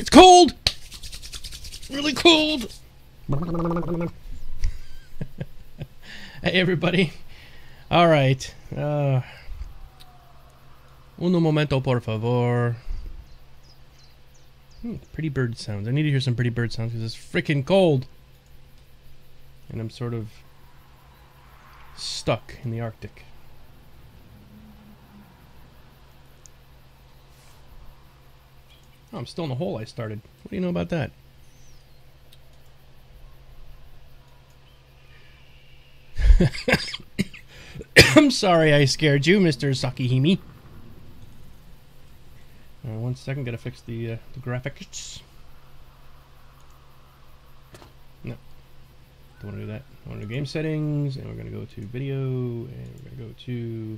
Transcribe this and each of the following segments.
It's cold! Really cold! Hey, everybody. Alright. Uno momento, por favor. Pretty bird sounds. I need to hear some pretty bird sounds because it's freaking cold. And I'm sort of stuck in the Arctic. Oh, I'm still in the hole I started. What do you know about that? I'm sorry I scared you, Mr. Sakihime. 1 second, gotta fix the graphics. No, don't want to do that. I want to do game settings, and we're gonna go to video, and we're gonna go to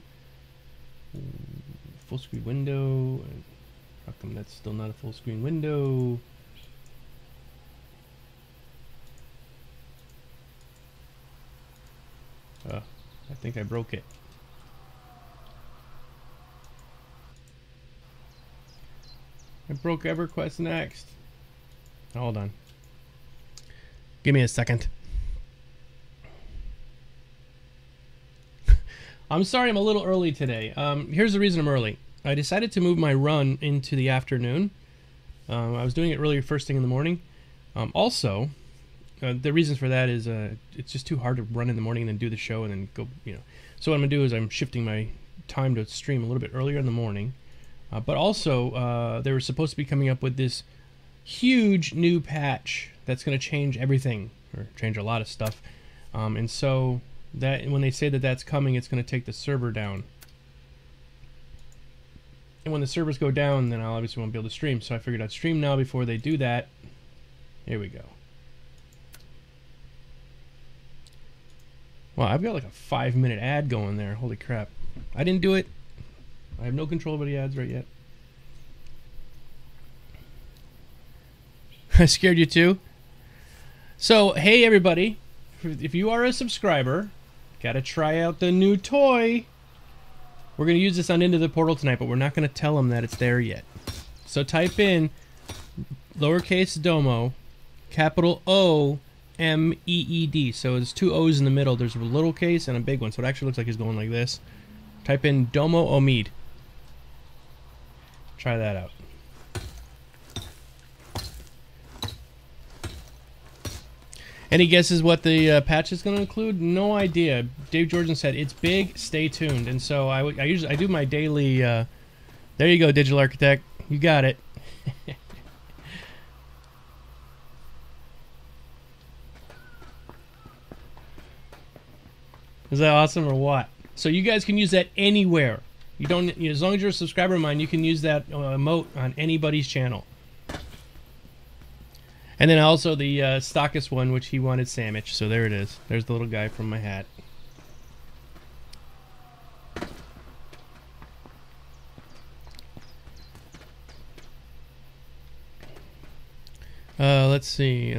full screen window. And how come that's still not a full screen window? I think I broke it. I broke EverQuest Next. Hold on. Give me a second. I'm sorry I'm a little early today. Here's the reason I'm early. I decided to move my run into the afternoon. I was doing it earlier first thing in the morning. Also, the reasons for that is it's just too hard to run in the morning and then do the show and then go, you know. So what I'm going to do is I'm shifting my time to stream a little bit earlier in the morning. But also, they were supposed to be coming up with this huge new patch that's going to change everything, or change a lot of stuff. And so that when they say that that's coming, it's going to take the server down. And when the servers go down, then I obviously won't be able to stream. So I figured I'd stream now before they do that. Here we go. Wow, I've got like a 5-minute ad going there. Holy crap. I didn't do it. I have no control over the ads right yet. I scared you too. So, hey everybody. If you are a subscriber, gotta try out the new toy. We're going to use this on Into the Portal tonight, but we're not going to tell them that it's there yet. So type in lowercase domo, capital O, M-E-E-D. So there's 2 O's in the middle. There's a little case and a big one. So it actually looks like it's going like this. Type in Domo Omid. Try that out. Any guesses what the patch is going to include? No idea. Dave Jordan said it's big. Stay tuned. And so I do my daily. There you go, Digital Architect. You got it. Is that awesome or what? So you guys can use that anywhere. You don't, as long as you're a subscriber of mine, you can use that emote on anybody's channel. And then also the Stockus one, which he wanted sandwich. So there it is. There's the little guy from my hat. Let's see.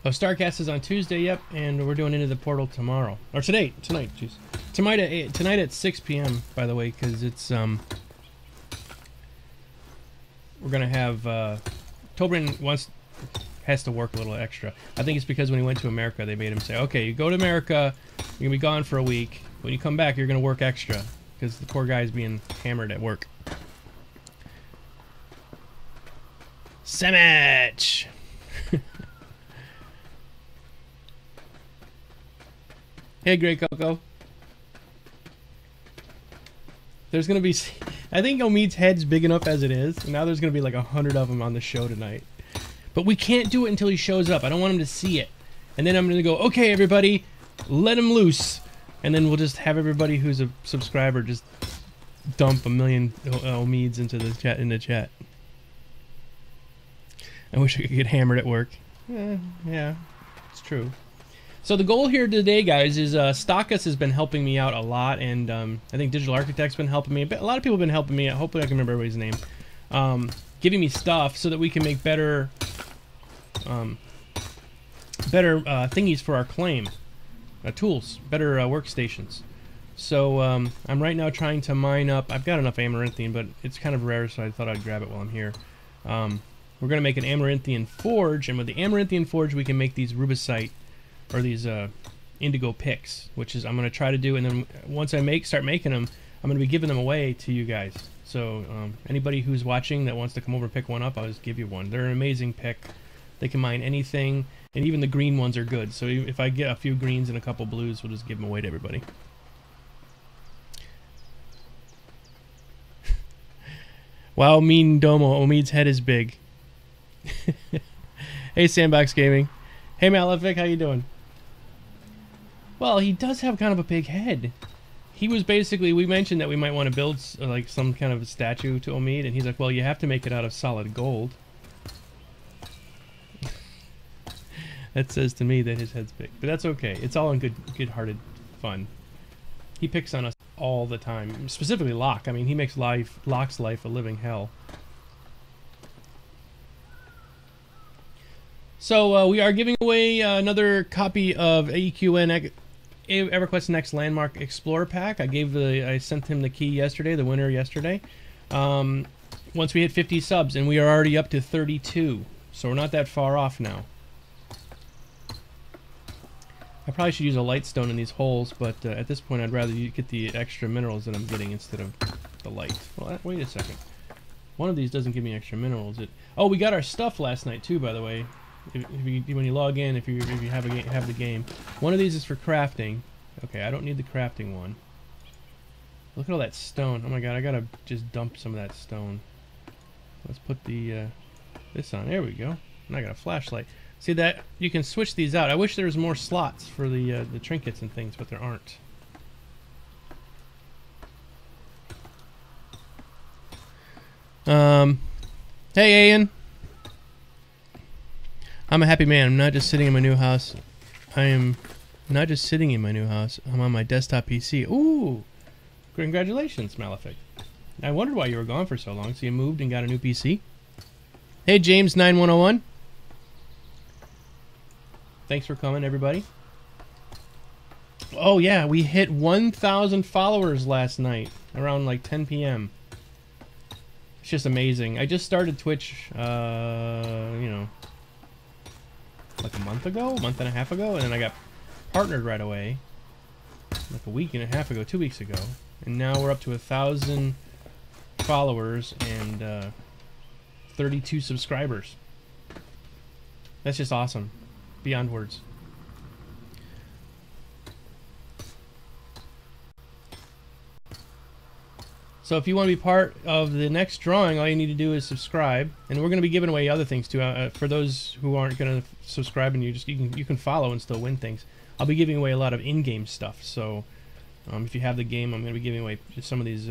Oh, Starcast is on Tuesday, yep, and we're doing Into the Portal tomorrow. Or tonight, jeez. Tonight at 6 p.m., by the way, because it's, we're going to have, Tobrin has to work a little extra. I think it's because when he went to America, they made him say, okay, you go to America, you're going to be gone for a week. When you come back, you're going to work extra, because the poor guy's being hammered at work. Sandwich! Hey, Grey Coco. There's gonna be, I think Omid's head's big enough as it is, and now there's gonna be like 100 of them on the show tonight. But we can't do it until he shows up. I don't want him to see it. And then I'm gonna go, okay, everybody, let him loose. And then we'll just have everybody who's a subscriber just dump 1 million Omids into the chat. I wish I could get hammered at work. Yeah, it's true. So the goal here today, guys, is Stockus has been helping me out a lot, and I think Digital Architect's been helping me. But a lot of people have been helping me. Hopefully I can remember everybody's name. Giving me stuff so that we can make better thingies for our claim. Tools, better workstations. So I'm right now trying to mine up. I've got enough amaranthine, but it's kind of rare, so I thought I'd grab it while I'm here. we're going to make an Amaranthian forge, and with the Amaranthian forge we can make these rubicite, or these indigo picks, which is I'm going to try to do, and then once I start making them, I'm going to be giving them away to you guys. So anybody who's watching that wants to come over and pick one up, I'll just give you one. They're an amazing pick. They can mine anything, and even the green ones are good. So if I get a few greens and a couple blues, we'll just give them away to everybody. Wow, mean Domo. Omid's head is big. Hey, Sandbox Gaming. Hey, Malefic, how you doing? Well, he does have kind of a big head. He was basically, we mentioned that we might want to build like some kind of a statue to Omid, and he's like, well, you have to make it out of solid gold. That says to me that his head's big, but that's okay. It's all in good-hearted fun. He picks on us all the time, specifically Locke. I mean, he makes Locke's life a living hell. So we are giving away another copy of EverQuest Next Landmark Explorer Pack. I sent him the key yesterday, the winner yesterday. Once we hit 50 subs, and we are already up to 32, so we're not that far off now. I probably should use a light stone in these holes, but at this point I'd rather you get the extra minerals that I'm getting instead of the light. Well, wait a second. One of these doesn't give me extra minerals. Oh, we got our stuff last night too, by the way. When you log in, if you have the game, one of these is for crafting. Okay, I don't need the crafting one. Look at all that stone. Oh my god, I gotta just dump some of that stone. Let's put the this on. There we go. And I got a flashlight. See that you can switch these out. I wish there was more slots for the trinkets and things, but there aren't. Hey Ian. I'm a happy man. I'm not just sitting in my new house. I am not just sitting in my new house. I'm on my desktop PC. Ooh! Congratulations, Malefic. I wondered why you were gone for so long. So you moved and got a new PC? Hey, James9101. Thanks for coming, everybody. Oh, yeah. We hit 1,000 followers last night. Around, like, 10 p.m. It's just amazing. I just started Twitch, you know, like a month and a half ago, and then I got partnered right away, like a week and a half ago, 2 weeks ago, and now we're up to 1,000 followers and 32 subscribers. That's just awesome, beyond words. So if you want to be part of the next drawing, all you need to do is subscribe, and we're going to be giving away other things too. For those who aren't going to subscribe, and you can follow and still win things. I'll be giving away a lot of in-game stuff. So if you have the game, I'm going to be giving away just some of these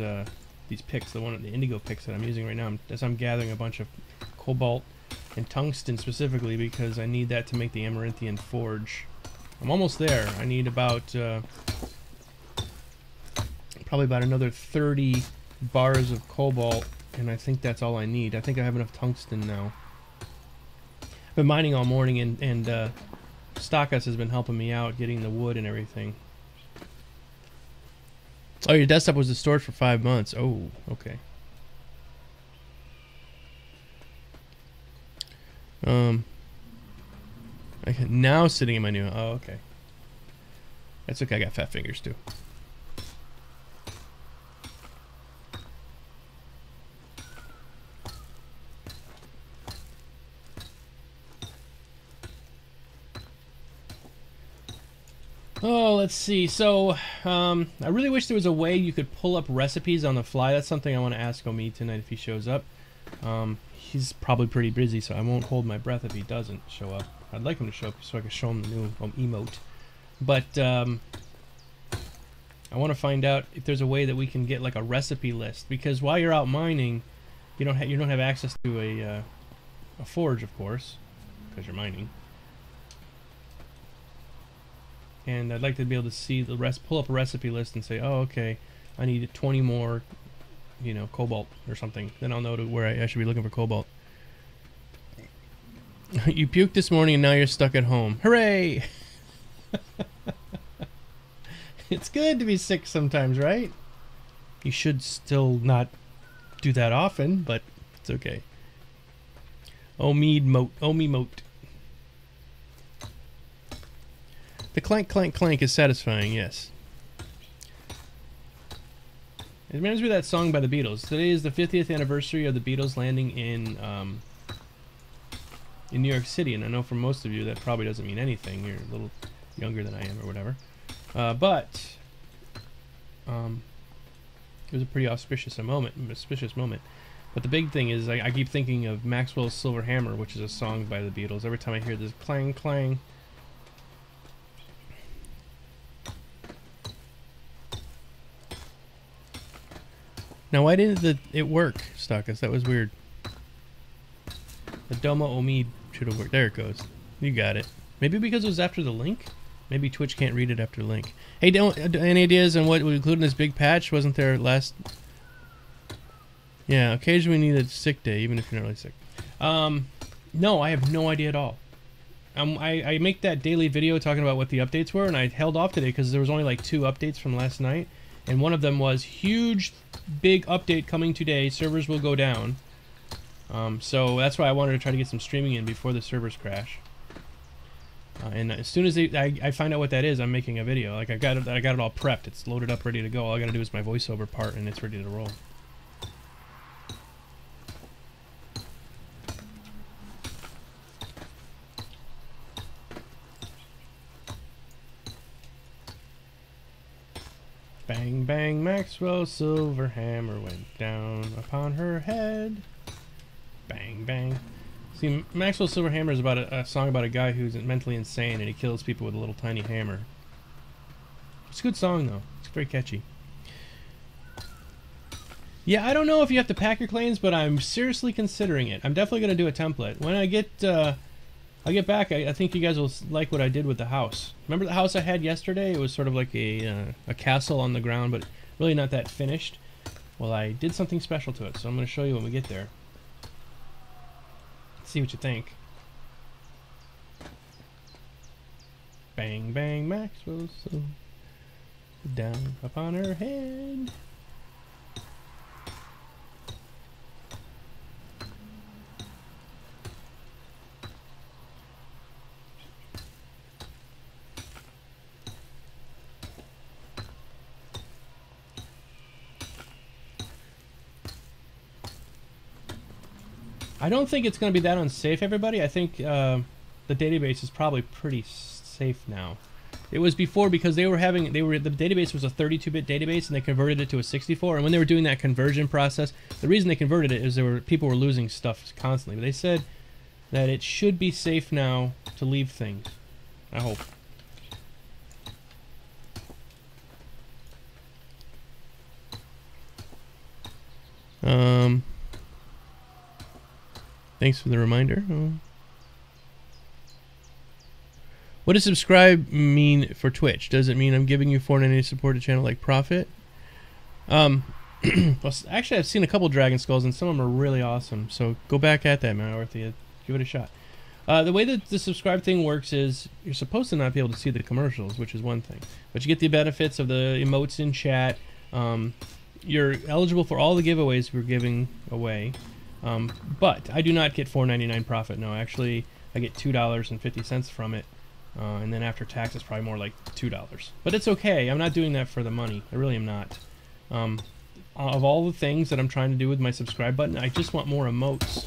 picks, the indigo picks that I'm using right now. As I'm gathering a bunch of cobalt and tungsten specifically because I need that to make the Amaranthian forge. I'm almost there. I need about probably about another 30 bars of cobalt, and I think that's all I need. I think I have enough tungsten now. I've been mining all morning, and Stockus has been helping me out getting the wood and everything. Oh, your desktop was stored for 5 months. Oh, okay. Now sitting in my new... Oh, okay. That's okay, I got fat fingers too. Oh, let's see. So, I really wish there was a way you could pull up recipes on the fly. That's something I want to ask Omid tonight if he shows up. He's probably pretty busy, so I won't hold my breath if he doesn't show up. I'd like him to show up so I can show him the new emote. But I want to find out if there's a way that we can get like a recipe list, because while you're out mining, you don't have access to a forge, of course, because you're mining. And I'd like to be able to see the pull up a recipe list and say, oh, okay, I need 20 more, you know, cobalt or something. Then I'll know where I should be looking for cobalt. You puked this morning and now you're stuck at home. Hooray! It's good to be sick sometimes, right? You should still not do that often, but it's okay. Omemote. The clank, clank, clank is satisfying, yes. It reminds me of that song by the Beatles. Today is the 50th anniversary of the Beatles landing in New York City, and I know for most of you that probably doesn't mean anything. You're a little younger than I am or whatever. But it was a pretty auspicious moment. But the big thing is, I keep thinking of Maxwell's Silver Hammer, which is a song by the Beatles. Every time I hear this clang, clang. Now, why didn't it work, Stockus? That was weird. The Domo Omid should have worked. There it goes. You got it. Maybe because it was after the link? Maybe Twitch can't read it after link. Hey, any ideas on what would include in this big patch? Wasn't there last... Yeah, occasionally we need a sick day, even if you're not really sick. No, I have no idea at all. I make that daily video talking about what the updates were, and I held off today because there was only like 2 updates from last night. And one of them was huge, big update coming today. Servers will go down. So that's why I wanted to try to get some streaming in before the servers crash. And as soon as I find out what that is, I'm making a video. Like I got it all prepped. It's loaded up, ready to go. All I got to do is my voiceover part, and it's ready to roll. Bang, bang, Maxwell's silver hammer went down upon her head. Bang, bang. See, Maxwell's Silver Hammer is about a song about a guy who's mentally insane and he kills people with a little tiny hammer. It's a good song, though. It's very catchy. Yeah, I don't know if you have to pack your claims, but I'm seriously considering it. I'm definitely going to do a template. When I get back, I think you guys will like what I did with the house. Remember the house I had yesterday? It was sort of like a castle on the ground, but really not that finished. Well, I did something special to it, so I'm going to show you when we get there. See what you think. Bang, bang, Maxwell, so down upon her head. I don't think it's going to be that unsafe, everybody. I think the database is probably pretty safe now. It was before because the database was a 32-bit database and they converted it to a 64. And when they were doing that conversion process, the reason they converted it is people were losing stuff constantly. But they said that it should be safe now to leave things. I hope. Thanks for the reminder. What does subscribe mean for Twitch? Does it mean I'm giving you $4.98 to support a channel like Profit? Well, actually, I've seen a couple Dragon Skulls, and some of them are really awesome. So go back at that, man, Orthea. Give it a shot. The way that the subscribe thing works is you're supposed to not be able to see the commercials, which is one thing. But you get the benefits of the emotes in chat. You're eligible for all the giveaways we're giving away. But I do not get $4.99 profit. No, actually, I get $2.50 from it. And then after tax, it's probably more like $2. But it's okay. I'm not doing that for the money. I really am not. Of all the things that I'm trying to do with my subscribe button, I just want more emotes.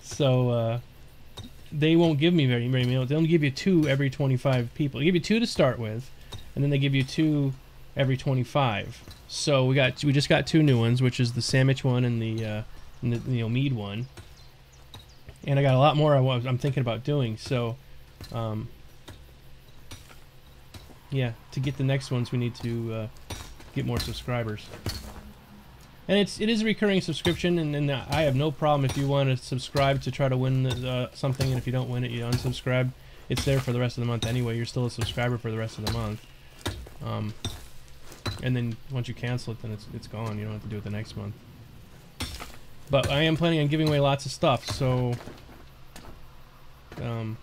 So, they won't give me very many emotes. They only give you 2 every 25 people. They give you 2 to start with, and then they give you 2 every 25. So we just got 2 new ones, which is the sandwich one and the Omid one. And I got a lot more I'm thinking about doing. So, yeah, to get the next ones, we need to get more subscribers. And it is a recurring subscription, and I have no problem if you want to subscribe to try to win something, and if you don't win it, you unsubscribe. It's there for the rest of the month anyway. You're still a subscriber for the rest of the month. And then once you cancel it, then it's gone. You don't have to do it the next month. But I am planning on giving away lots of stuff, so... and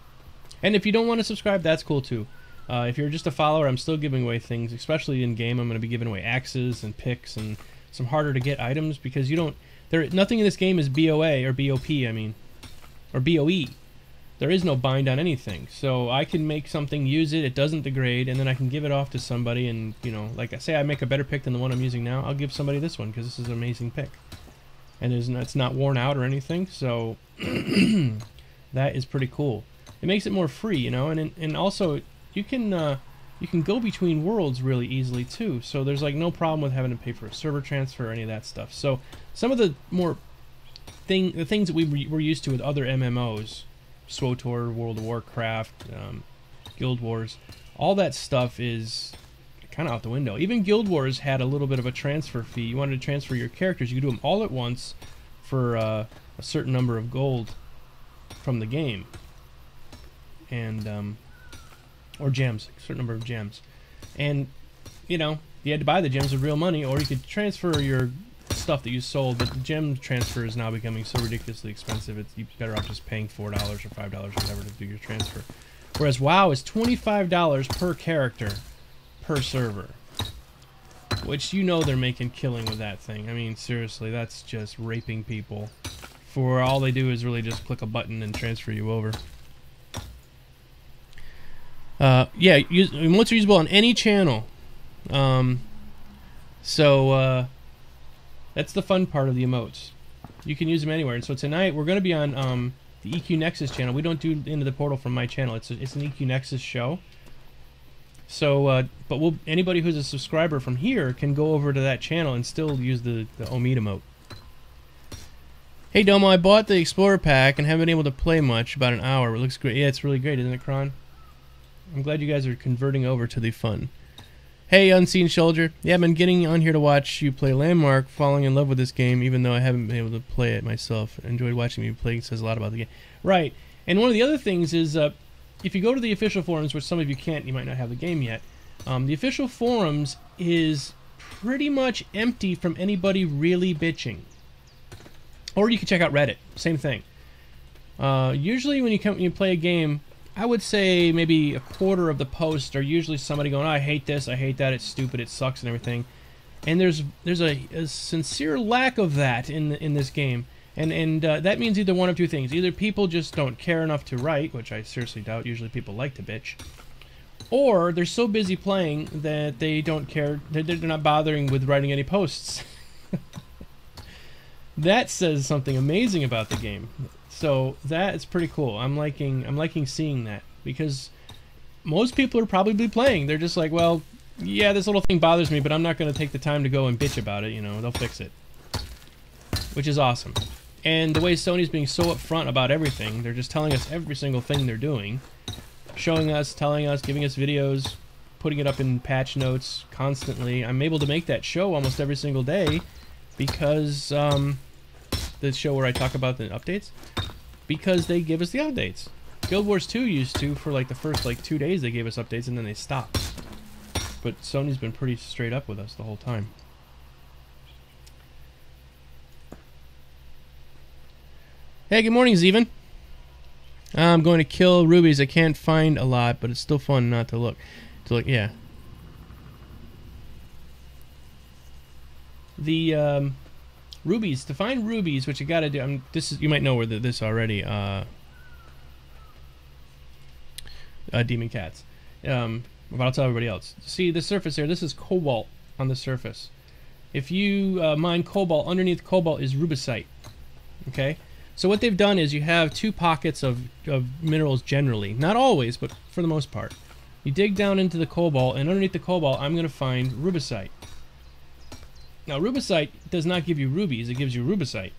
if you don't want to subscribe, that's cool too. If you're just a follower, I'm still giving away things, especially in game. I'm going to be giving away axes and picks and some harder to get items, because you don't... Nothing in this game is BOA or BOP, I mean, or BOE. There is no bind on anything. So I can make something, use it, it doesn't degrade, and then I can give it off to somebody, and, you know, like I say, I make a better pick than the one I'm using now, I'll give somebody this one, because this is an amazing pick. And it's not worn out or anything, so that is pretty cool. It makes it more free, you know, and also you can go between worlds really easily too. So there's like no problem with having to pay for a server transfer or any of that stuff. So some of the the things that we're used to with other MMOs, SWTOR, World of Warcraft, Guild Wars, all that stuff is kind of out the window. Even Guild Wars had a little bit of a transfer fee. You wanted to transfer your characters, you could do them all at once for a certain number of gold from the game, and or gems, a certain number of gems, and you know, you had to buy the gems with real money, or you could transfer your stuff that you sold. But the gem transfer is now becoming so ridiculously expensive, you're better off just paying $4 or $5 or whatever to do your transfer. Whereas WoW is $25 per character per server, which, you know, they're making killing with that thing. I mean, seriously, that's just raping people. For all they do is really just click a button and transfer you over. Yeah, emotes are usable on any channel. That's the fun part of the emotes. You can use them anywhere. And so tonight we're going to be on the EQ Nexus channel. We don't do Into the Portal from my channel. It's an EQ Nexus show. So, but anybody who's a subscriber from here can go over to that channel and still use the Omid emote. Hey Domo, I bought the Explorer pack and haven't been able to play much. About an hour. It looks great. Yeah, it's really great, isn't it, Kron? I'm glad you guys are converting over to the fun. Hey, Unseen Soldier. Yeah, I've been getting on here to watch you play Landmark, falling in love with this game, even though I haven't been able to play it myself. I enjoyed watching you play. It says a lot about the game. Right. And one of the other things is, if you go to the official forums, which some of you can't, you might not have the game yet, the official forums is pretty much empty from anybody really bitching. Or you can check out Reddit. Same thing. Usually when you play a game, I would say maybe a quarter of the posts are usually somebody going, oh, I hate this, I hate that, it's stupid, it sucks, and everything. And there's a sincere lack of that in this game. And that means either one of two things. Either people just don't care enough to write, which I seriously doubt. Usually people like to bitch. Or they're so busy playing that they don't care. They're not bothering with writing any posts. That says something amazing about the game. So that is pretty cool. I'm liking seeing that, because most people are probably playing. They're just like, well, yeah, this little thing bothers me, but I'm not going to take the time to go and bitch about it. You know, they'll fix it, which is awesome. And the way Sony's being so upfront about everything, they're just telling us every single thing they're doing, showing us, telling us, giving us videos, putting it up in patch notes constantly. I'm able to make that show almost every single day because the show where I talk about the updates, because they give us the updates. Guild Wars 2 used to, for like the first 2 days they gave us updates and then they stopped. But Sony's been pretty straight up with us the whole time. Hey, good morning, Zeven. I'm going to kill rubies. I can't find a lot, but it's still fun not to look. Yeah. The rubies. To find rubies, what you got to do. You might know where this already. Demon cats. But I'll tell everybody else. See the surface here. This is cobalt on the surface. If you mine cobalt, underneath cobalt is rubicite. Okay. So what they've done is you have two pockets of minerals generally. Not always, but for the most part. You dig down into the cobalt, and underneath the cobalt, I'm going to find rubicite. Now, rubicite does not give you rubies, it gives you rubicite.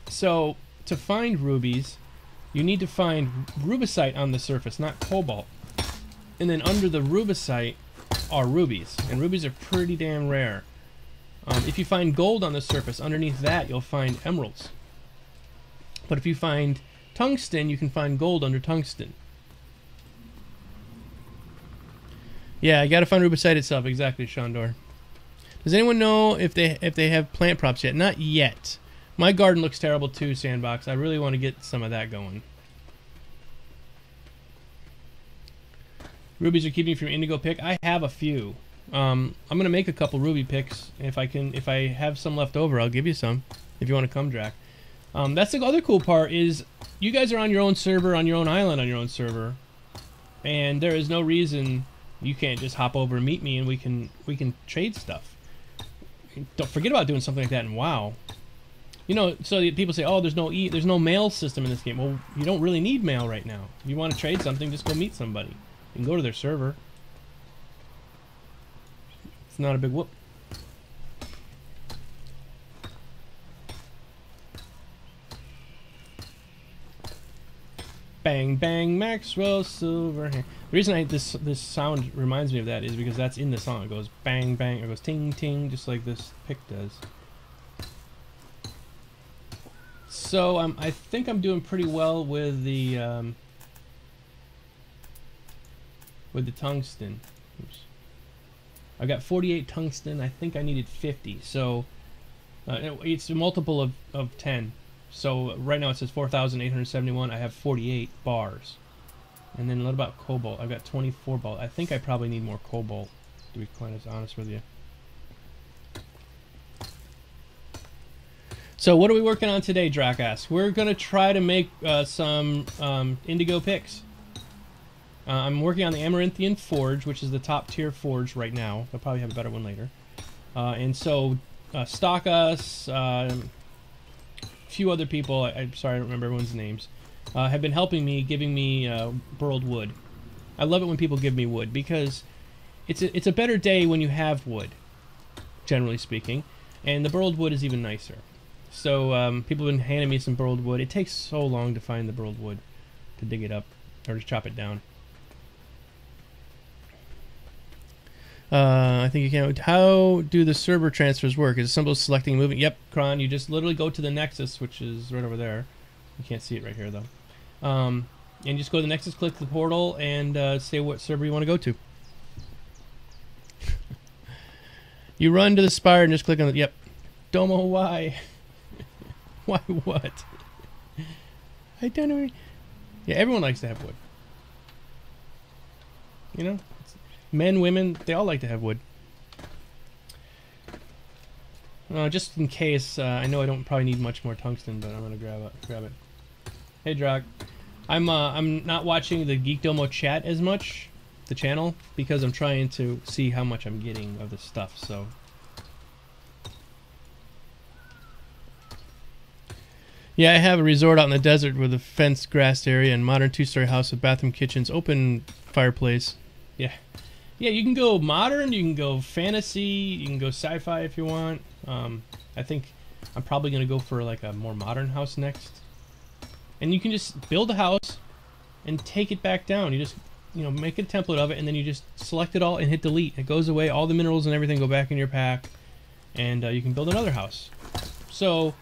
So, to find rubies, you need to find rubicite on the surface, not cobalt. And then under the rubicite are rubies, and rubies are pretty damn rare. If you find gold on the surface, underneath that you'll find emeralds. But if you find tungsten, you can find gold under tungsten. Yeah, you gotta find rubicite itself, exactly, Shandor. Does anyone know if they have plant props yet? Not yet. My garden looks terrible too, Sandbox. I really want to get some of that going. Rubies are keeping you from indigo pick. I have a few. I'm gonna make a couple ruby picks. If I have some left over, I'll give you some. If you want to come, Drac. That's the other cool part is you guys are on your own server, on your own island, on your own server, and there is no reason you can't just hop over and meet me, and we can trade stuff. Don't forget about doing something like that in WoW. You know, so people say, oh, there's no mail system in this game. Well, you don't really need mail right now. If you want to trade something, just go meet somebody. You can go to their server. It's not a big whoop. Bang bang Maxwell Silverhand. The reason this sound reminds me of that is because that's in the song. It goes bang bang, it goes ting ting, just like this pick does. So I think I'm doing pretty well with the tungsten. Oops. I got 48 tungsten. I think I needed 50. So it's a multiple of 10. So right now it says 4,871. I have 48 bars. And then what about cobalt? I've got 24 ball. I think I probably need more cobalt, to be quite honest with you. So what are we working on today, Drac asks? We're going to try to make some indigo picks. I'm working on the Amaranthian Forge, which is the top tier forge right now. I'll probably have a better one later. And so Stock Us, a few other people, I'm sorry I don't remember everyone's names, have been helping me, giving me burled wood. I love it when people give me wood because it's a better day when you have wood, generally speaking. And the burled wood is even nicer. So people have been handing me some burled wood. It takes so long to find the burled wood, to dig it up, or to chop it down. I think you can. How do the server transfers work? Is it simple as selecting and moving? Yep, Kron, you just literally go to the Nexus, which is right over there. You can't see it right here, though. And you just go to the Nexus, click the portal, and say what server you want to go to. You run to the spire and just click on it. Yep. Domo, why? Why what? I don't know. Yeah, everyone likes to have wood. You know? Men, women, they all like to have wood. Just in case, I know I don't probably need much more tungsten, but I'm gonna grab it. Hey, Drac. I'm not watching the Geekdomo chat as much, the channel, because I'm trying to see how much I'm getting of this stuff, so... Yeah, I have a resort out in the desert with a fenced grassed area and modern two-story house with bathroom, kitchens, open fireplace. Yeah. Yeah, you can go modern, you can go fantasy, you can go sci-fi if you want. I think I'm probably going to go for like a more modern house next. And you can just build a house and take it back down. You just, you know, make a template of it and then you just select it all and hit delete. It goes away, all the minerals and everything go back in your pack, and you can build another house. So...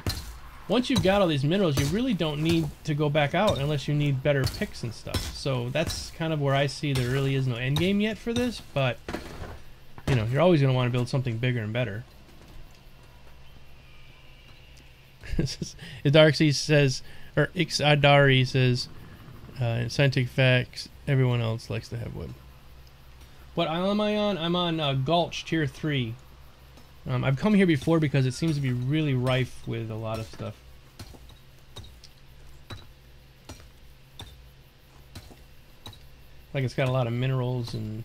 once you've got all these minerals, you really don't need to go back out unless you need better picks and stuff. So that's kind of where I see there really is no end game yet for this, but you know, you're always going to want to build something bigger and better. Darksea says, or Ixadari says, in scientific facts, everyone else likes to have wood. What island am I on? I'm on Gulch, Tier 3. I've come here before because it seems to be really rife with a lot of stuff. Like it's got a lot of minerals and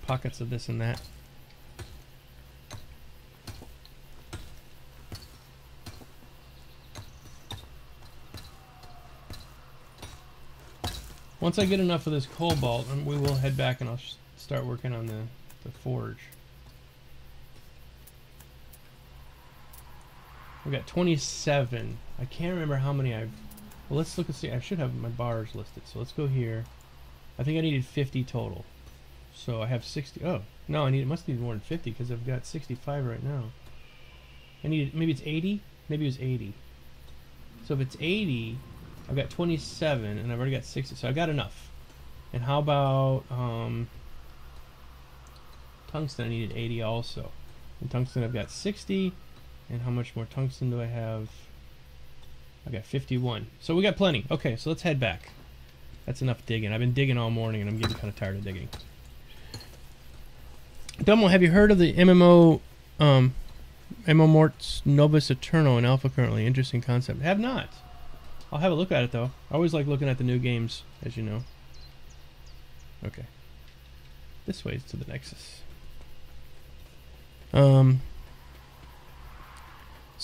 pockets of this and that. Once I get enough of this cobalt, we will head back and I'll start working on the forge. We got 27. I can't remember how many I've... well, let's look and see. I should have my bars listed. So let's go here. I think I needed 50 total. So I have 60. Oh, no, I must need more than 50 because I've got 65 right now. I needed... maybe it's 80? Maybe it was 80. So if it's 80, I've got 27 and I've already got 60. So I got enough. And how about tungsten? I needed 80 also. And tungsten I've got 60. And how much more tungsten do I have? I got 51. So we got plenty. Okay, so let's head back. That's enough digging. I've been digging all morning and I'm getting kind of tired of digging. Dumbo, have you heard of the MMO, Morts Novus Eternal in alpha currently? Interesting concept. Have not. I'll have a look at it though. I always like looking at the new games, as you know. Okay. This way is to the Nexus. So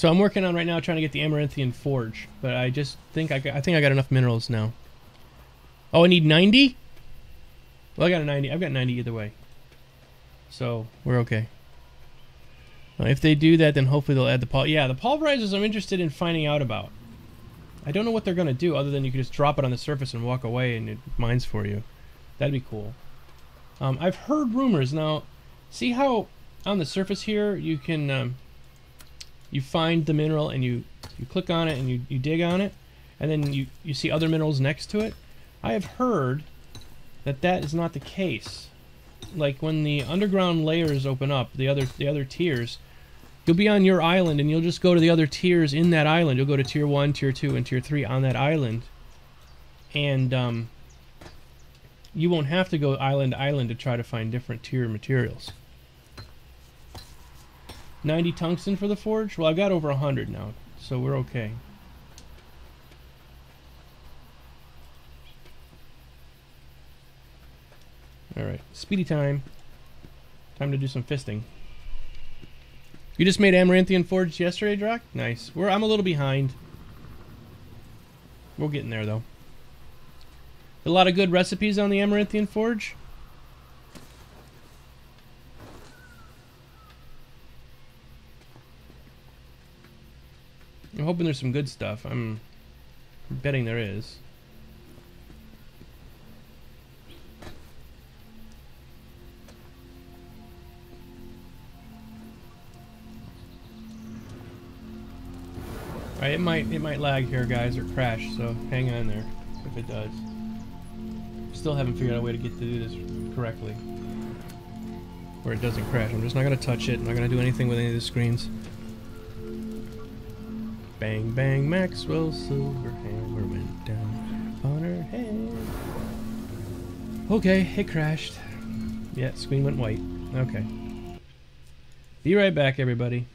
I'm working on right now trying to get the Amaranthian Forge, but I just think I got enough minerals now. Oh, I need 90? Well, I got a 90. I've got 90 either way. So, we're okay. If they do that, then hopefully they'll add the yeah, the pulverizers I'm interested in finding out about. I don't know what they're going to do other than you can just drop it on the surface and walk away and it mines for you. That'd be cool. I've heard rumors. Now, see how on the surface here you can you find the mineral and you click on it and you dig on it and then you see other minerals next to it. I have heard that that is not the case. Like when the underground layers open up, the other tiers, you'll be on your island and you'll just go to the other tiers in that island. You'll go to tier 1, tier 2, and tier 3 on that island. And you won't have to go island to island to try to find different tier materials. 90 tungsten for the forge? Well, I've got over 100 now, so we're okay. Alright, speedy time. Time to do some fisting. You just made Amaranthian Forge yesterday, Drac? Nice. I'm a little behind. We're getting there, though. A lot of good recipes on the Amaranthian Forge. I'm hoping there's some good stuff. I'm betting there is. Alright, it might lag here, guys, or crash, so hang on there if it does. Still haven't figured out a way to get to do this correctly. Where it doesn't crash. I'm just not gonna touch it, I'm not gonna do anything with any of the screens. Bang bang, Maxwell's silver hammer went down on her head. Okay, it crashed. Yeah, screen went white. Okay. Be right back, everybody.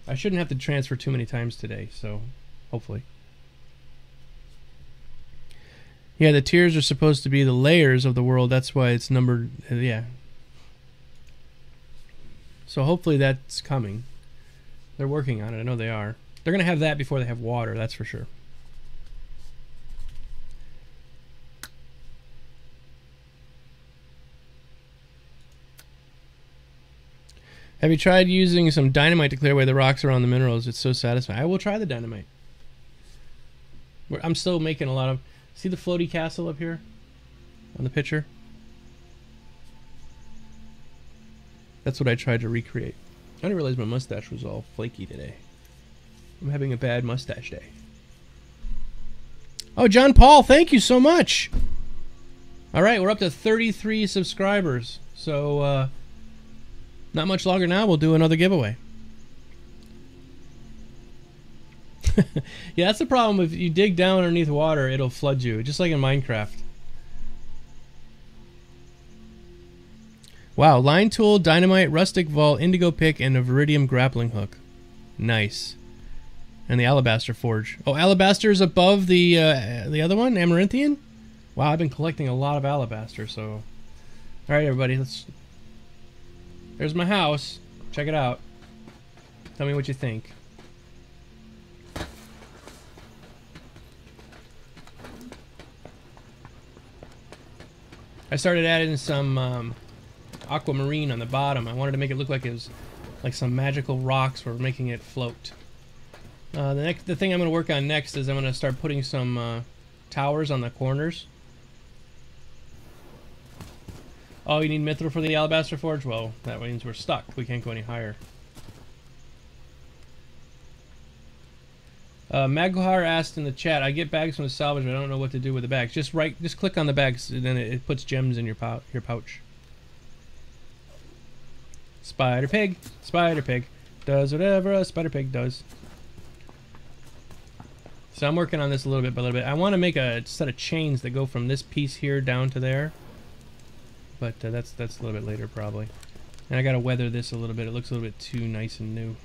I shouldn't have to transfer too many times today, so hopefully. Yeah, the tiers are supposed to be the layers of the world. That's why it's numbered. Yeah. So hopefully that's coming. They're working on it. I know they are. They're going to have that before they have water. That's for sure. Have you tried using some dynamite to clear away the rocks around the minerals? It's so satisfying. I will try the dynamite. I'm still making a lot of... See the floaty castle up here? On the picture? That's what I tried to recreate. I didn't realize my mustache was all flaky today. I'm having a bad mustache day. Oh, John Paul, thank you so much! Alright, we're up to 33 subscribers. So, not much longer now, we'll do another giveaway. Yeah, that's the problem. If you dig down underneath water, it'll flood you, just like in Minecraft. Wow, line tool, dynamite, rustic vault, indigo pick, and a viridium grappling hook. Nice. And the alabaster forge. Oh, alabaster is above the other one, Amaranthian? Wow, I've been collecting a lot of alabaster, so... Alright, everybody, let's... There's my house. Check it out. Tell me what you think. I started adding some aquamarine on the bottom. I wanted to make it look like it was like some magical rocks were making it float. The thing I'm going to work on next is I'm going to start putting some towers on the corners. Oh, you need mithril for the alabaster forge? Well, that means we're stuck. We can't go any higher. Maguhar asked in the chat, I get bags from the salvage, but I don't know what to do with the bags. Just click on the bags, and then it puts gems in your pouch. Spider pig. Spider pig. Does whatever a spider pig does. So I'm working on this a little bit by a little bit. I want to make a set of chains that go from this piece here down to there. but that's a little bit later probably. And I gotta weather this a little bit. It looks a little bit too nice and new.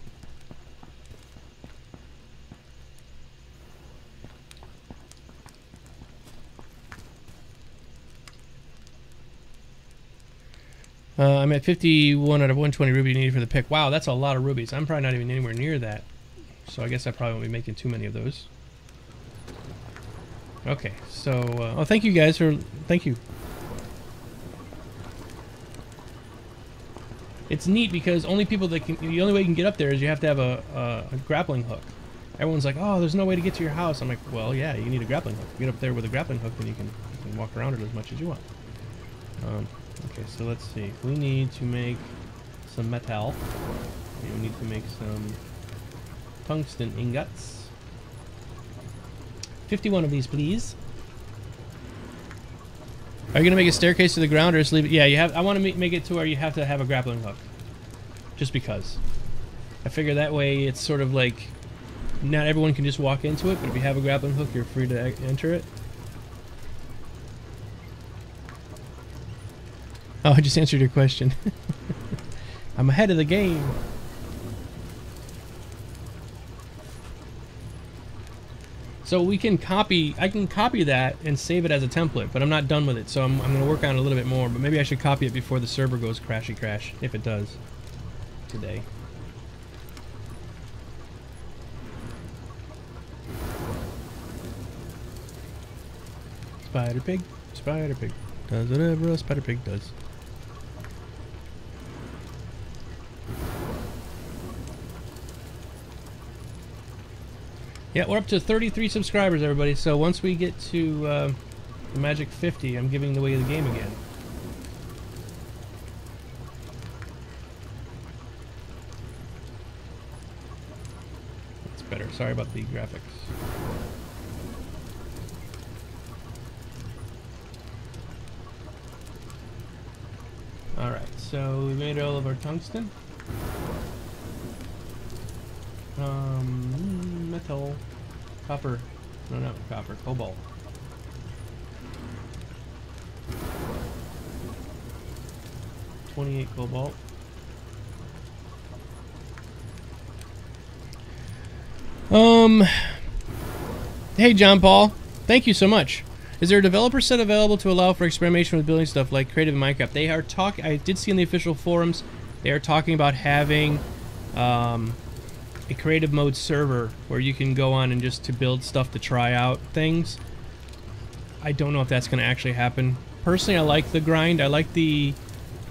I'm at 51 out of 120 ruby needed for the pick. Wow, that's a lot of rubies. I'm probably not even anywhere near that. So I guess I probably won't be making too many of those. Okay, so... oh, thank you guys for... Thank you. It's neat because only people that can... The only way you can get up there is you have to have a grappling hook. Everyone's like, oh, there's no way to get to your house. I'm like, well, yeah, you need a grappling hook. Get up there with a grappling hook, then you can walk around it as much as you want. Okay, so let's see. We need to make some metal. We need to make some tungsten ingots. 51 of these, please. Are you gonna make a staircase to the ground or just leave it? Yeah, you have. I want to make it to where you have to have a grappling hook. Just because. I figure that way it's sort of like not everyone can just walk into it, but if you have a grappling hook, you're free to enter it. Oh, I just answered your question. I'm ahead of the game. So we can copy, I can copy that and save it as a template, but I'm not done with it, so I'm going to work on it a little bit more, but maybe I should copy it before the server goes crashy crash, if it does, today. Spider pig, does whatever a spider pig does. Yeah, we're up to 33 subscribers, everybody. So once we get to the magic 50, I'm giving away the game again. That's better. Sorry about the graphics. Alright, so we made all of our tungsten. Metal, copper, no, copper, cobalt. $28 cobalt. Hey John Paul, thank you so much. Is there a developer set available to allow for experimentation with building stuff like creative in Minecraft? They are talking. I did see in the official forums they are talking about having a creative mode server where you can go on and just to build stuff to try out things. I don't know if that's going to actually happen. Personally, I like the grind. I like the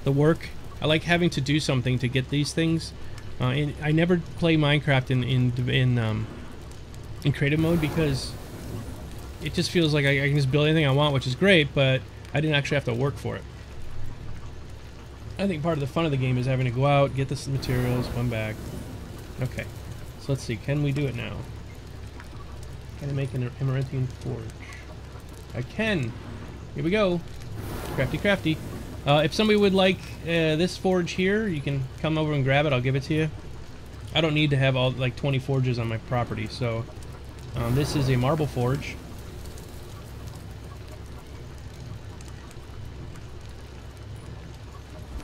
work. I like having to do something to get these things. And I never play Minecraft in creative mode because it just feels like I can just build anything I want, which is great, but I didn't actually have to work for it. I think part of the fun of the game is having to go out, get the materials, come back. Okay, so let's see, can we do it now? Can I make an Emeranthian forge? I can! Here we go! Crafty crafty. If somebody would like this forge here, you can come over and grab it, I'll give it to you. I don't need to have all like 20 forges on my property, so this is a marble forge.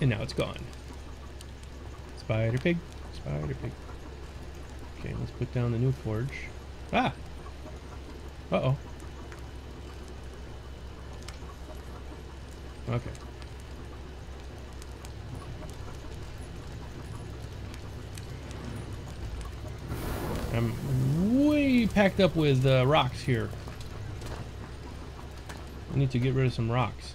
And now it's gone. Spider pig, spider pig. Okay, let's put down the new forge. Ah! Uh-oh. Okay. I'm way packed up with rocks here. I need to get rid of some rocks.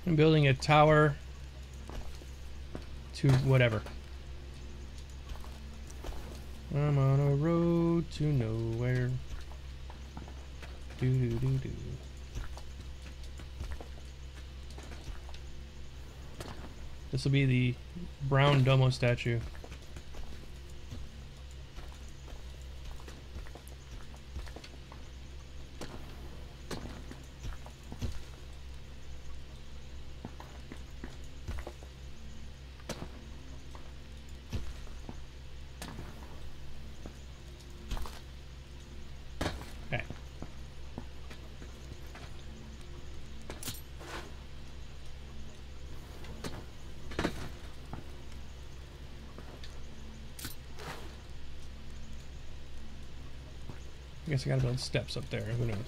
I'm building a tower to whatever. I'm on a road to nowhere. Do do do do. This will be the brown domo statue. I guess I gotta build steps up there. Who knows?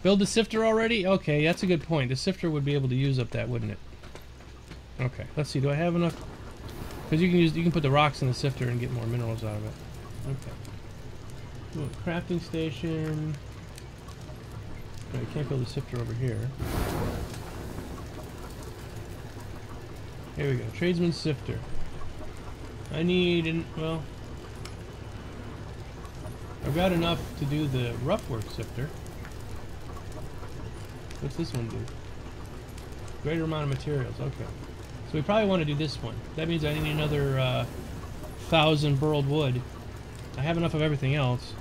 Build the sifter already? Okay, that's a good point. The sifter would be able to use up that, wouldn't it? Okay, let's see. Do I have enough? Because you can put the rocks in the sifter and get more minerals out of it. Okay. Ooh, crafting station. No, you can't build a sifter over here. Here we go. Tradesman sifter. I need well, I've got enough to do the rough work sifter. What's this one do? Greater amount of materials. Okay. So we probably want to do this one. That means I need another 1,000 burled wood. I have enough of everything else.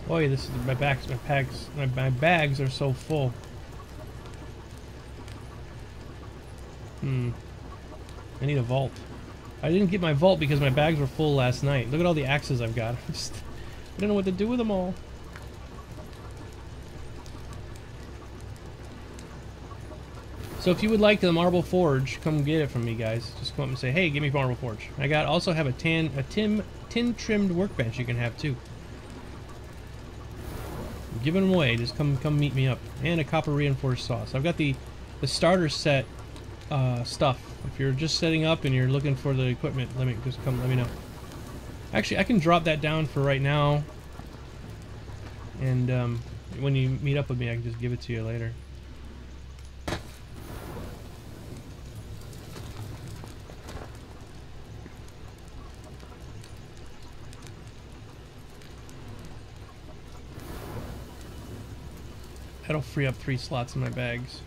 Boy, this is my bags are so full. I need a vault. I didn't get my vault because my bags were full last night. Look at all the axes I've got. I don't know what to do with them all. So if you would like the marble forge, come get it from me, guys. Just come up and say, hey, give me marble forge. Also have a tin trimmed workbench you can have too. I'm giving them away. Just come meet me up. And a copper reinforced saw. So I've got the starter set stuff. If you're just setting up and you're looking for the equipment, let me know. Actually, I can drop that down for right now. And when you meet up with me, I can just give it to you later. That'll free up 3 slots in my bags.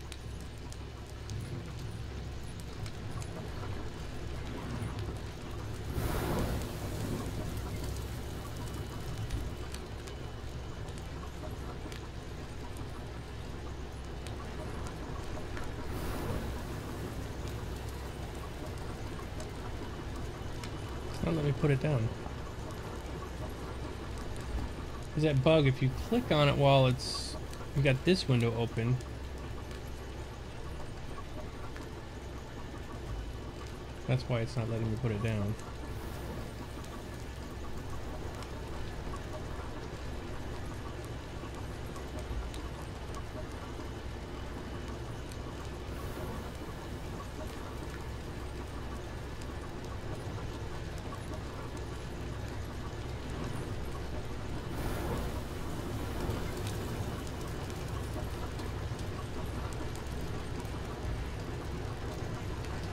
Don't let me put it down. There's that bug, if you click on it while you've got this window open. That's why it's not letting me put it down.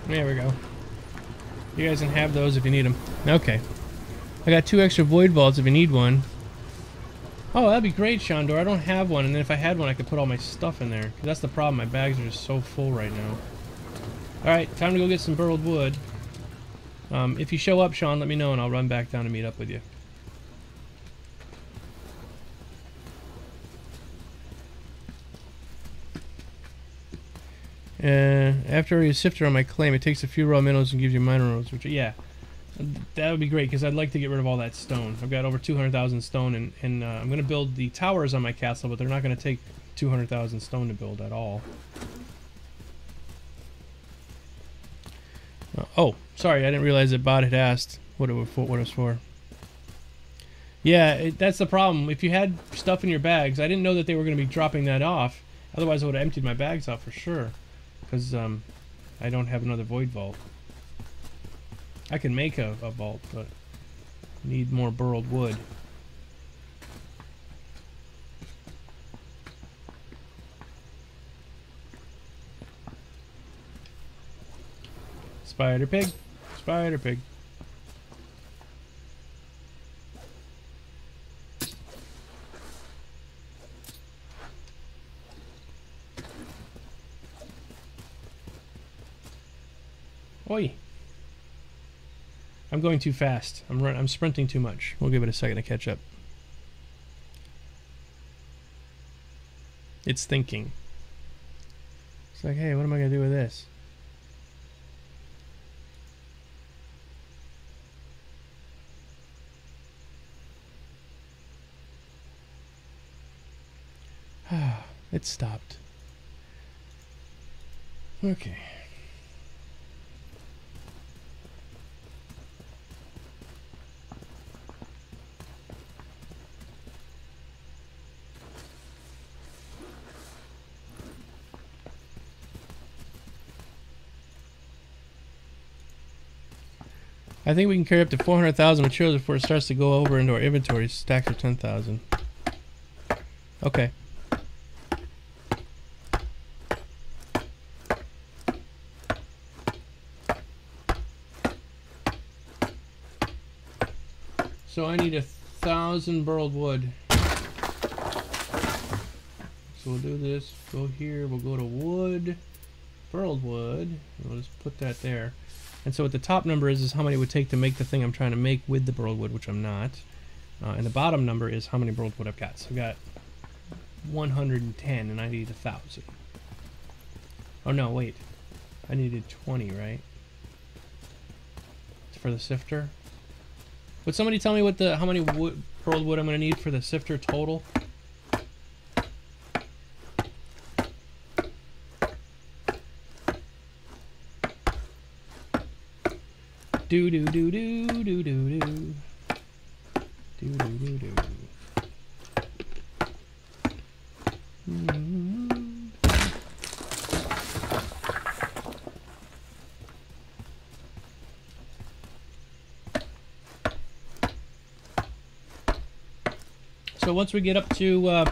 There we go. You guys can have those if you need them. Okay. I got 2 extra void vaults if you need one. Oh, that'd be great, Shandor. I don't have one, and then if I had one, I could put all my stuff in there. 'Cause that's the problem. My bags are just so full right now. Alright, time to go get some burled wood. If you show up, Sean, let me know, and I'll run back down to meet up with you. After you sifter on my claim, it takes a few raw minerals and gives you minerals, which, yeah, that would be great, because I'd like to get rid of all that stone. I've got over 200,000 stone, and I'm going to build the towers on my castle, but they're not going to take 200,000 stone to build at all. Oh, sorry, I didn't realize that bot had asked what it was for. Yeah, that's the problem. If you had stuff in your bags, I didn't know that they were going to be dropping that off. Otherwise, I would have emptied my bags out for sure. Because I don't have another void vault. I can make a vault, but need more burled wood. Spider pig. Spider pig. Oi. I'm going too fast. I'm sprinting too much. We'll give it a second to catch up. It's thinking. It's like, hey, what am I going to do with this? It stopped. Okay. I think we can carry up to 400,000 materials before it starts to go over into our inventory. Stacks of 10,000. Okay. So I need 1,000 burled wood. So we'll do this. Go here. We'll go to wood. Burled wood. And we'll just put that there. And so what the top number is how many it would take to make the thing I'm trying to make with the burled wood, which I'm not. And the bottom number is how many burled wood I've got. So I've got 110 and I need 1,000. Oh no, wait. I needed 20, right? For the sifter. Would somebody tell me what how many burled wood I'm going to need for the sifter total? Do do do do do do do do do do do. So once we get up to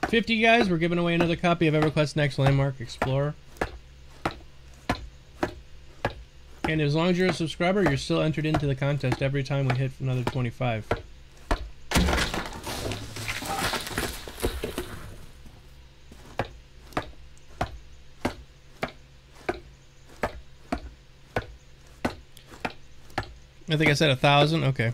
50 guys, we're giving away another copy of EverQuest Next Landmark Explorer. And as long as you're a subscriber, you're still entered into the contest every time we hit another 25. I think I said 1,000. Okay.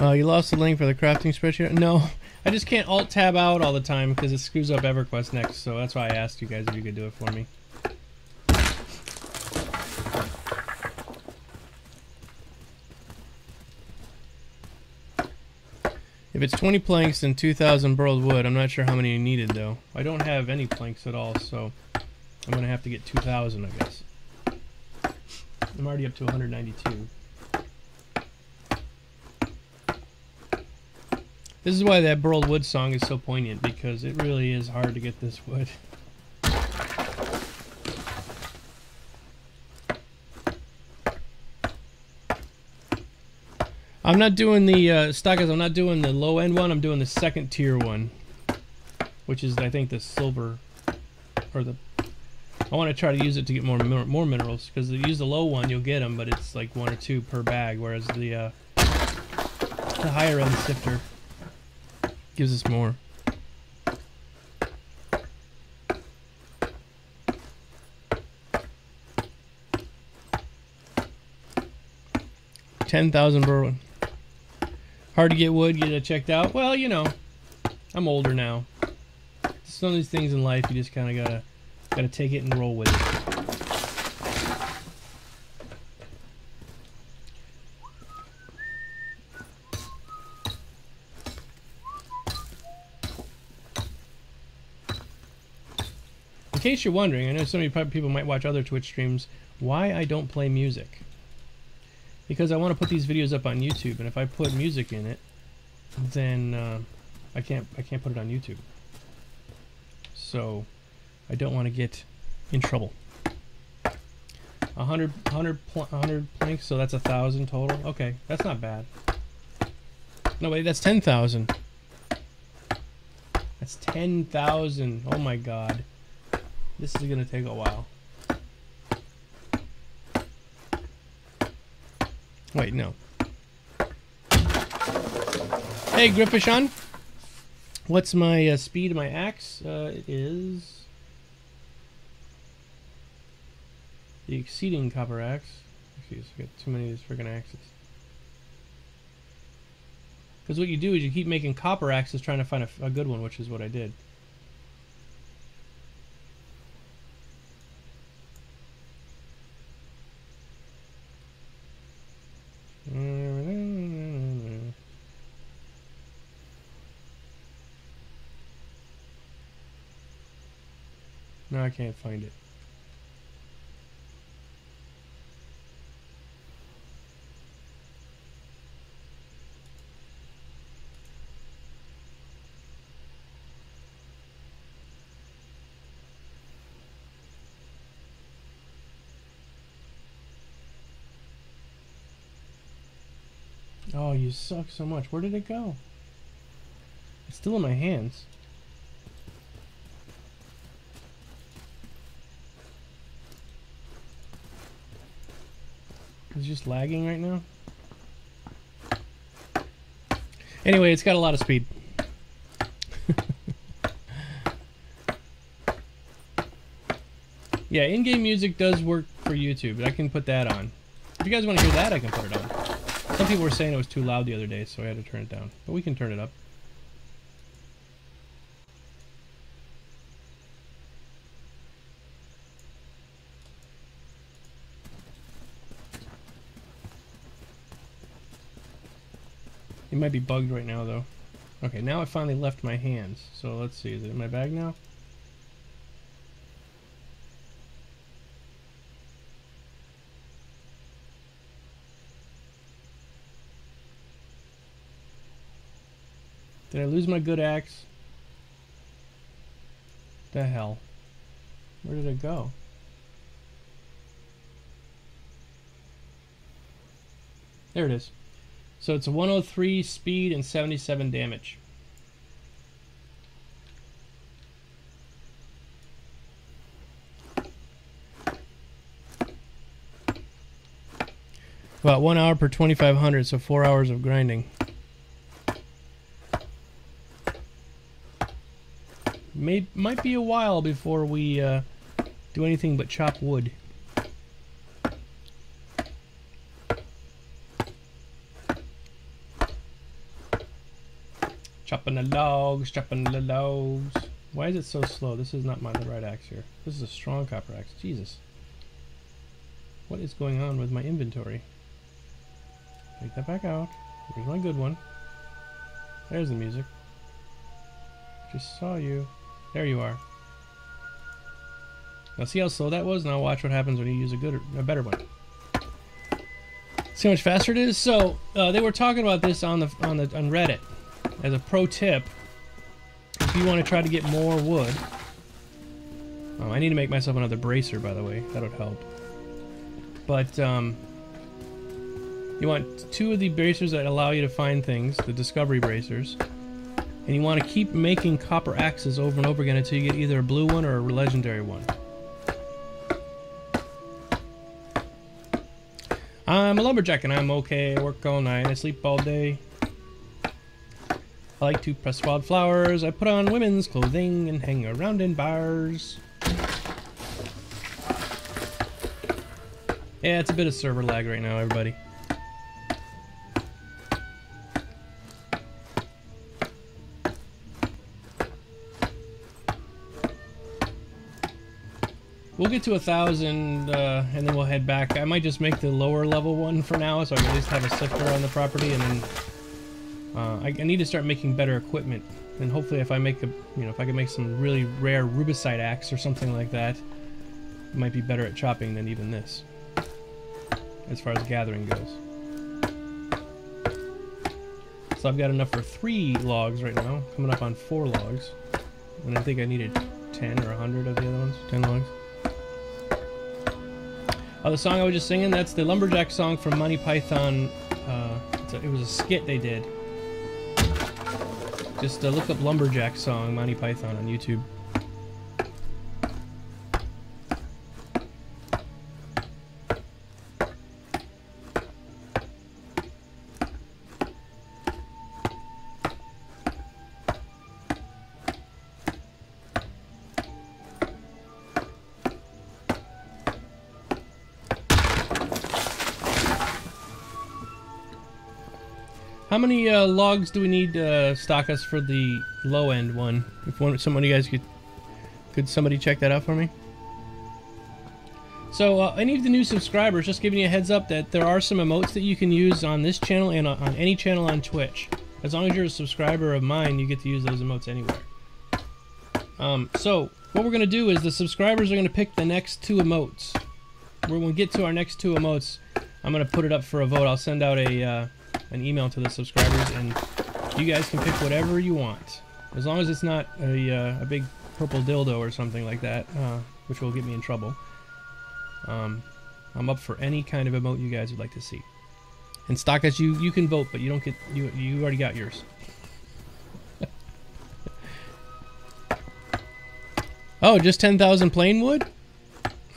You lost the link for the crafting spreadsheet? No, I just can't Alt-Tab out all the time because it screws up EverQuest Next, so that's why I asked you guys if you could do it for me. If it's 20 planks and 2,000 burled wood, I'm not sure how many you needed, though. I don't have any planks at all, so I'm going to have to get 2,000, I guess. I'm already up to 192. This is why that burled wood song is so poignant, because it really is hard to get this wood. I'm not doing the stockers. I'm not doing the low end one. I'm doing the second tier one, which is I think the silver, or the. I want to try to use it to get more minerals, because if you use the low one, you'll get them, but it's like 1 or 2 per bag, whereas the higher end sifter gives us more. $10,000 burl. Hard to get wood, get it checked out. Well, you know, I'm older now. Some of these things in life, you just kind of gotta take it and roll with it. In case you're wondering, I know some of you people might watch other Twitch streams, why I don't play music. Because I want to put these videos up on YouTube, and if I put music in it, then I can't put it on YouTube. So I don't want to get in trouble. 100 planks, so that's 1,000 total. Okay, that's not bad. No wait, that's 10,000. That's 10,000. Oh my god, this is gonna take a while. Wait, no. Hey, Griffishon. What's my speed of my axe? It is the exceeding copper axe. Excuse, I got too many of these freaking axes. Because what you do is you keep making copper axes trying to find a good one, which is what I did. No, I can't find it. Oh, you suck so much. Where did it go? It's still in my hands. It's just lagging right now. Anyway, it's got a lot of speed. Yeah, in-game music does work for YouTube. I can put that on. If you guys want to hear that, I can put it on. Some people were saying it was too loud the other day, so I had to turn it down. But we can turn it up. It might be bugged right now, though. Okay, now it finally left my hands. So let's see, is it in my bag now? Did I lose my good axe? The hell? Where did it go? There it is. So it's a 103 speed and 77 damage. About 1 hour per 2,500, so 4 hours of grinding. Might be a while before we do anything but chop wood. Chopping the logs, chopping the logs. Why is it so slow? This is not the right axe here. This is a strong copper axe. Jesus. What is going on with my inventory? Take that back out. Here's my good one. There's the music. Just saw you. There you are. Now see how slow that was? Now watch what happens when you use a better one. See how much faster it is? So they were talking about this on Reddit as a pro tip. If you want to try to get more wood, I need to make myself another bracer, by the way. That would help. But you want 2 of the bracers that allow you to find things, the discovery bracers. And you want to keep making copper axes over and over again until you get either a blue one or a legendary one. I'm a lumberjack and I'm okay. I work all night, I sleep all day. I like to press wildflowers. I put on women's clothing and hang around in bars. Yeah, it's a bit of server lag right now, everybody. We'll get to 1,000 and then we'll head back. I might just make the lower level one for now so I can at least have a sifter on the property, and then I need to start making better equipment. And hopefully if I make if I can make some really rare rubicite axe or something like that, I might be better at chopping than even this, as far as gathering goes. So I've got enough for 3 logs right now, coming up on 4 logs. And I think I needed 10 or 100 of the other ones, 10 logs. The song I was just singing, that's the Lumberjack song from Monty Python. It was a skit they did. Just look up Lumberjack song, Monty Python, on YouTube. How many logs do we need to stock us for the low end one? If some of you guys could somebody check that out for me? So any of the new subscribers, just giving you a heads up that there are some emotes that you can use on this channel and on any channel on Twitch. As long as you're a subscriber of mine, you get to use those emotes anywhere. So what we're going to do is the subscribers are going to pick the next 2 emotes. When we get to our next 2 emotes, I'm going to put it up for a vote. I'll send out an email to the subscribers, and you guys can pick whatever you want, as long as it's not a big purple dildo or something like that, which will get me in trouble. I'm up for any kind of emote you guys would like to see. And Stockus, you can vote, but you don't get you already got yours. Oh, just 10,000 plain wood?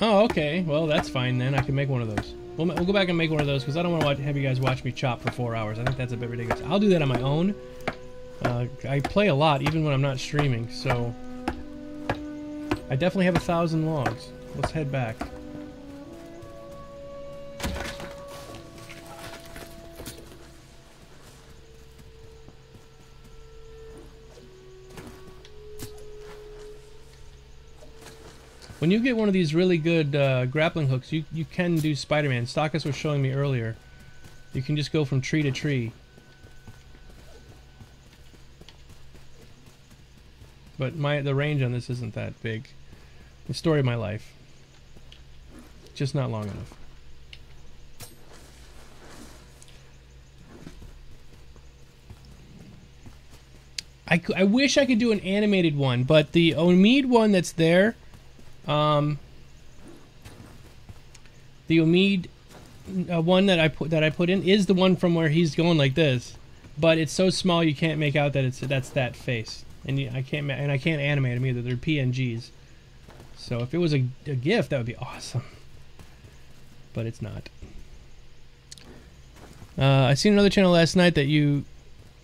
Oh, okay. Well, that's fine then. I can make one of those. We'll go back and make one of those because I don't want to have you guys watch me chop for 4 hours. I think that's a bit ridiculous. I'll do that on my own. I play a lot even when I'm not streaming, so I definitely have 1,000 logs. Let's head back. When you get one of these really good grappling hooks, you can do Spider-Man. Stockus was showing me earlier. You can just go from tree to tree. But the range on this isn't that big. The story of my life. Just not long enough. I wish I could do an animated one, but the Omid one that's there, the Omid one that I put in is the one from where he's going like this, but it's so small you can't make out that that's that face, and I can't animate them either. They're PNGs. So if it was a GIF, that would be awesome, but it's not. I seen another channel last night that you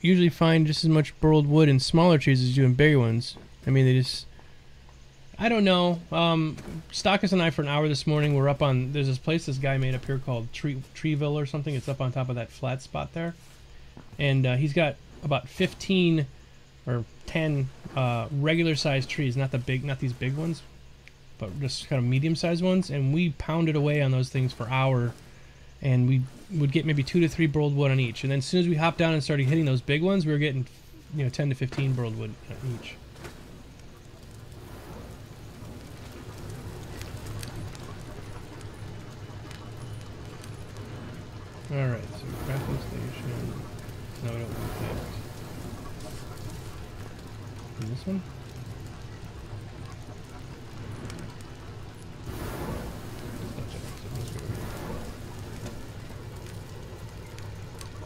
usually find just as much burled wood in smaller trees as you do in bigger ones. I mean, they just... I don't know. Stockus and I, for an hour this morning, were up on... There's this place this guy made up here called Treeville or something. It's up on top of that flat spot there. And he's got about 15 or 10 regular-sized trees. Not these big ones, but just kind of medium-sized ones. And we pounded away on those things for an hour. And we would get maybe 2 to 3 burled wood on each. And then as soon as we hopped down and started hitting those big ones, we were getting, 10 to 15 burled wood on each. Alright, so crafting station. No, we don't want that. And this one?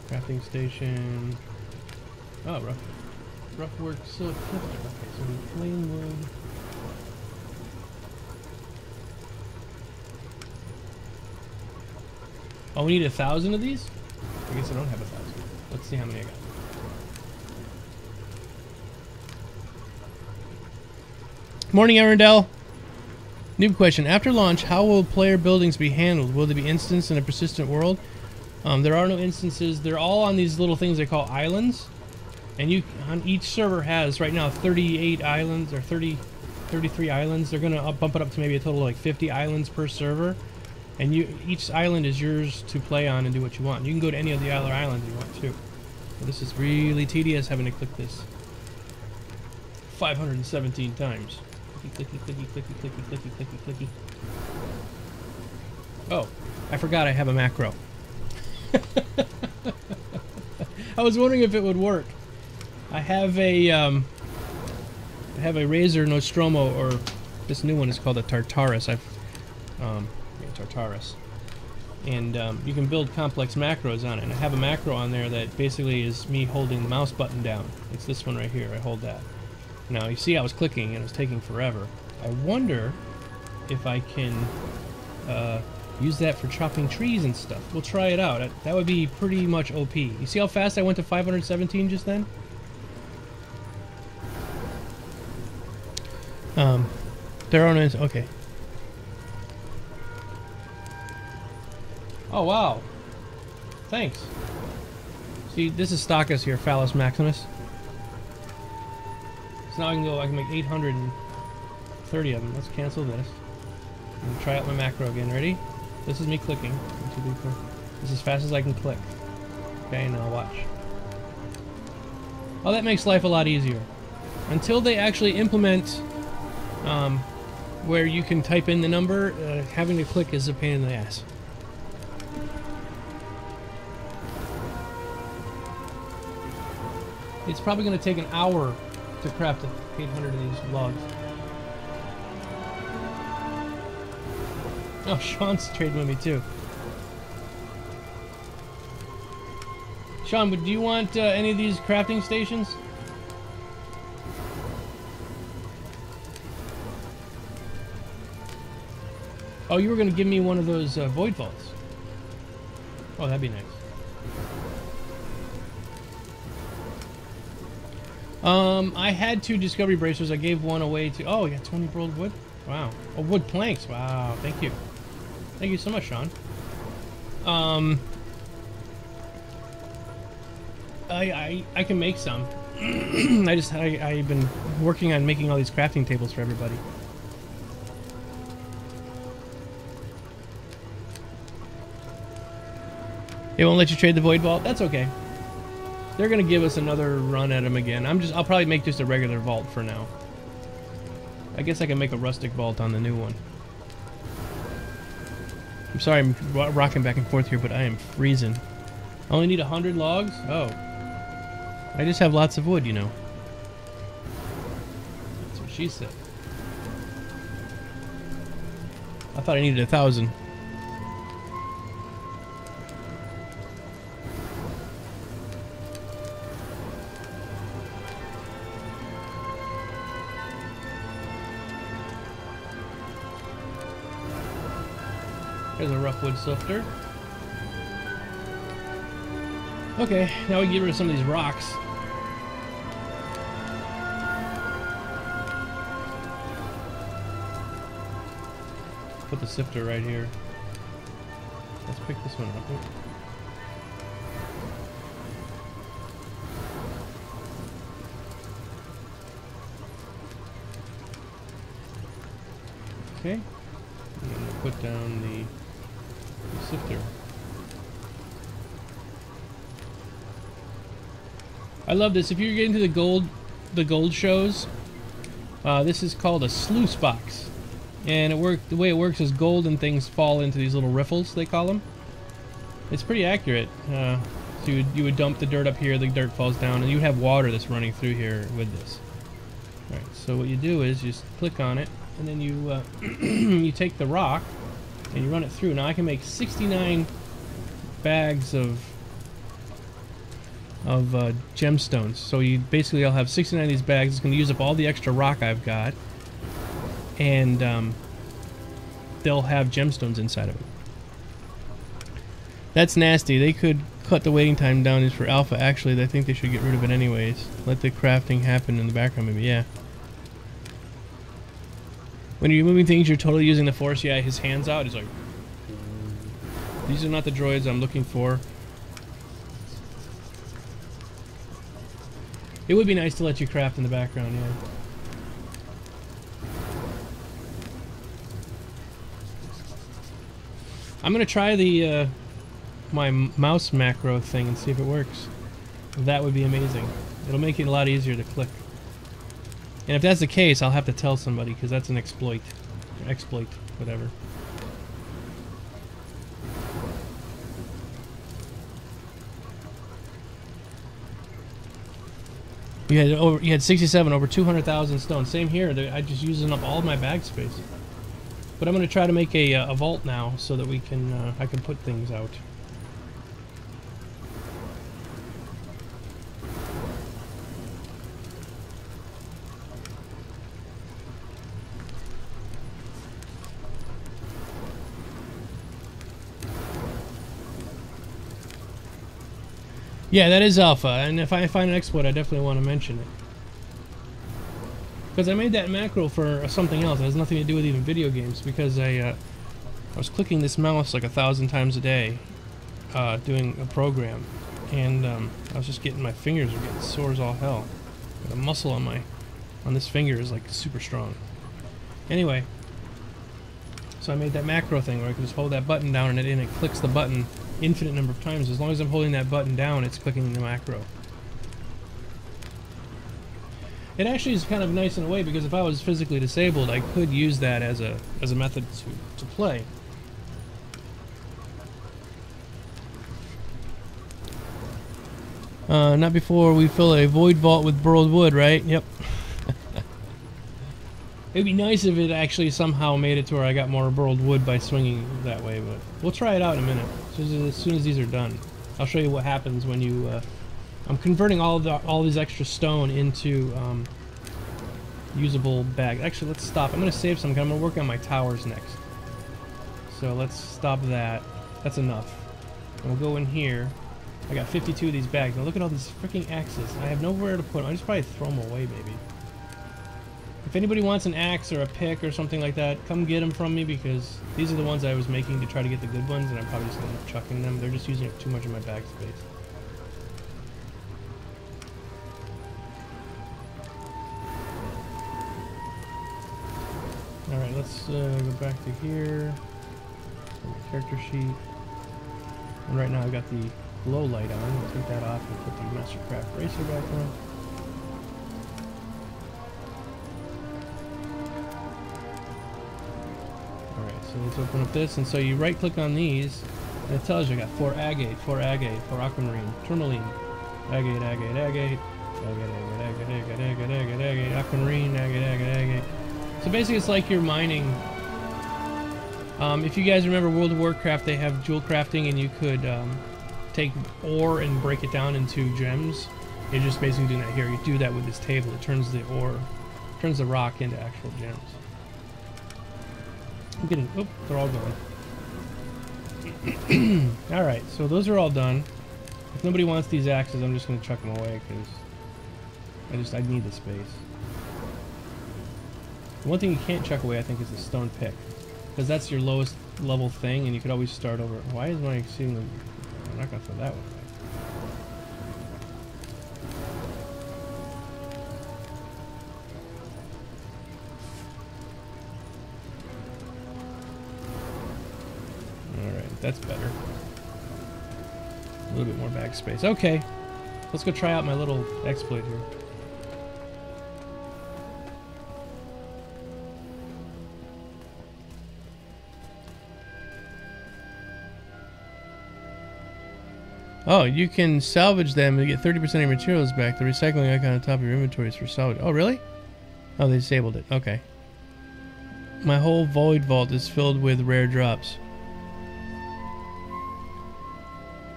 Crafting station. Oh, rough work silk clipper. Okay, so we need plain wood. Oh, we need 1,000 of these? I guess I don't have 1,000. Let's see how many I got. Morning, Arundel. Noob question. After launch, how will player buildings be handled? Will they be instanced in a persistent world? There are no instances. They're all on these little things they call islands. And on each server has, right now, 38 islands, or 33 islands. They're going to bump it up to maybe a total of like 50 islands per server. And each island is yours to play on and do what you want. You can go to any of the other islands you want to. But this is really tedious having to click this 517 times. Clicky, clicky, clicky, clicky, clicky, clicky, clicky, clicky. Oh, I forgot I have a macro. I was wondering if it would work. I have a Razor Nostromo, or this new one is called a Tartarus. Tartarus, and you can build complex macros on it. And I have a macro on there that basically is me holding the mouse button down. It's this one right here. I hold that. Now you see I was clicking and it was taking forever. I wonder if I can use that for chopping trees and stuff. We'll try it out. That would be pretty much OP. You see how fast I went to 517 just then? There are no... Okay. Oh, wow. Thanks. See, this is Stockus here, Phallus Maximus. So now I can make 830 of them. Let's cancel this. And try out my macro again. Ready? This is me clicking. 1, 2, 3, 4. This is as fast as I can click. Okay, now watch. Oh, that makes life a lot easier. Until they actually implement where you can type in the number, having to click is a pain in the ass. It's probably going to take an hour to craft 800 of these logs. Oh, Sean's trading with me too. Sean, but do you want any of these crafting stations? Oh, you were going to give me one of those void vaults. Oh, that'd be nice. I had 2 discovery bracers. I gave one away to... Oh, you got 20 broiled wood? Wow. Oh, wood planks. Wow. Thank you. Thank you so much, Sean. I can make some. I've been working on making all these crafting tables for everybody. They won't let you trade the void vault? That's okay. They're gonna give us another run at them again. I'll probably make just a regular vault for now. I guess I can make a rustic vault on the new one. I'm sorry I'm rocking back and forth here, but I am freezing. I only need 100 logs? Oh. I just have lots of wood, you know. That's what she said. I thought I needed 1,000. There's a rough wood sifter. Okay, now we can get rid of some of these rocks. Put the sifter right here. Let's pick this one up. Okay. I'm gonna put down the sifter. I love this. If you're getting to the gold shows, this is called a sluice box, and the way it works is gold and things fall into these little riffles, they call them. It's pretty accurate. So you would dump the dirt up here, the dirt falls down, and you have water that's running through here with this. All right. So what you do is you just click on it, and then you you take the rock and you run it through. Now I can make 69 bags of gemstones. So you basically, I'll have 69 of these bags. It's going to use up all the extra rock I've got, and they'll have gemstones inside of it. That's nasty. They could cut the waiting time down just for alpha. Actually, I think they should get rid of it anyways. Let the crafting happen in the background, maybe. Yeah. When you're moving things, you're totally using the force. Yeah, his hands out. He's like, these are not the droids I'm looking for. It would be nice to let you craft in the background, yeah. I'm gonna try the my mouse macro thing and see if it works. That would be amazing. It'll make it a lot easier to click. And if that's the case, I'll have to tell somebody, because that's an exploit. Exploit, whatever. You had 67, over 200,000 stone. Same here. I just using up all my bag space. But I'm going to try to make a vault now so that we can I can put things out. Yeah, that is alpha, and if I find an exploit, I definitely want to mention it. Because I made that macro for something else. It has nothing to do with even video games, because I was clicking this mouse like 1,000 times a day doing a program, and I was just getting, my fingers were getting sore as all hell. The muscle on this finger is like super strong. Anyway, so I made that macro thing where I can just hold that button down and it clicks the button infinite number of times. As long as I'm holding that button down, it's clicking the macro. It actually is kind of nice in a way, because if I was physically disabled, I could use that as a method to play. Not before we fill a void vault with burled wood, right? Yep. It'd be nice if it actually somehow made it to where I got more burled wood by swinging that way, but we'll try it out in a minute, as soon as these are done. I'll show you what happens when you... I'm converting all these extra stone into usable bag. Actually, let's stop. I'm going to save some, because I'm going to work on my towers next. So let's stop that. That's enough. And we'll go in here. I got 52 of these bags. Now look at all these freaking axes. I have nowhere to put them. I just probably throw them away, maybe. If anybody wants an axe or a pick or something like that, come get them from me, because these are the ones I was making to try to get the good ones, and I'm probably just going to end up chucking them. They're just using up too much of my bag space. Alright, let's go back to here. My character sheet. And right now I've got the glow light on. I'll take that off and put the Mastercraft Racer back on. Alright, so let's open up this. And so you right click on these, and it tells you I got 4 agate, 4 agate, 4 aquamarine, tourmaline, agate, agate, agate, agate, agate, agate, agate, agate, agate, aquamarine, agate, agate, agate. So basically it's like you're mining. If you guys remember World of Warcraft, they have jewel crafting, and you could take ore and break it down into gems. You're just basically doing that here. You do that with this table. It turns the ore, turns the rock into actual gems. I'm getting, oh, they're all gone. Alright, so those are all done. If nobody wants these axes, I'm just going to chuck them away, because I need the space. The one thing you can't chuck away, I think, is the stone pick. Because that's your lowest level thing, and you could always start over. Why is my seeing them? I'm not going to throw that one away. Alright, that's better. A little bit more bag space. Okay, let's go try out my little exploit here. Oh, you can salvage them and get 30% of your materials back. The recycling icon on top of your inventory is for salvage. Oh, really? Oh, they disabled it. Okay. My whole void vault is filled with rare drops.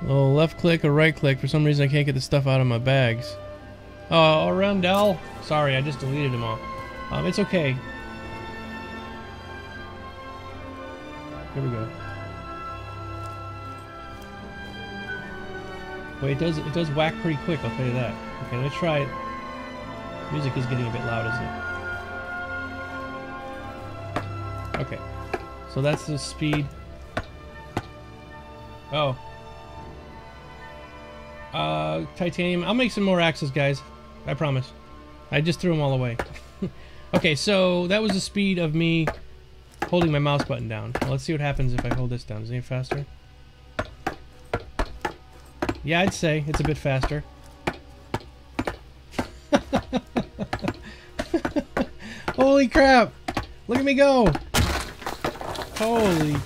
Oh, left click or right click. For some reason, I can't get the stuff out of my bags. Oh, Randell. Sorry, I just deleted them all. It's okay. Here we go. Wait, it does whack pretty quick, I'll tell you that. Okay, let's try it. Music is getting a bit loud, isn't it? Okay. So that's the speed. Oh. Titanium. I'll make some more axes, guys. I promise. I just threw them all away. Okay, so that was the speed of me holding my mouse button down. Now let's see what happens if I hold this down. Is it any faster? Yeah, I'd say it's a bit faster. Holy crap! Look at me go! Holy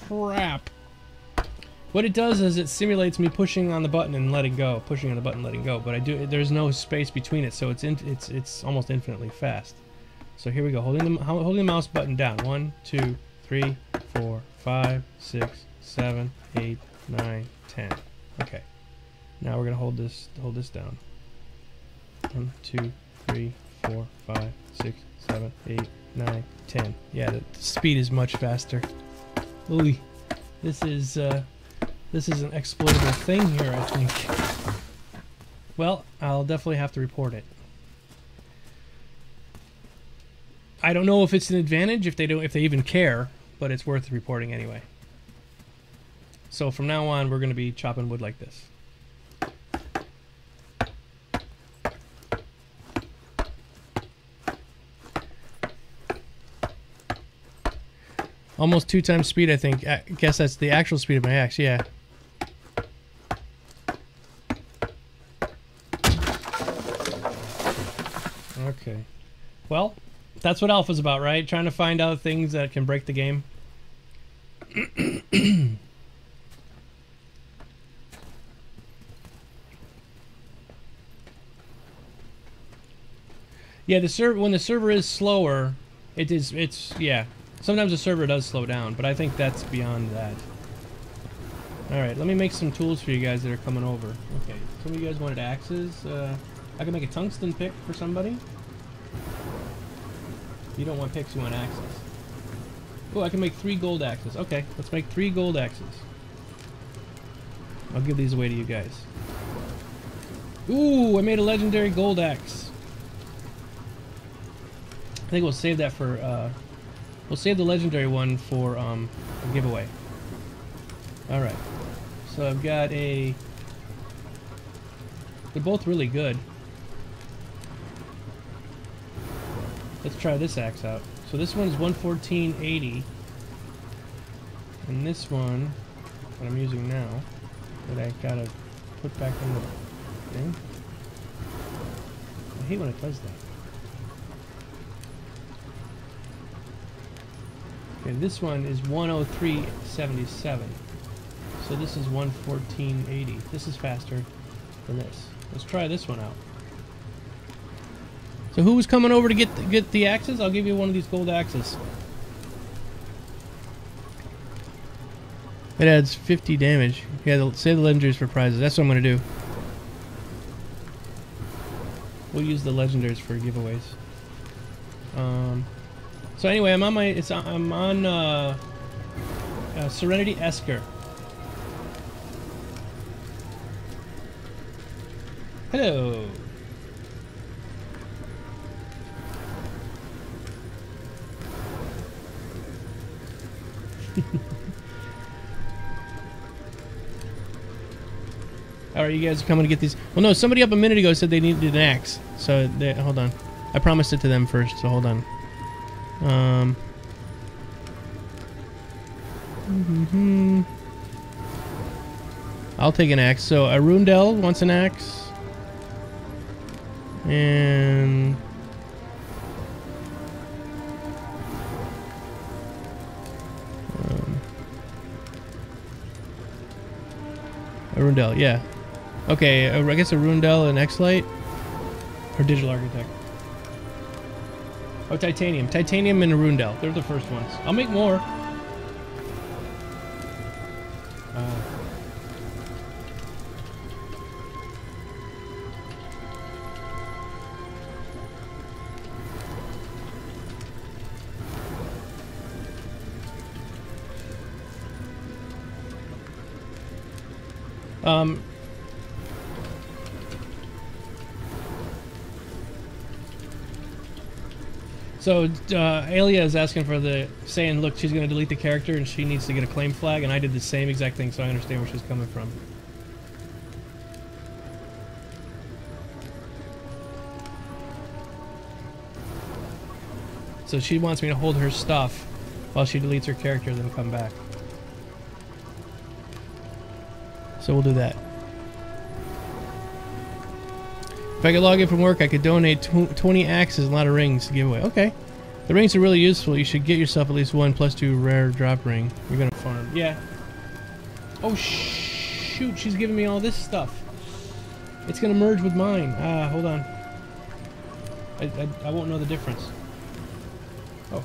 crap! What it does is it simulates me pushing on the button and letting go, pushing on the button, letting go. But there's no space between it, so it's almost infinitely fast. So here we go, holding the mouse button down. 1, 2, 3, 4, 5, 6, 7, 8, 9, 10. Okay. Now we're gonna hold this down. 1, 2, 3, 4, 5, 6, 7, 8, 9, 10. Yeah, the speed is much faster. Ooh, this is an exploitable thing here, I think. Well, I'll definitely have to report it. I don't know if it's an advantage, if they even care, but it's worth reporting anyway. So from now on, we're gonna be chopping wood like this. Almost 2 times speed, I think. I guess that's the actual speed of my axe, yeah. Okay. Well, that's what Alpha's about, right? Trying to find out things that can break the game. Yeah, when the server is slower, yeah. Sometimes the server does slow down, but I think that's beyond that. Alright, let me make some tools for you guys that are coming over. Okay, some of you guys wanted axes. I can make a tungsten pick for somebody. You don't want picks, you want axes. Oh, I can make 3 gold axes. Okay, let's make 3 gold axes. I'll give these away to you guys. Ooh, I made a legendary gold axe. I think we'll save that for, we'll save the legendary one for, a giveaway. Alright. So I've got a... They're both really good. Let's try this axe out. So this one's 114.80. And this one, that I'm using now, that I gotta put back in the thing. I hate when it does that. Okay, this one is 103.77. So this is 114.80. This is faster than this. Let's try this one out. So who was coming over to get the axes? I'll give you one of these gold axes. It adds 50 damage. Yeah, save the legendaries for prizes. That's what I'm gonna do. We'll use the legendaries for giveaways. So anyway, I'm on Serenity Esker. Hello. Alright, you guys are coming to get these. Well, no, somebody up a minute ago said they needed an axe. So, hold on. I promised it to them first, so hold on. I'll take an axe. So, Arundel wants an axe. And... Arundel, yeah. Okay, I guess Arundel and X-Lite? Or Digital Architect? Oh, Titanium. Titanium and Arundel. They're the first ones. I'll make more. So, Alia is asking for saying, look, she's going to delete the character and she needs to get a claim flag, and I did the same exact thing, so I understand where she's coming from. So she wants me to hold her stuff while she deletes her character, then come back. So we'll do that. If I could log in from work, I could donate 20 axes and a lot of rings to give away. Okay. The rings are really useful. You should get yourself at least 1 +2 rare drop ring. You're gonna farm. Yeah. Oh, shoot. She's giving me all this stuff. It's gonna merge with mine. Ah, hold on. I won't know the difference. Oh.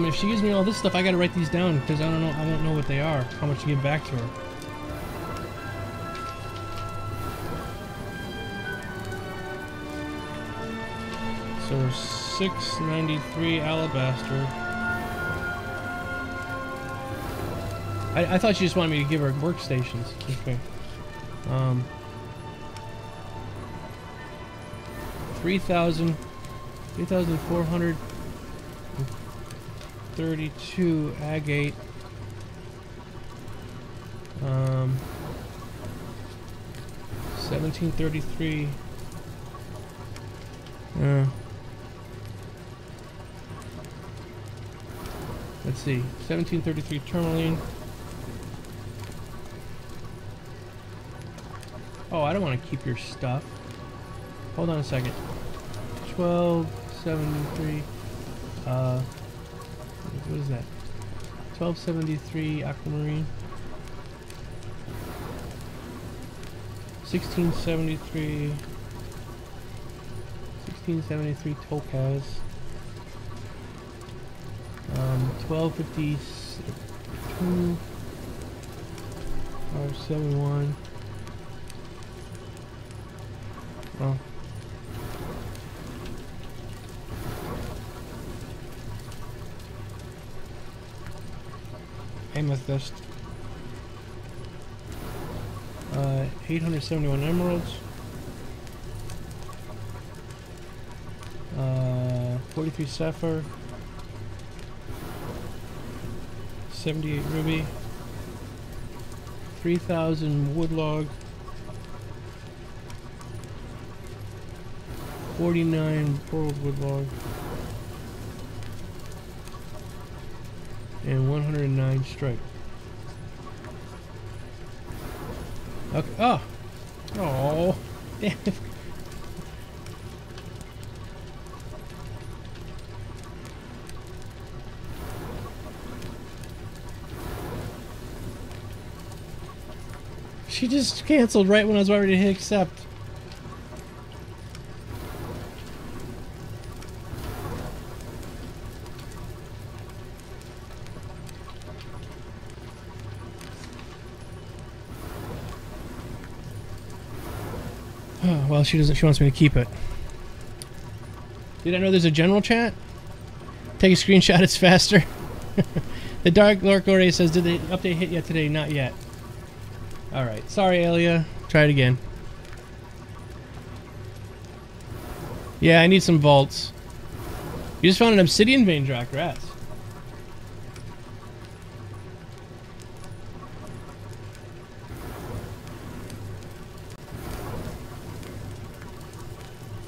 If she gives me all this stuff, I gotta write these down because I won't know what they are. How much to give back to her. So 693 alabaster. I thought she just wanted me to give her workstations. Okay. 3,432 agate. 1733. Let's see. 1733 tourmaline. Oh, I don't want to keep your stuff. Hold on a second. 1273. What is that? 1273 aquamarine. 1673. 1673 topaz. 1252. 571. Oh. Amethyst. 871 emeralds. 43 sapphire. 78 ruby. 3,000 woodlog. 49 pearl woodlog. And 109 stripe. Okay. Oh! Oh! Damn it. She just canceled right when I was ready to hit accept. Well, she doesn't. She wants me to keep it. Did I know there's a general chat? Take a screenshot. It's faster. The Dark Lord Gore says, "Did the update hit yet today? Not yet." All right. Sorry, Alia. Try it again. Yeah, I need some vaults. You just found an obsidian vein, Drac. Rats.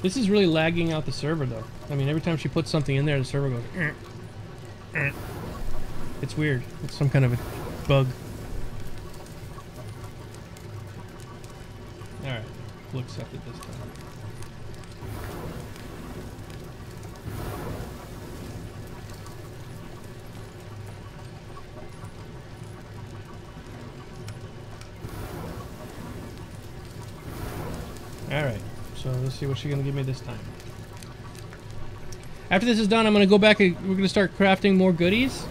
This is really lagging out the server, though. I mean, every time she puts something in there, the server goes... It's weird. It's some kind of a bug. Alright. We'll accept it this time. Alright. So let's see what she's going to give me this time. After this is done, I'm going to go back and we're going to start crafting more goodies.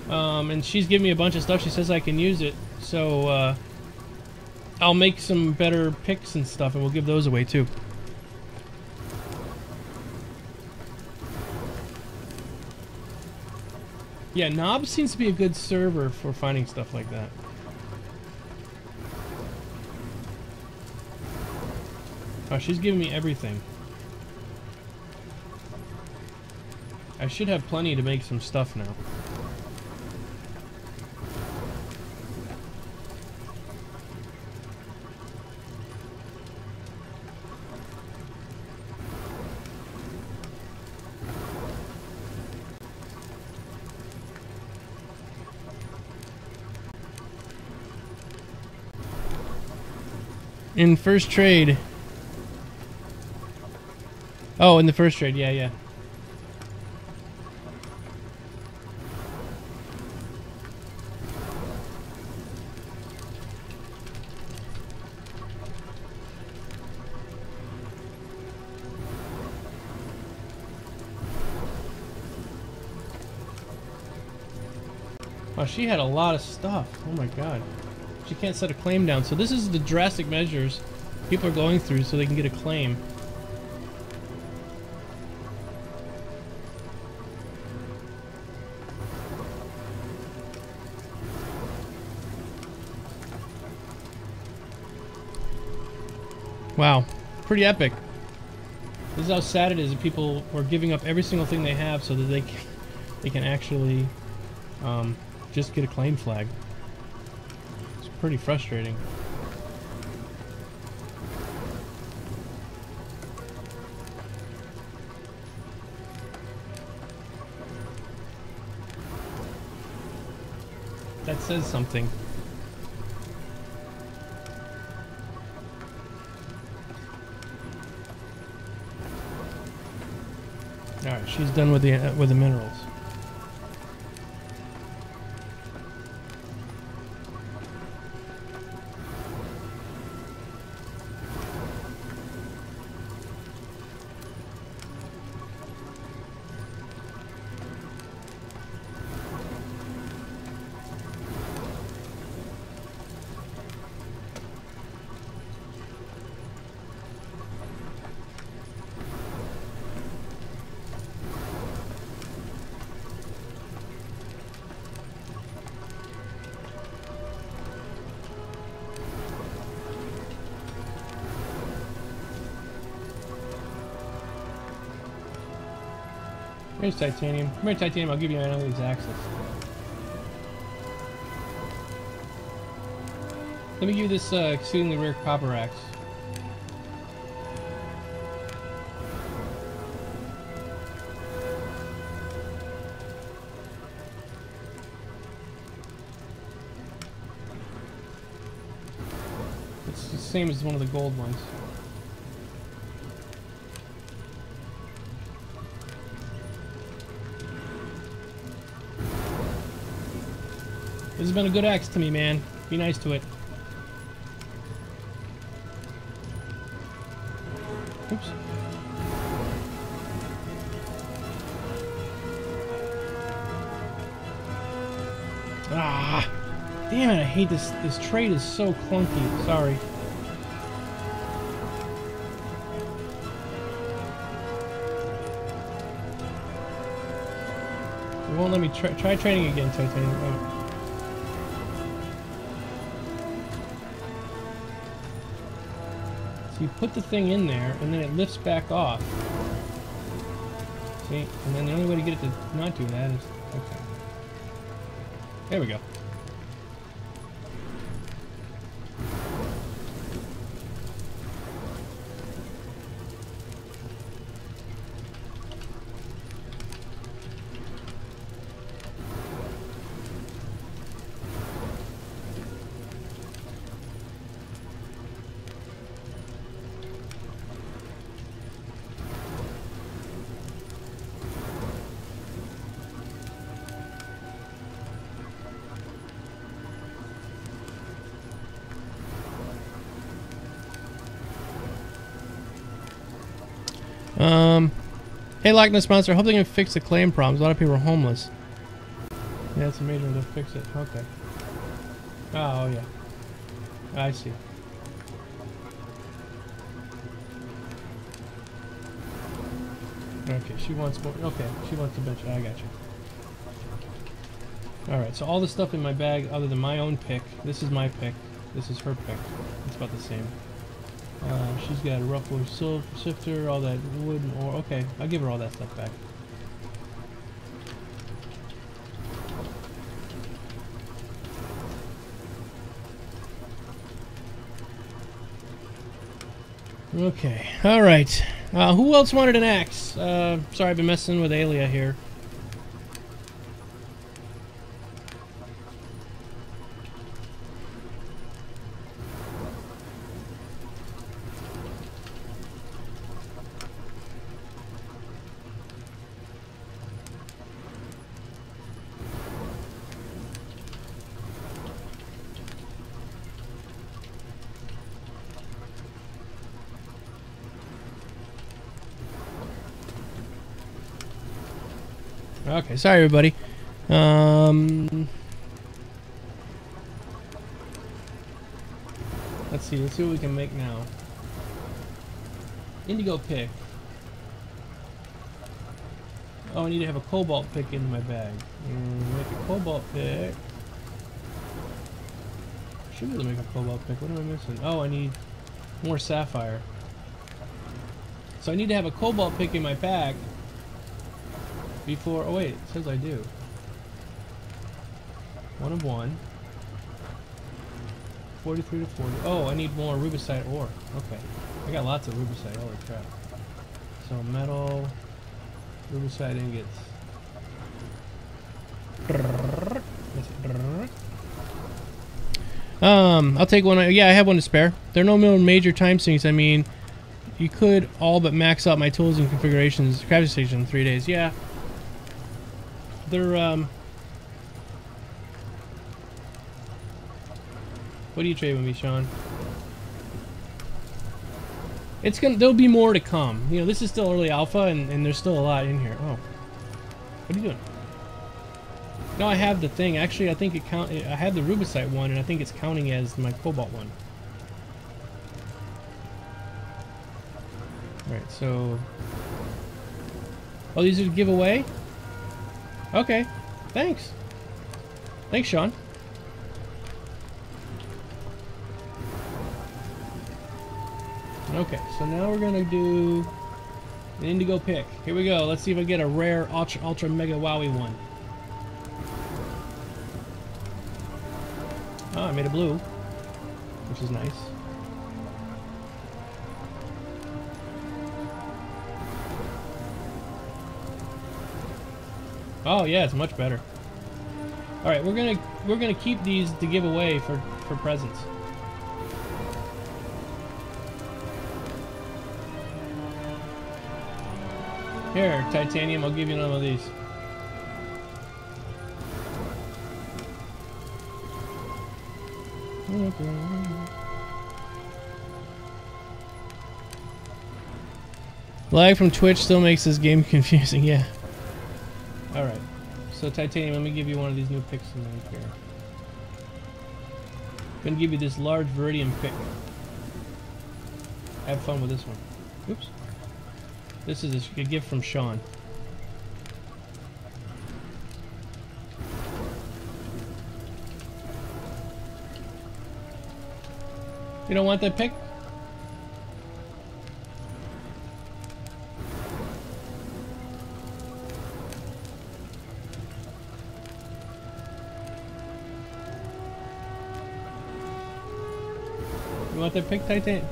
And she's giving me a bunch of stuff. She says I can use it. So I'll make some better picks and stuff and we'll give those away too. Yeah, Knob seems to be a good server for finding stuff like that. Oh, she's giving me everything. I should have plenty to make some stuff now. In first trade. Oh, in the first trade, yeah. Wow, she had a lot of stuff. Oh my god. She can't set a claim down. So this is the drastic measures people are going through so they can get a claim. Wow, pretty epic. This is how sad it is that people are giving up every single thing they have so that they can actually just get a claim flag. It's pretty frustrating. That says something. Alright, she's done with the minerals. Here's titanium. Come here, titanium. I'll give you another of these axes. Let me give you this exceedingly rare copper axe. It's the same as one of the gold ones. This has been a good axe to me, man. Be nice to it. Oops. Ah! Damn it, I hate this. This trade is so clunky. Sorry. It won't let me try trading again, Titanium. Oh. So you put the thing in there, and then it lifts back off. See? And then the only way to get it to not do that is... Okay. There we go. Hey, Loch Ness Monster, I hope they can fix the claim problems. A lot of people are homeless. Yeah, it's a major to fix it. Okay. Oh, yeah. I see. Okay, she wants more. Okay, she wants a bunch. I got you. Alright, so all the stuff in my bag, other than my own pick, this is my pick, this is her pick. It's about the same. She's got a rough wood sifter, all that wood and ore. Okay, I'll give her all that stuff back. Okay, alright. Who else wanted an axe? Sorry, I've been messing with Alia here. Okay, sorry everybody. Let's see what we can make now. Indigo pick. Oh, I need to have a cobalt pick in my bag. Make a cobalt pick. Should be able to make a cobalt pick. What am I missing? Oh, I need more sapphire. So I need to have a cobalt pick in my bag before... Oh wait, it says I do. 1 of 1. 43 to 40. Oh, I need more rubicite ore. Okay. I got lots of rubicite. Holy crap. So metal, rubicite ingots. I'll take one. Yeah, I have one to spare. There are no major time sinks. I mean, you could all but max out my tools and configurations. Crafting station in 3 days. Yeah. They're What do you trade with me, Sean? It's gonna. There'll be more to come. You know, this is still early alpha, and there's still a lot in here. Oh, what are you doing? No, I have the thing. Actually, I think it count. I had the rubicite one, and I think it's counting as my cobalt one. All right. So, oh, these are to give away. Okay. Thanks. Thanks, Sean. Okay, so now we're gonna do An indigo pick. Here we go. Let's see if I get a rare ultra mega wowie one. Oh, I made a blue, which is nice. Oh yeah, it's much better. All right, we're gonna keep these to give away for presents. Here, titanium, I'll give you one of these. Lag from Twitch still makes this game confusing, yeah. Alright, so titanium, let me give you one of these new picks in here. I'm gonna give you this large Viridian pick. Have fun with this one. Oops. This is a gift from Sean. You don't want that pick? You want that pick,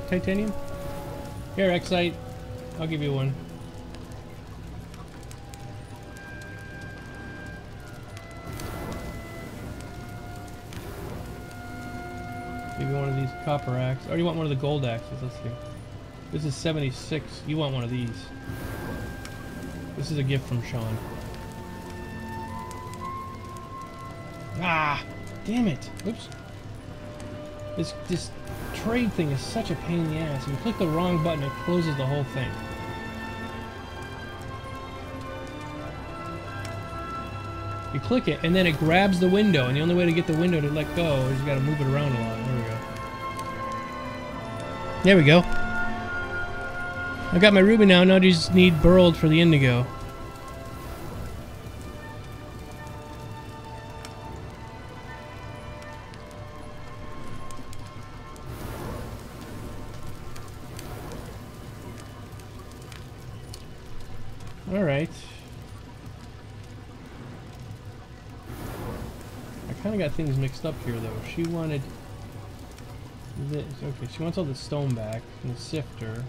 titanium? Here, Excite. I'll give you one. Give you one of these copper axes. Or you want one of the gold axes? Let's see. This is 76. You want one of these. This is a gift from Sean. Ah! Damn it! Oops. This trade thing is such a pain in the ass. If you click the wrong button, it closes the whole thing. You click it, and then it grabs the window, and the only way to get the window to let go is you gotta move it around a lot. There we go. There we go. I got my ruby now, I just need burled for the indigo. Alright. I kind of got things mixed up here, though. She wanted this. Okay, she wants all the stone back, and the sifter,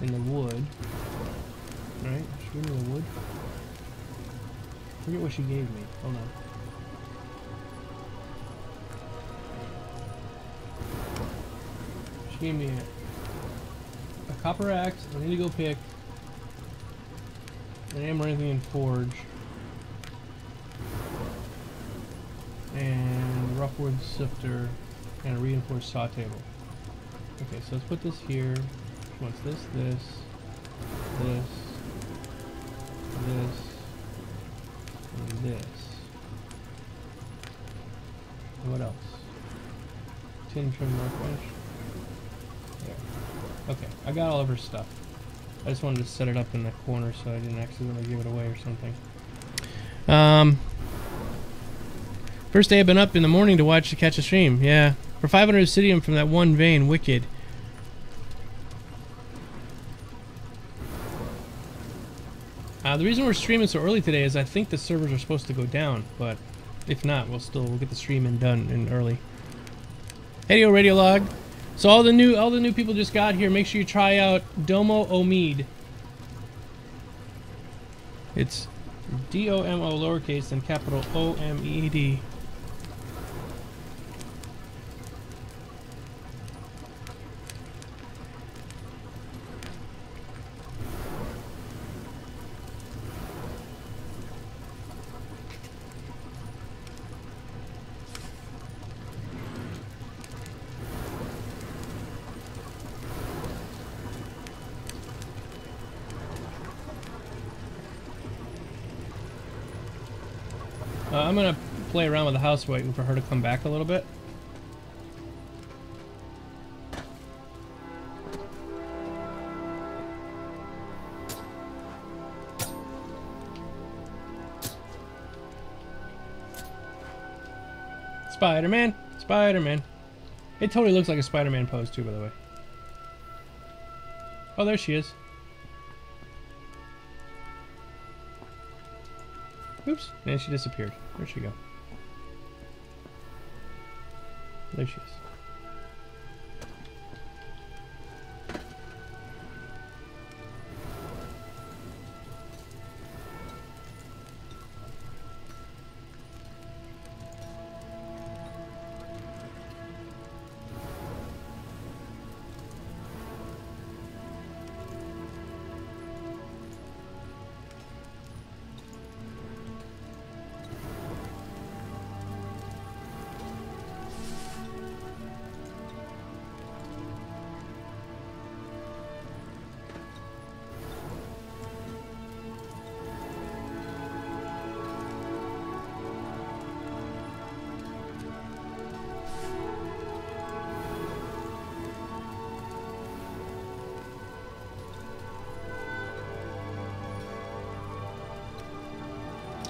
and the wood. Right? She gave me the wood? I forget what she gave me. Hold on. She gave me a copper axe, an indigo pick, an Amaranthian forge, and rough-wood sifter, and a reinforced saw table. Okay, so let's put this here. She wants this, this, this, this, and this. And what else? Tin trim workbench. There. Okay, I got all of her stuff. I just wanted to set it up in the corner so I didn't accidentally give it away or something. First day I've been up in the morning to catch a stream. Yeah. For 500 obsidian from that one vein, wicked. The reason we're streaming so early today is I think the servers are supposed to go down, but if not, we'll get the stream done in early. Heyo Radiolog. So all the new people just got here. Make sure you try out Domo Omid. It's D-O-M-O lowercase and capital O-M-E-D. I'm gonna play around with the house waiting for her to come back a little bit. Spider-Man! Spider-Man! It totally looks like a Spider-Man pose too, by the way. Oh, there she is. Oops, and she disappeared. Where'd she go? There she is.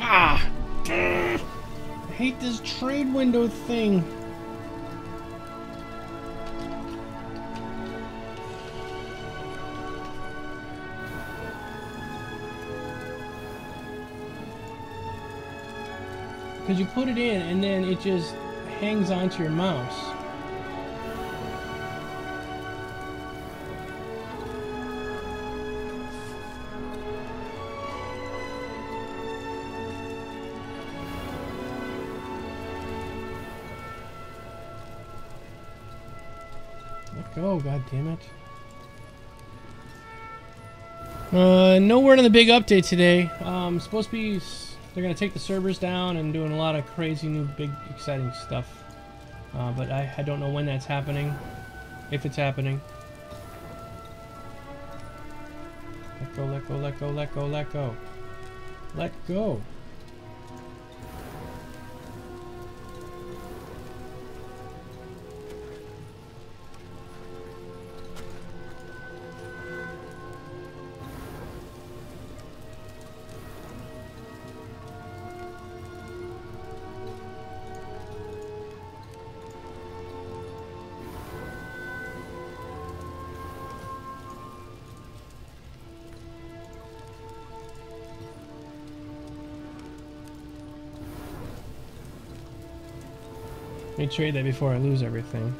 Ah! I hate this trade window thing. Because you put it in and then it just hangs onto your mouse. Let go, god damn it. No word on the big update today. Supposed to be... They're going to take the servers down and doing a lot of crazy new big exciting stuff. But I don't know when that's happening. If it's happening. Let go, let go, let go, let go, let go. Let go. Let me trade that before I lose everything.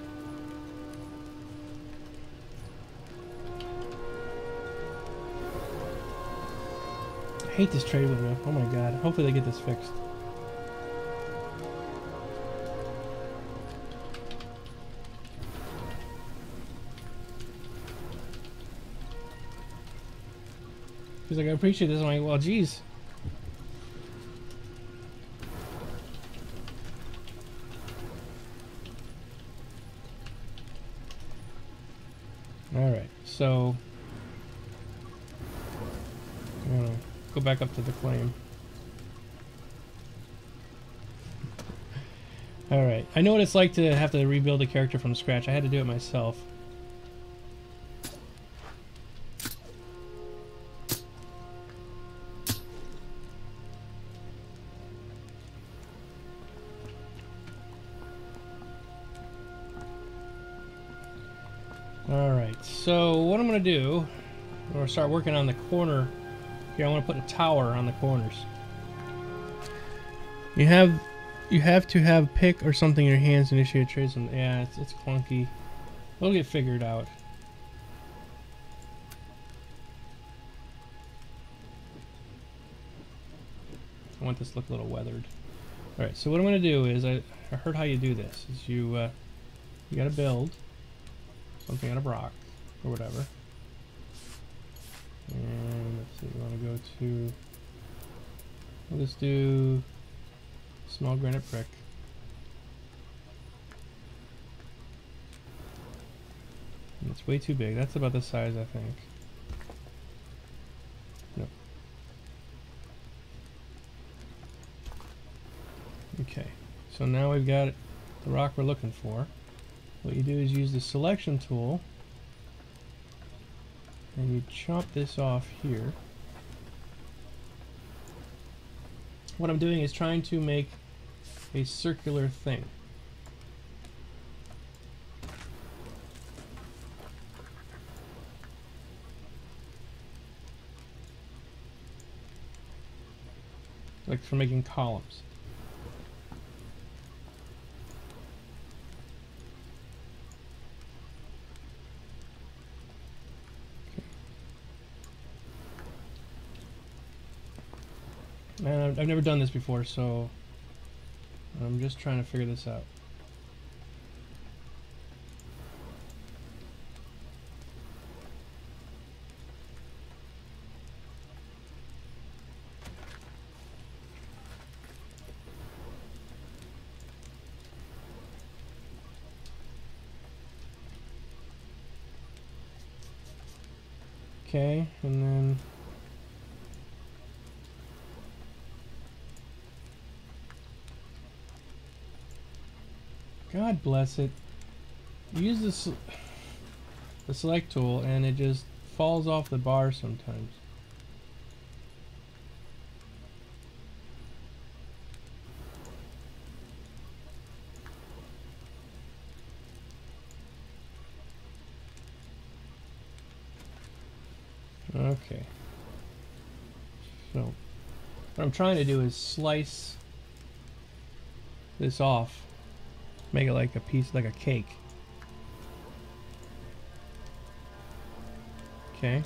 I hate this trade window. Oh my god. Hopefully they get this fixed. He's like, I appreciate this. I'm like, well, geez. Alright, so I'm gonna go back up to the claim. Alright, I know what it's like to have to rebuild a character from scratch. I had to do it myself. Alright, so what I'm going to do, I'm going to start working on the corner here. I want to put a tower on the corners. You have to have pick or something in your hands to initiate trades. Yeah, it's clunky. It'll get figured out. I want this to look a little weathered. Alright, so what I'm going to do is, I heard how you do this, is you got to build something out of rock, or whatever. And let's see, we want to go to... We'll just do small granite brick. And it's way too big. That's about the size, I think. Nope. Okay, so now we've got the rock we're looking for. What you do is use the selection tool and you chop this off here. What I'm doing is trying to make a circular thing. like for making columns. And I've never done this before, so I'm just trying to figure this out. Okay, and then God bless it. You use the select tool and it just falls off the bar sometimes. Okay. So what I'm trying to do is slice this off. Make it like a piece, like a cake. Okay.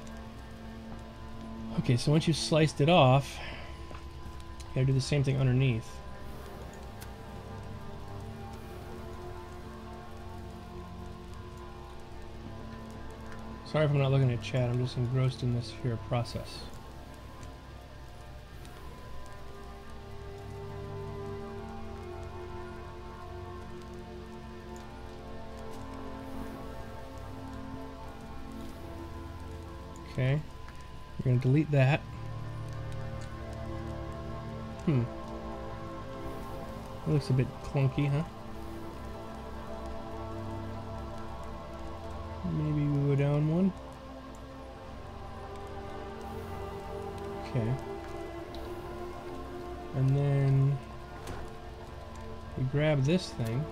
Okay, so once you've sliced it off, you gotta do the same thing underneath. Sorry if I'm not looking at chat, I'm just engrossed in this here process. Okay, we're going to delete that. It looks a bit clunky, huh? Maybe we go down one. Okay. And then we grab this thing.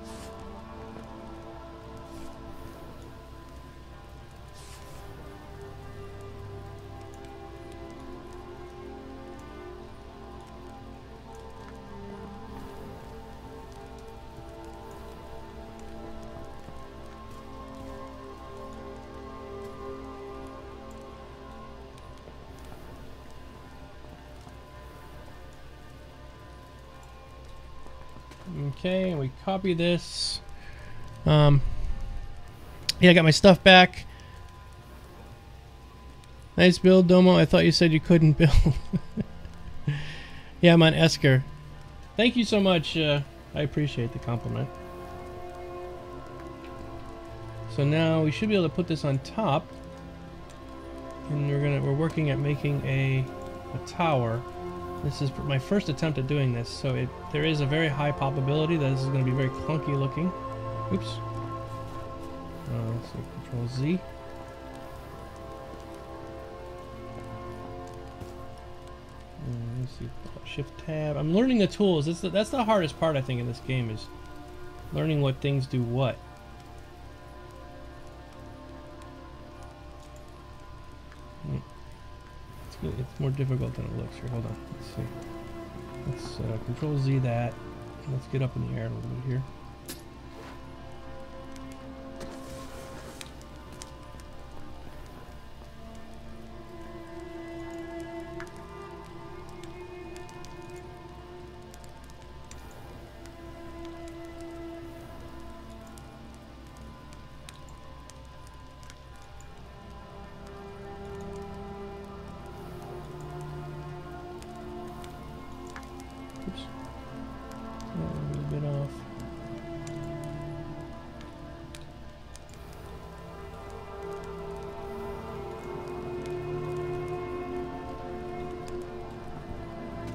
Okay, and we copy this. Yeah, I got my stuff back. Nice build, Domo. I thought you said you couldn't build. Yeah, I'm on Esker. Thank you so much. I appreciate the compliment. So now we should be able to put this on top, and we're working at making a tower. This is my first attempt at doing this, so there is a very high probability that this is going to be very clunky looking. Oops. So Control Z. Let's see, Shift Tab. I'm learning the tools. That's the hardest part, I think, in this game, is learning what things do what. It's more difficult than it looks here. Hold on. Let's see. Let's Control Z that. Let's get up in the air a little bit here.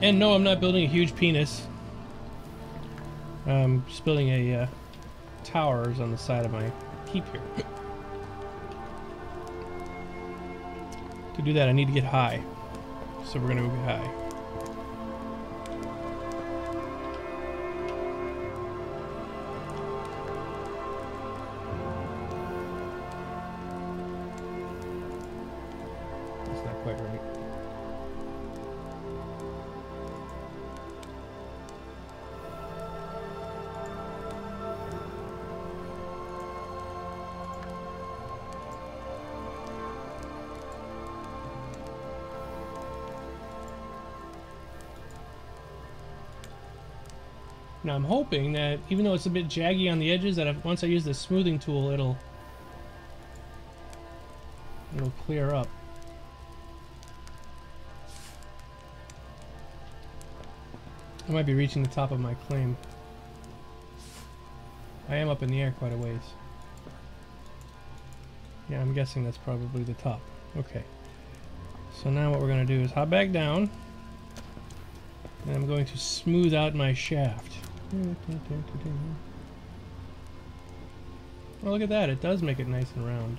And no, I'm not building a huge penis. I'm just building a towers on the side of my keep here. To do that, I need to get high. So we're gonna go get high. That's not quite right. Now I'm hoping that even though it's a bit jaggy on the edges, that once I use the smoothing tool, it'll clear up. I might be reaching the top of my claim. I am up in the air quite a ways. Yeah, I'm guessing that's probably the top. Okay. So now what we're going to do is hop back down. And I'm going to smooth out my shaft. Oh, look at that. It does make it nice and round.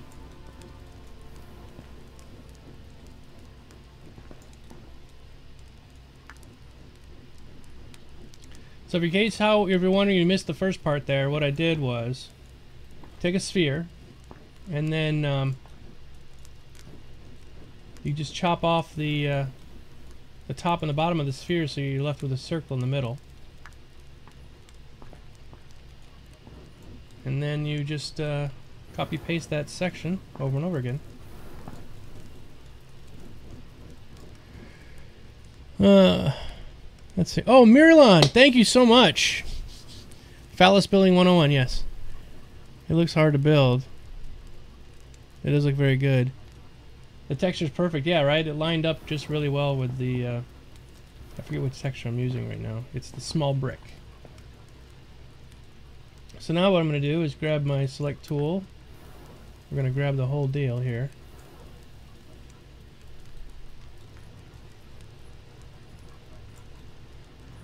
So if you're wondering, you missed the first part there, what I did was take a sphere and then you just chop off the top and the bottom of the sphere, so you're left with a circle in the middle. And then you just copy paste that section over and over again. Let's see. Oh, Mirlon, thank you so much. Phallus Building 101, yes. It looks hard to build. It does look very good. The texture's perfect, yeah, right? It lined up just really well with the, I forget which texture I'm using right now. It's the small brick. So now what I'm going to do is grab my select tool. We're going to grab the whole deal here.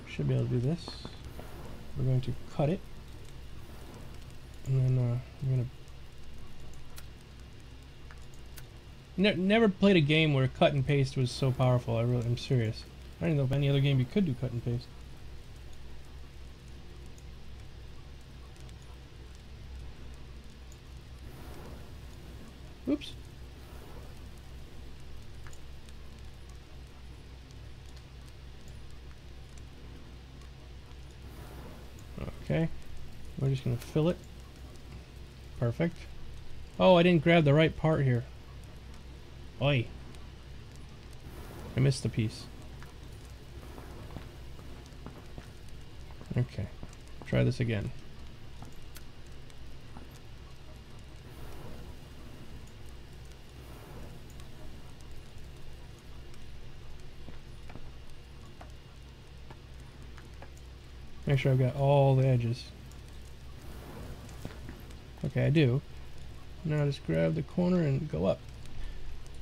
Should be able to do this. We're going to cut it, and then I'm going to. Never played a game where cut and paste was so powerful. I'm serious. I don't know if any other game you could do cut and paste. Oops. Okay, we're just going to fill it. Perfect. Oh, I didn't grab the right part here. Oi. I missed the piece. Okay, try this again. Make sure I've got all the edges. Okay, I do. Now just grab the corner and go up.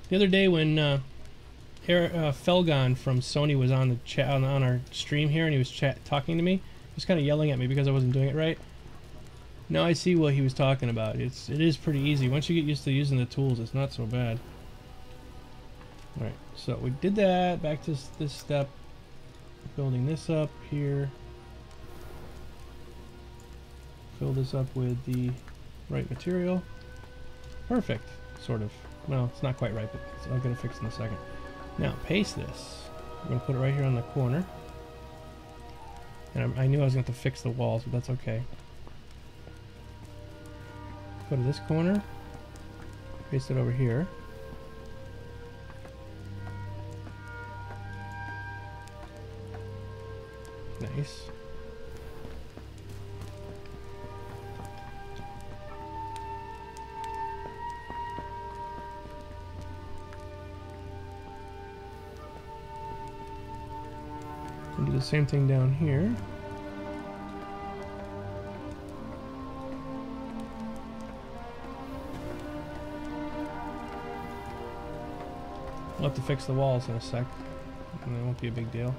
The other day when Felgon from Sony was on the chat on our stream here, and he was talking to me, he was kind of yelling at me because I wasn't doing it right. Now I see what he was talking about. It is pretty easy. Once you get used to using the tools, it's not so bad. Alright, so we did that. Back to this step. Building this up here. Fill this up with the right material. Perfect, sort of. Well, it's not quite right, but I'm going to fix it in a second. Now, paste this. I'm going to put it right here on the corner. And I knew I was going to have to fix the walls, but that's okay. Go to this corner. Paste it over here. Nice. Do the same thing down here. We'll have to fix the walls in a sec, and it won't be a big deal.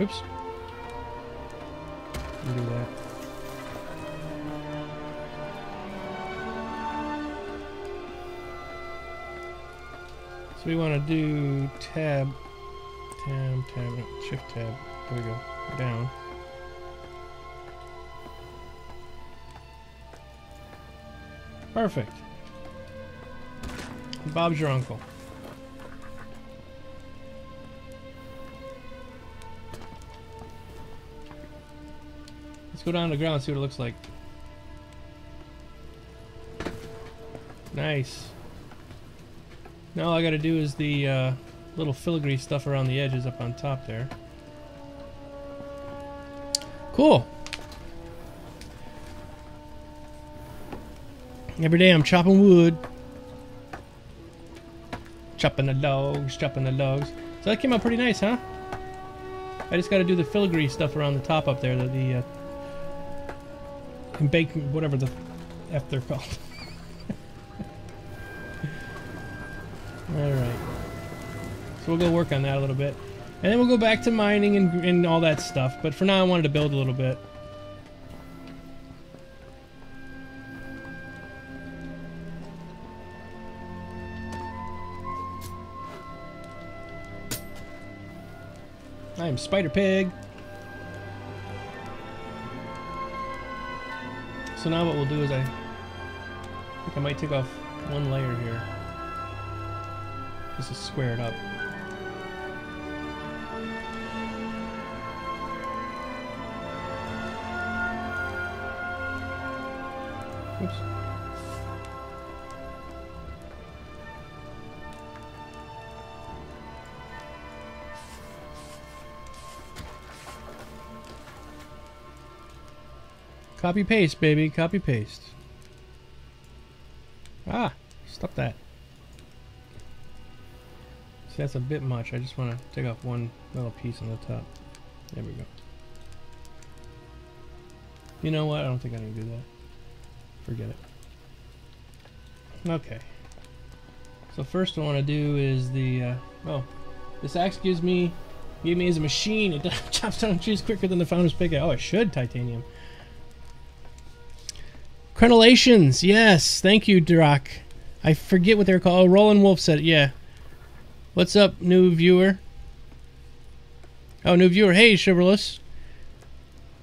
Oops. We'll do that. So we want to do tab, shift tab. There we go. Down. Perfect. Bob's your uncle. Let's go down to the ground and see what it looks like. Nice. Now all I gotta do is the little filigree stuff around the edges up on top there. Cool. Every day I'm chopping wood. Chopping the logs, chopping the logs. So that came out pretty nice, huh? I just got to do the filigree stuff around the top up there, the and bake whatever the F they're called. Alright. So we'll go work on that a little bit. And then we'll go back to mining and all that stuff. But for now I wanted to build a little bit. I am Spider Pig. So now what we'll do is I think I might take off one layer here. This is squared up. Oops. Copy paste, baby. Copy paste. Ah, stop that. See, that's a bit much. I just want to take off one little piece on the top. There we go. You know what? I don't think I need to do that. Forget it. Okay. So first what I want to do is the oh, this axe gave me as a machine. It chops down trees quicker than the founder's pick. Oh, it should titanium. Crenellations, yes, thank you, Durak. I forget what they're called. Roland Wolf said it. Yeah. What's up, new viewer? Oh, new viewer. Hey, Chivalrous.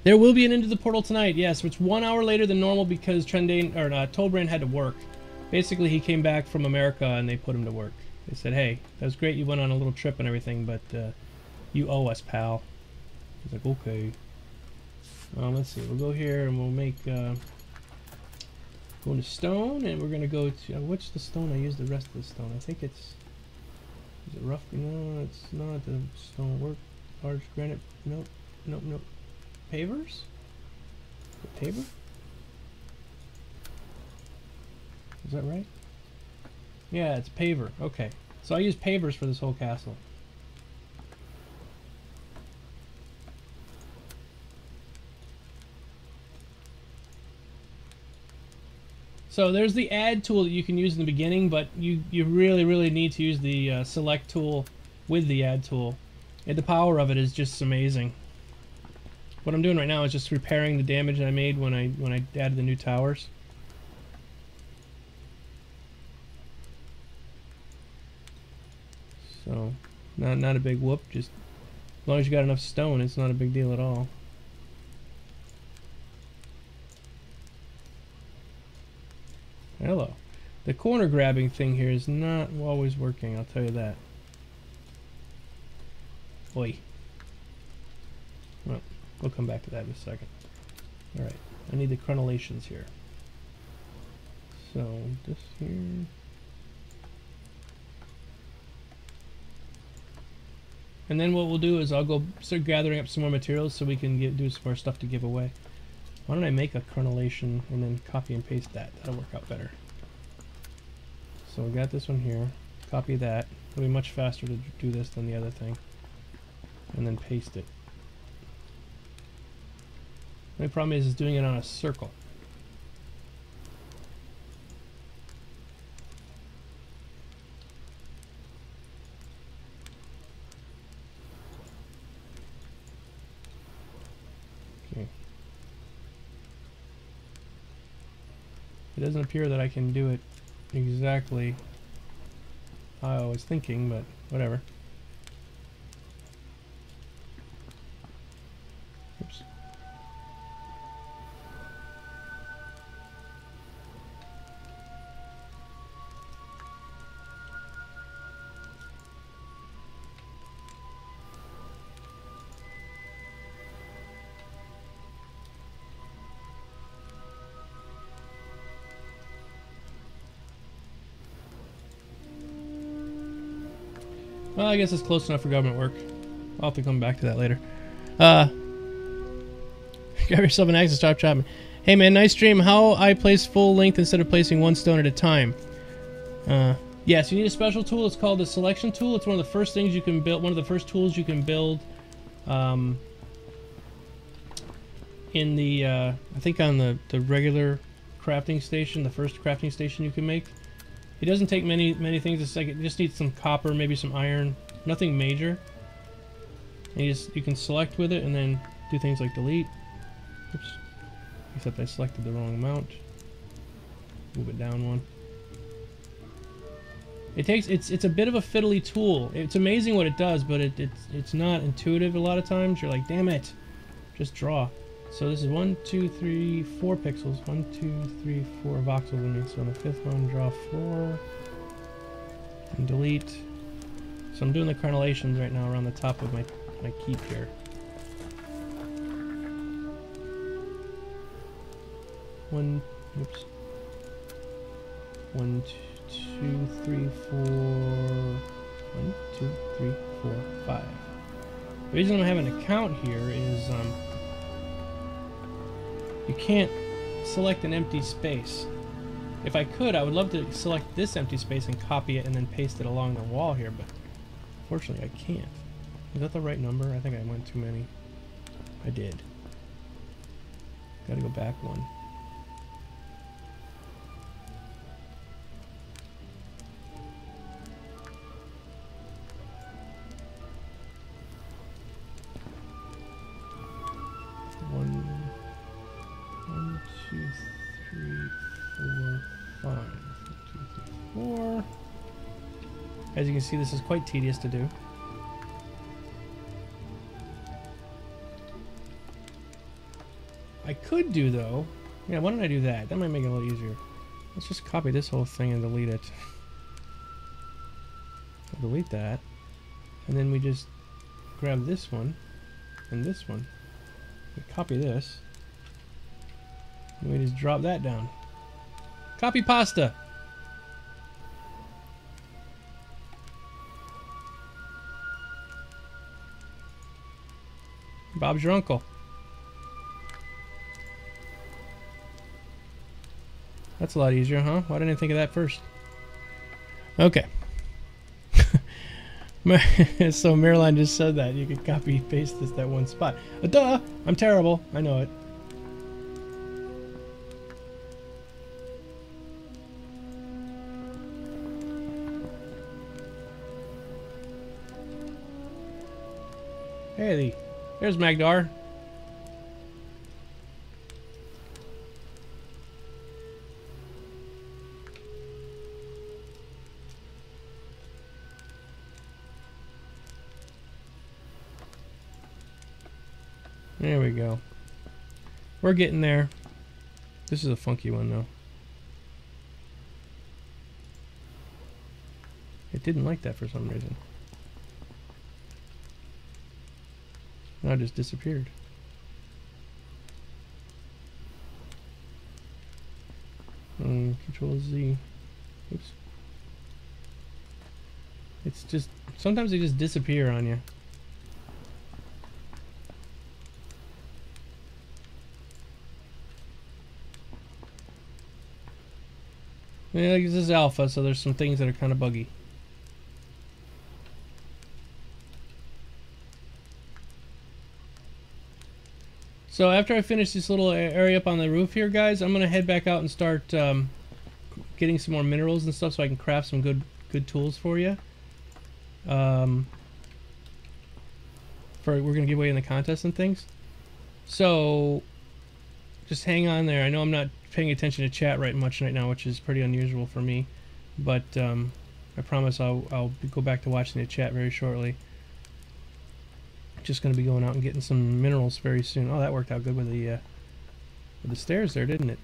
There will be an Into the Portal tonight. Yes, it's 1 hour later than normal because Tolbrand had to work. Basically, he came back from America and they put him to work. They said, hey, that was great. You went on a little trip and everything, but you owe us, pal. He's like, okay. Let's see. We'll go here and we'll make... go to stone, and we're going to go to... what's the stone? I used the rest of the stone. I think it's... Is it rough? No, it's not the stone work. Large granite. Nope. Nope, nope. Pavers? Paver? Is that right? Yeah, it's paver. Okay. So I use pavers for this whole castle. So there's the add tool that you can use in the beginning, but you really need to use the select tool with the add tool. And the power of it is just amazing. What I'm doing right now is just repairing the damage I made when I added the new towers. So not a big whoop, just as long as you got enough stone, it's not a big deal at all. Hello. The corner grabbing thing here is not always working, I'll tell you that. Oi. Well, we'll come back to that in a second. Alright, I need the crenellations here. So, this here... And then what we'll do is I'll go start gathering up some more materials so we can do some more stuff to give away. Why don't I make a crenellation and then copy and paste that? That'll work out better. So we got this one here. Copy that. It'll be much faster to do this than the other thing. And then paste it. The only problem is doing it on a circle. Okay. It doesn't appear that I can do it exactly how I was thinking, but whatever. Oops. Well, I guess it's close enough for government work. I'll have to come back to that later. Grab yourself an axe and start chopping. Hey man, nice stream. How I place full length instead of placing one stone at a time. Yes, you need a special tool. It's called the selection tool. It's one of the first things you can build. One of the first tools you can build. In the I think on the regular crafting station, the first crafting station you can make. It doesn't take many things. It's like it just needs some copper, maybe some iron, nothing major. And you can select with it and then do things like delete. Oops. Except I selected the wrong amount. Move it down one. It's a bit of a fiddly tool. It's amazing what it does, but it's not intuitive a lot of times. You're like, damn it, just draw. So this is 1, 2, 3, 4 pixels. 1, 2, 3, 4 voxels in me. So on the fifth one, draw 4 and delete. So I'm doing the crenellations right now around the top of my keep here. Oops. 1, 2, 3, 4. 1, 2, 3, 4, 5. The reason I'm having a count here is you can't select an empty space. If I could, I would love to select this empty space and copy it and then paste it along the wall here, but unfortunately I can't. Is that the right number? I think I went too many. I did. Gotta go back one. As you can see, this is quite tedious to do. I could do though. Yeah, why don't I do that? That might make it a little easier. Let's just copy this whole thing and delete it. I'll delete that. And then we just grab this one and this one. We copy this. And we just drop that down. Copy pasta! Bob's your uncle. That's a lot easier, huh? Why didn't I think of that first? Okay. So Marilyn just said that. You could copy paste this that one spot. Duh! I'm terrible. I know it. Hey, there's Magdar. There we go. We're getting there. This is a funky one though. It didn't like that for some reason. Now it just disappeared. Control Z. Oops. It's just, sometimes they just disappear on you. Yeah, like this is alpha, so there's some things that are kind of buggy. So after I finish this little area up on the roof here, guys, I'm gonna head back out and start getting some more minerals and stuff so I can craft some good tools for you. We're gonna give away in the contest and things. So just hang on there. I know I'm not paying attention to chat right much right now, which is pretty unusual for me, but I promise I'll go back to watching the chat very shortly. Just going to be going out and getting some minerals very soon. Oh, that worked out good with the stairs there, didn't it?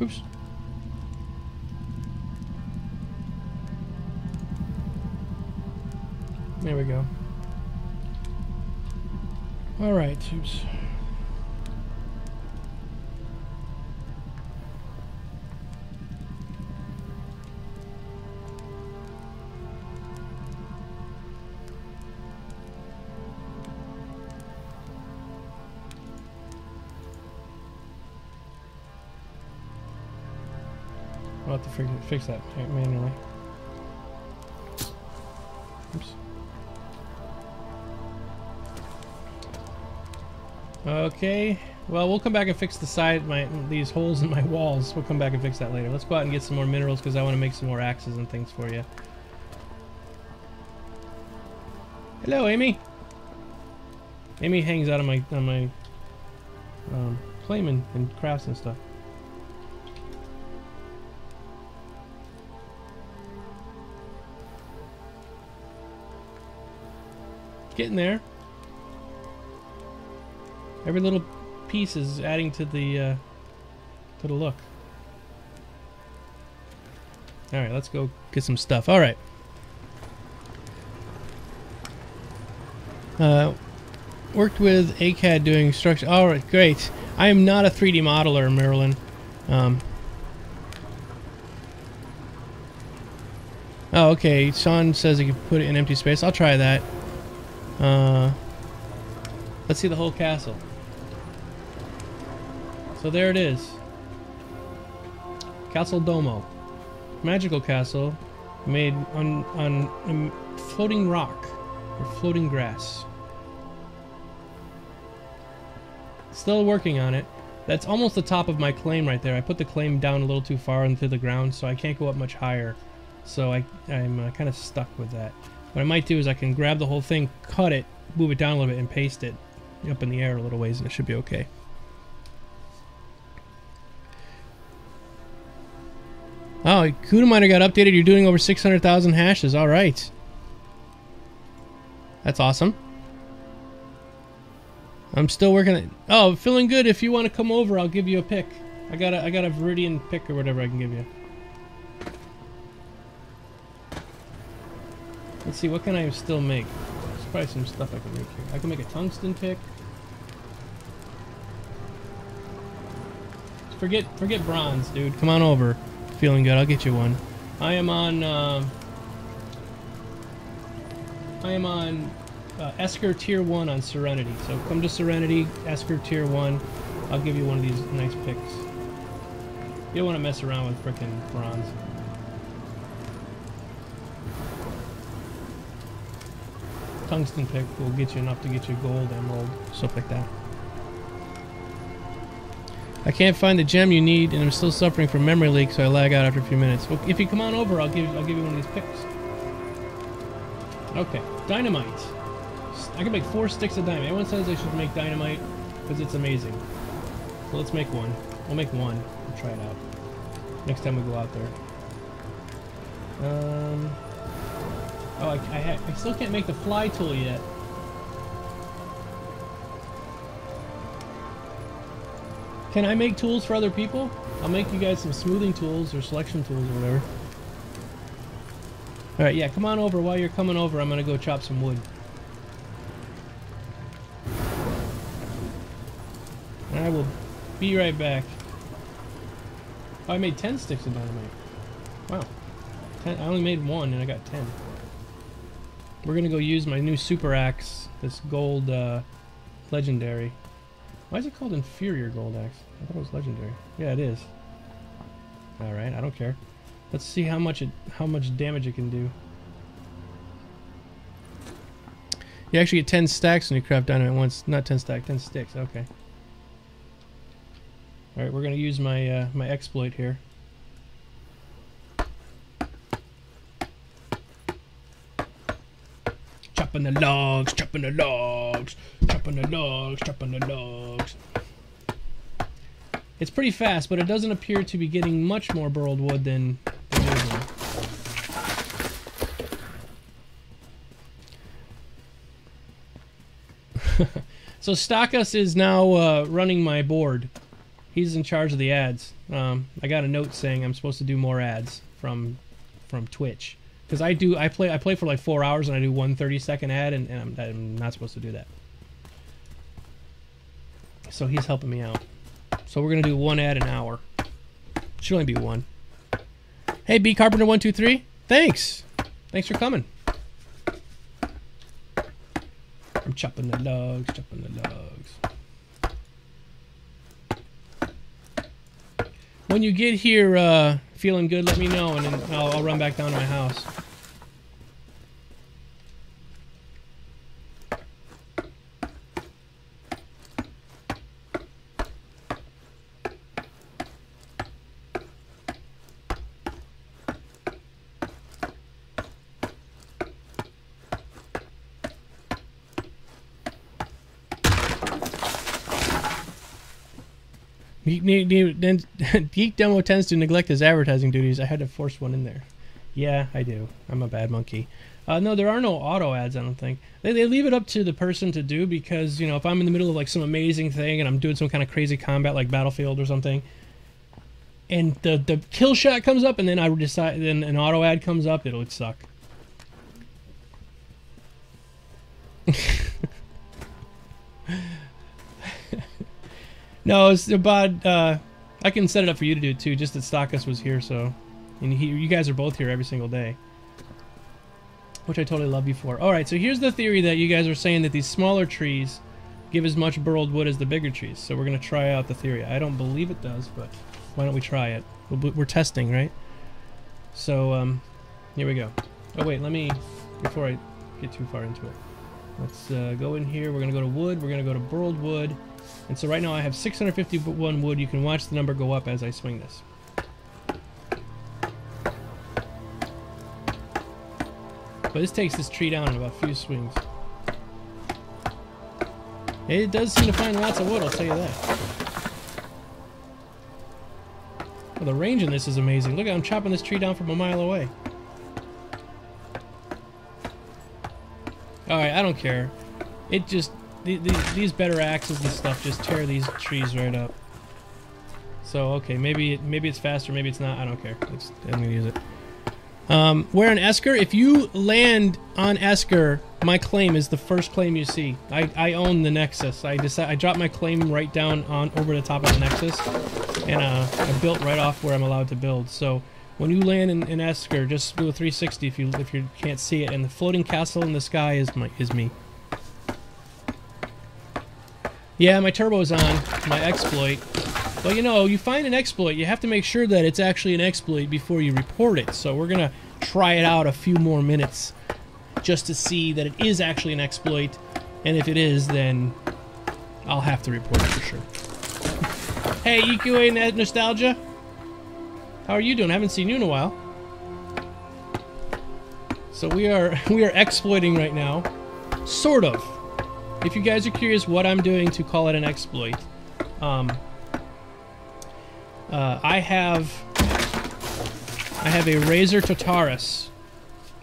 Oops. There we go. All right. Oops. I'll have to fix that manually. Oops. Okay. Well, we'll come back and fix the these holes in my walls. We'll come back and fix that later. Let's go out and get some more minerals because I want to make some more axes and things for you. Hello, Amy. Amy hangs out on my claim and crafts and stuff. Getting there. Every little piece is adding to the look. All right, let's go get some stuff. All right. Worked with ACAD doing structure. All right, great. I am not a 3D modeler, Marilyn. Oh, okay. Sean says you can put it in empty space. I'll try that. Let's see the whole castle. So there it is. Castle Domo. Magical castle made on floating rock or floating grass. Still working on it. That's almost the top of my claim right there. I put the claim down a little too far into the ground, so I can't go up much higher. So I'm kind of stuck with that. What I might do is I can grab the whole thing, cut it, move it down a little bit, and paste it up in the air a little ways, and it should be okay. Oh, CUDA miner got updated. You're doing over 600,000 hashes. All right. That's awesome. I'm still working it. Oh, feeling good. If you want to come over, I'll give you a pick. I got a Viridian pick or whatever I can give you. Let's see, what can I still make? There's probably some stuff I can make here. I can make a tungsten pick. Forget bronze, dude. Come on over. Feeling good. I'll get you one. I am on Esker Tier 1 on Serenity. So come to Serenity, Esker Tier 1. I'll give you one of these nice picks. You don't want to mess around with frickin' bronze. Tungsten pick will get you enough to get you gold, emerald, stuff like that. I can't find the gem you need, and I'm still suffering from memory leak, so I lag out after a few minutes. Well, if you come on over, I'll give you one of these picks. Okay, dynamite. I can make 4 sticks of dynamite. Everyone says I should make dynamite because it's amazing. So let's make one. We'll make one and try it out next time we go out there. Oh, I still can't make the fly tool yet. Can I make tools for other people? I'll make you guys some smoothing tools or selection tools or whatever. Alright, yeah, come on over. While you're coming over, I'm gonna go chop some wood. And I will be right back. Oh, I made 10 sticks of dynamite. Wow. I only made 1 and I got 10. We're gonna go use my new super axe, this gold legendary. Why is it called inferior gold axe? I thought it was legendary. Yeah, it is. All right, I don't care. Let's see how much damage it can do. You actually get 10 stacks when you craft dynamite once. Not 10 stacks, 10 sticks. Okay. All right, we're gonna use my my exploit here. Chopping the logs, chopping the logs, chopping the logs, chopping the logs. It's pretty fast, but it doesn't appear to be getting much more burled wood than usual. So Stockus is now running my board. He's in charge of the ads. I got a note saying I'm supposed to do more ads from Twitch. Because I play for like 4 hours and I do one 30-second ad, and I'm not supposed to do that. So he's helping me out. So we're gonna do one ad an hour. Should only be one. Hey, B Carpenter 123, thanks. Thanks for coming. I'm chopping the logs, chopping the logs. When you get here feeling good, let me know, and then I'll run back down to my house. Geekdomo tends to neglect his advertising duties. I had to force one in there. Yeah, I do. I'm a bad monkey. No, there are no auto ads, I don't think. They leave it up to the person to do, because, you know, if I'm in the middle of like some amazing thing and I'm doing some kind of crazy combat like Battlefield or something, and the kill shot comes up and then I decide, then an auto ad comes up, it would suck. No, it's about, I can set it up for you to do too, just that Stockus was here, so, and you guys are both here every single day, which I totally love you for. Alright, so here's the theory that you guys are saying, that these smaller trees give as much burled wood as the bigger trees, so we're going to try out the theory. I don't believe it does, but why don't we try it? We're testing, right? So, here we go. Oh wait, let me, before I get too far into it, let's go in here, we're going to go to wood, we're going to go to burled wood. And so right now I have 651 wood. You can watch the number go up as I swing this. But this takes this tree down in about a few swings. It does seem to find lots of wood, I'll tell you that. Well, the range in this is amazing. Look, I'm chopping this tree down from a mile away. Alright, I don't care. It just... These better axes and stuff just tear these trees right up. So okay, maybe it's faster, maybe it's not. I don't care. I'm gonna use it. Where on Esker? If you land on Esker, my claim is the first claim you see. I own the Nexus. I dropped my claim right down on over the top of the Nexus, and I built right off where I'm allowed to build. So when you land in Esker, just do a 360 if you can't see it. And the floating castle in the sky is me. Yeah, my turbo's on, my exploit. But you know, you find an exploit, you have to make sure that it's actually an exploit before you report it. So we're gonna try it out a few more minutes just to see that it is actually an exploit. And if it is, then I'll have to report it for sure. Hey, EQNL Nostalgia. How are you doing? I haven't seen you in a while. So we are exploiting right now. Sort of. If you guys are curious what I'm doing to call it an exploit, I have a Razor Totaris,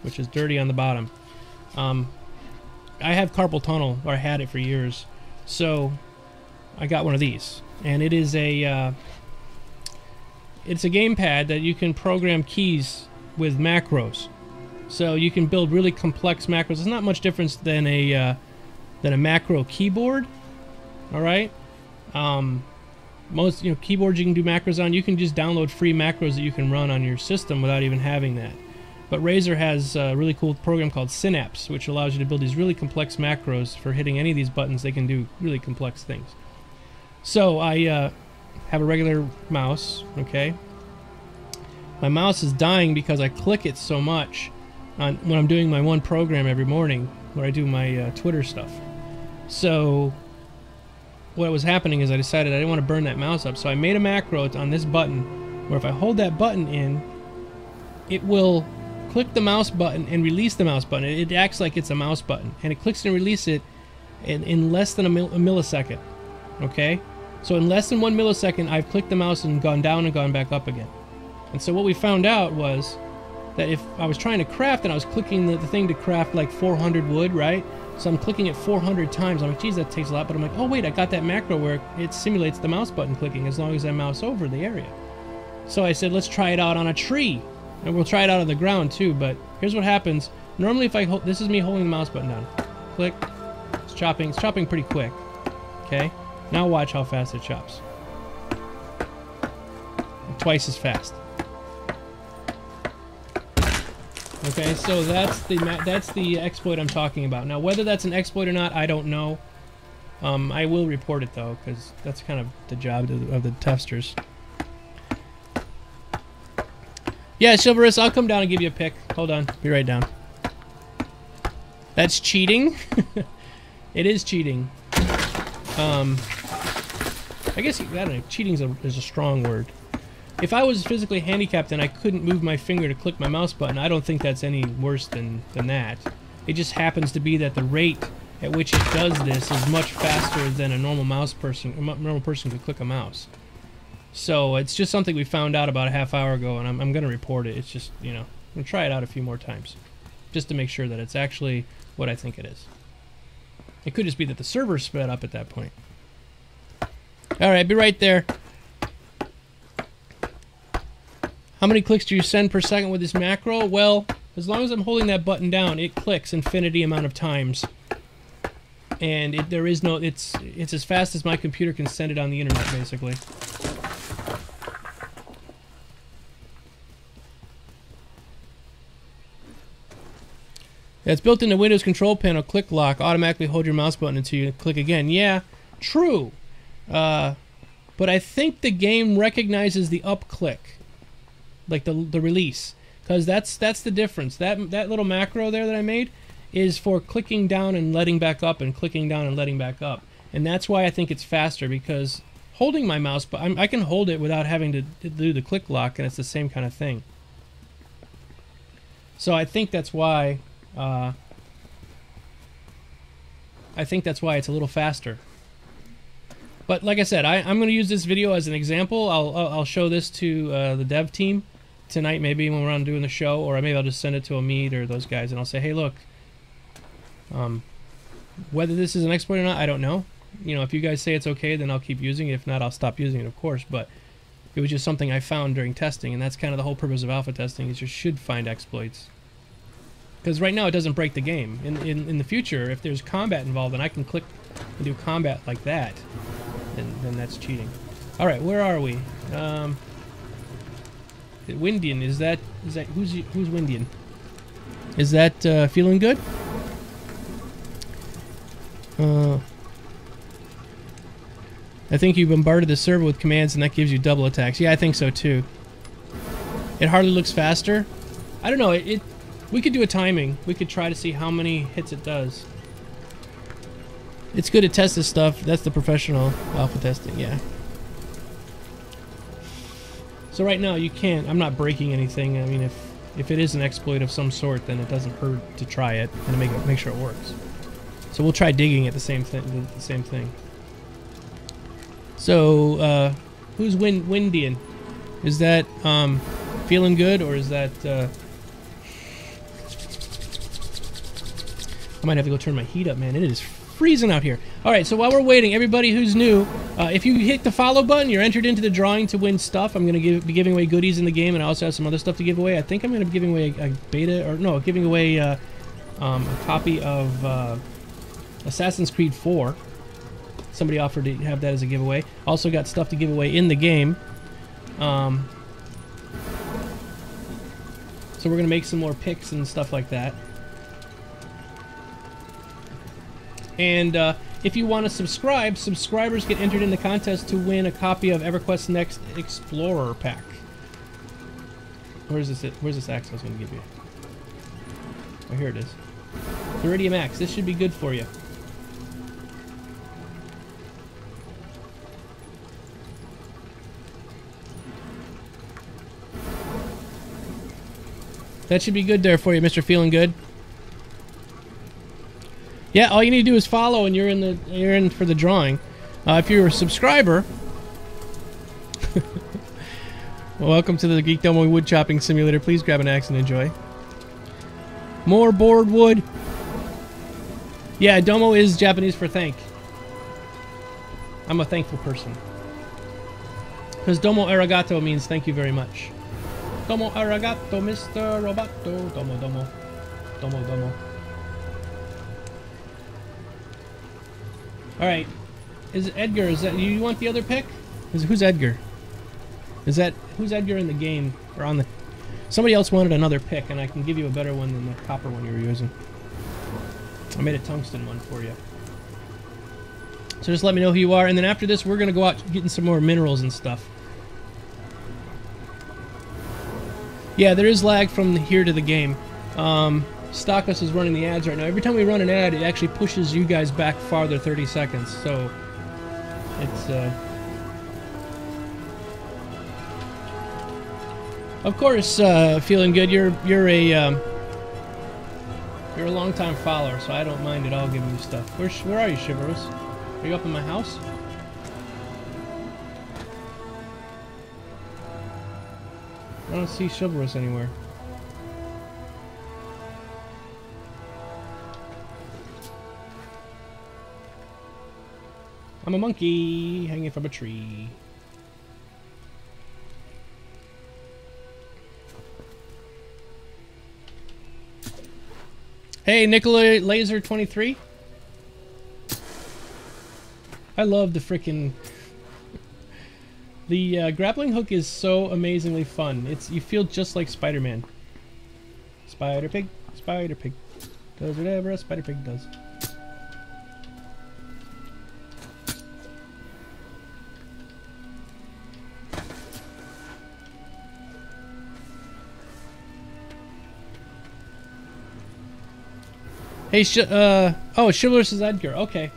which is dirty on the bottom. I have carpal tunnel, or I had it for years, so I got one of these, and it is it's a gamepad that you can program keys with macros, so you can build really complex macros. It's not much difference than a macro keyboard. All right, most keyboards you can do macros on. You can just download free macros that you can run on your system without even having that. But Razer has a really cool program called Synapse, which allows you to build these really complex macros for hitting any of these buttons. They can do really complex things. So I have a regular mouse. Okay, my mouse is dying because I click it so much when I'm doing my one program every morning where I do my Twitter stuff. So what was happening is I decided I didn't want to burn that mouse up, so I made a macro on this button where if I hold that button in, it will click the mouse button and release the mouse button. It acts like it's a mouse button, and it clicks and releases it in less than a millisecond. Okay, so in less than 1 millisecond I've clicked the mouse and gone down and gone back up again. And so what we found out was that if I was trying to craft and I was clicking the thing to craft like 400 wood, right? So I'm clicking it 400 times. I'm like, geez, that takes a lot. But I'm like, oh wait, I got that macro where it simulates the mouse button clicking as long as I mouse over the area. So I said, let's try it out on a tree. And we'll try it out on the ground too, but here's what happens. Normally if I hold, this is me holding the mouse button down. Click, it's chopping pretty quick. Okay, now watch how fast it chops. Twice as fast. Okay, so that's the exploit I'm talking about. Now, whether that's an exploit or not, I don't know. I will report it though, because that's kind of the job of the testers. Yeah, Chivalrous, I'll come down and give you a pick. Hold on, be right down. That's cheating. It is cheating. I guess I don't know. Cheating is a strong word. If I was physically handicapped and I couldn't move my finger to click my mouse button, I don't think that's any worse than that. It just happens to be that the rate at which it does this is much faster than a normal person could click a mouse. So it's just something we found out about a half hour ago, and I'm going to report it. It's just, you know, I'm going to try it out a few more times, just to make sure that it's actually what I think it is. It could just be that the server's sped up at that point. All right, be right there. How many clicks do you send per second with this macro? Well, as long as I'm holding that button down, it clicks infinity amount of times. And it's as fast as my computer can send it on the internet, basically. It's built into Windows control panel. Click lock. Automatically hold your mouse button until you click again. Yeah, true. But I think the game recognizes the up click. Like the release, because that's the difference. That little macro there that I made is for clicking down and letting back up and clicking down and letting back up, and that's why I think it's faster, because holding my mouse, but I can hold it without having to do the click lock, and it's the same kind of thing. So I think that's why it's a little faster. But like I said, I'm going to use this video as an example. I'll show this to the dev team tonight, maybe when we're on doing the show, or maybe I'll just send it to Amit or those guys, and I'll say, hey, look, whether this is an exploit or not, I don't know. You know, if you guys say it's okay, then I'll keep using it. If not, I'll stop using it, of course. But it was just something I found during testing, and that's kind of the whole purpose of alpha testing, is you should find exploits. Because right now it doesn't break the game. In the future, if there's combat involved and I can click and do combat like that, then that's cheating. All right, where are we? Windian, is that who's Windian? Is that feeling good? I think you bombarded the server with commands and that gives you double attacks. Yeah, I think so too. It hardly looks faster. I don't know. We could do a timing. We could try to see how many hits it does. It's good to test this stuff. That's the professional alpha testing, yeah. So right now you can't. I'm not breaking anything. I mean, if it is an exploit of some sort, then it doesn't hurt to try it and make sure it works. So we'll try digging at the same thing. So who's Windian? Is that feeling good, or is that? I might have to go turn my heat up, man. It is freezing out here. All right, so while we're waiting, everybody who's new, if you hit the follow button, you're entered into the drawing to win stuff. I'm going to be giving away goodies in the game, and I also have some other stuff to give away. I think I'm going to be giving away a beta, or no, giving away a copy of Assassin's Creed 4. Somebody offered to have that as a giveaway. Also got stuff to give away in the game. So we're going to make some more picks and stuff like that. And if you want to subscribe, subscribers get entered in the contest to win a copy of EverQuest's Next Explorer Pack. Where's this axe I was going to give you? Oh, here it is. Iridium axe. This should be good for you. That should be good there for you, Mr. Feeling Good. Yeah, all you need to do is follow, and you're in for the drawing. If you're a subscriber, welcome to the Geekdomo Wood Chopping Simulator. Please grab an axe and enjoy. More board wood. Yeah, domo is Japanese for thank. I'm a thankful person. Because domo arigato means thank you very much. Domo arigato, Mr. Roboto. Domo, domo. Domo, domo. Alright. Is Edgar, is that... You want the other pick? Who's Edgar? Who's Edgar in the game? Or on the... Somebody else wanted another pick, and I can give you a better one than the copper one you were using. I made a tungsten one for you. So just let me know who you are, and then after this, we're going to go out getting some more minerals and stuff. Yeah, there is lag from here to the game. Stockus is running the ads right now. Every time we run an ad, it actually pushes you guys back farther 30 seconds, so it's... Of course, feeling good. You're a long-time follower, so I don't mind at all giving you stuff. Where are you, Chivalrous? Are you up in my house? I don't see Chivalrous anywhere. I'm a monkey hanging from a tree. Hey, Nicola Laser 23. I love the frickin'... The grappling hook is so amazingly fun. You feel just like Spider-Man. Spider Pig does whatever a Spider Pig does. Hey, oh, Chivalrous is Edgar. Okay.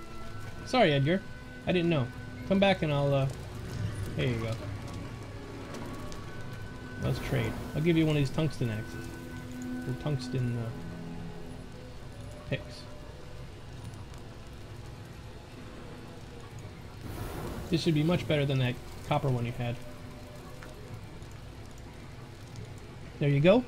Sorry, Edgar. I didn't know. Come back and I'll, there you go. Let's trade. I'll give you one of these tungsten axes. Or tungsten, picks. This should be much better than that copper one you had. There you go.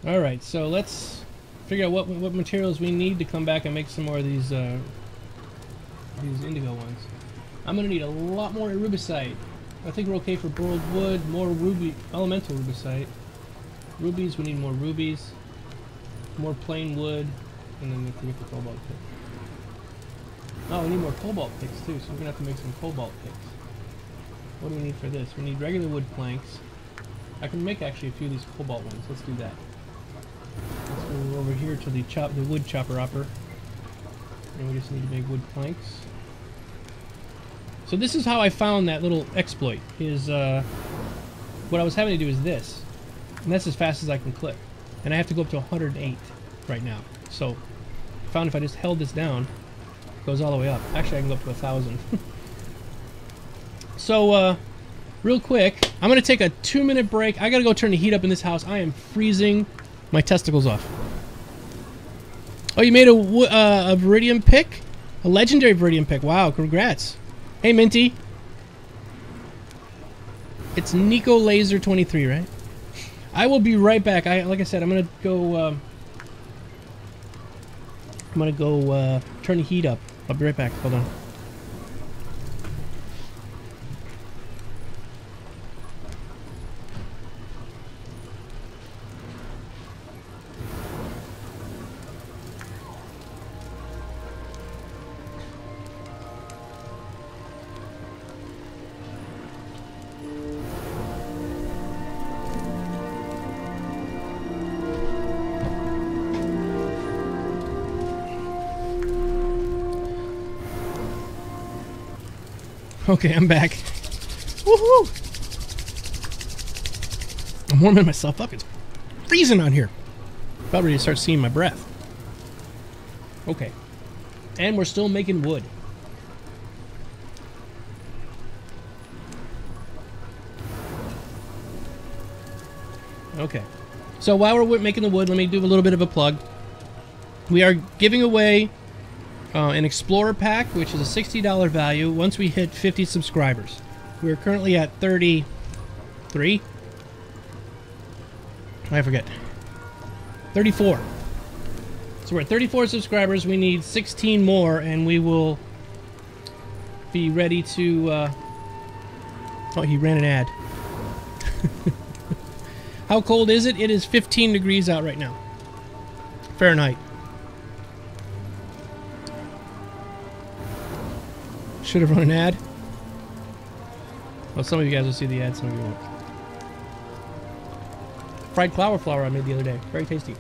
Alright, so let's figure out what materials we need to come back and make some more of these indigo ones. I'm going to need a lot more rubicite. I think we're okay for boiled wood, more elemental rubicite. Rubies, we need more rubies. More plain wood, and then we have to get the cobalt pick. Oh, we need more cobalt picks too, so we're going to have to make some cobalt picks. What do we need for this? We need regular wood planks. I can make actually a few of these cobalt ones. Let's do that. Let's go over here to the wood chopper upper. And we just need to make wood planks. So this is how I found that little exploit. Is what I was having to do is this. And that's as fast as I can click. And I have to go up to 108 right now. So I found if I just held this down, it goes all the way up. Actually I can go up to 1,000. So real quick, I'm going to take a 2-minute break. I got to go turn the heat up in this house. I am freezing my testicles off. Oh, you made a Viridium pick? A legendary Viridium pick. Wow, congrats. Hey, Minty. It's Nico Laser 23, right? I will be right back. Like I said, I'm going to go turn the heat up. I'll be right back. Hold on. Okay, I'm back. Woohoo! I'm warming myself up. It's freezing out here. About ready to start seeing my breath. Okay. And we're still making wood. Okay. So while we're making the wood, let me do a little bit of a plug. We are giving away an Explorer Pack, which is a $60 value once we hit 50 subscribers. We're currently at 33. I forget. 34. So we're at 34 subscribers. We need 16 more, and we will be ready to... Oh, he ran an ad. How cold is it? It is 15 degrees out right now. Fahrenheit. Should have run an ad. Well, some of you guys will see the ad, some of you won't. Fried cauliflower I made the other day. Very tasty.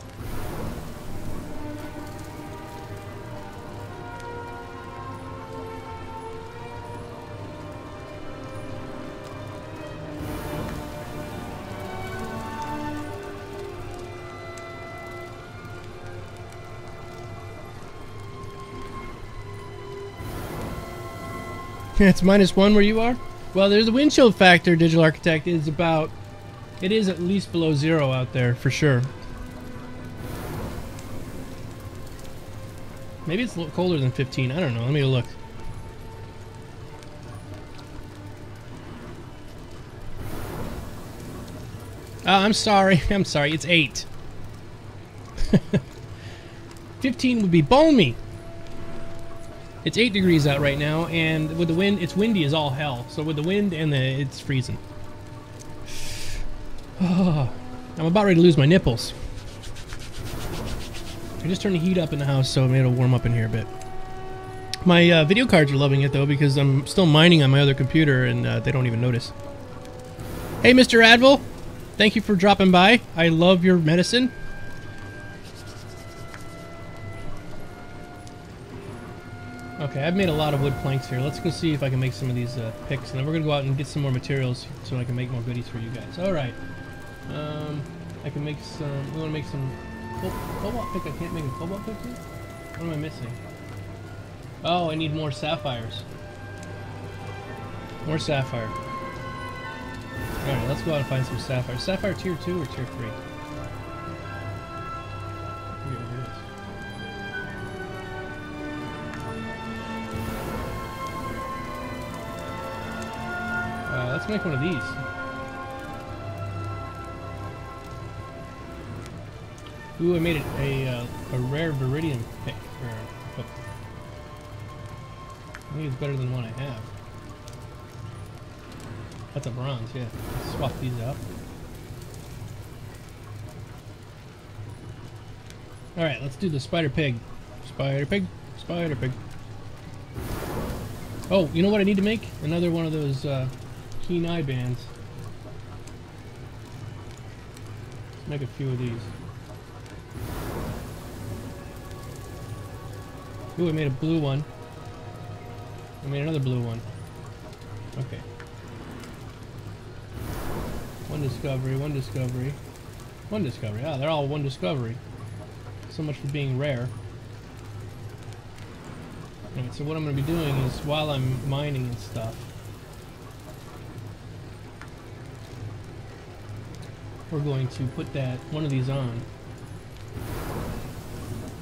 It's -1 where you are? Well, there's a wind chill factor, Digital Architect. It is at least below 0 out there, for sure. Maybe it's a little colder than 15. I don't know. Let me look. Oh, I'm sorry. I'm sorry. It's 8. 15 would be balmy. It's 8 degrees out right now, and with the wind, it's windy as all hell. So with the wind and it's freezing. Oh, I'm about ready to lose my nipples. I just turned the heat up in the house, so maybe it'll warm up in here a bit. My video cards are loving it, though, because I'm still mining on my other computer, and they don't even notice. Hey, Mr. Advil. Thank you for dropping by. I love your medicine. Okay, I've made a lot of wood planks here. Let's go see if I can make some of these picks, and then we're going to go out and get some more materials so I can make more goodies for you guys. Alright. I can make some... We want to make some... Cobalt pick? I can't make a cobalt pick here? What am I missing? Oh, I need more sapphires. More sapphire. Alright, let's go out and find some sapphire. Sapphire tier 2 or tier 3? Let's make one of these. Ooh, I made it a rare Viridian pick. I think it's better than the one I have. That's a bronze, yeah. Let's swap these out. Alright, let's do the spider pig. Spider pig, spider pig. Oh, you know what I need to make? Another one of those keen eye bands. Let's make a few of these. Ooh, I made a blue one. I made another blue one. Okay. One discovery, one discovery. One discovery. Ah, they're all one discovery. So much for being rare. Alright, so what I'm going to be doing is, while I'm mining and stuff, we're going to put one of these on.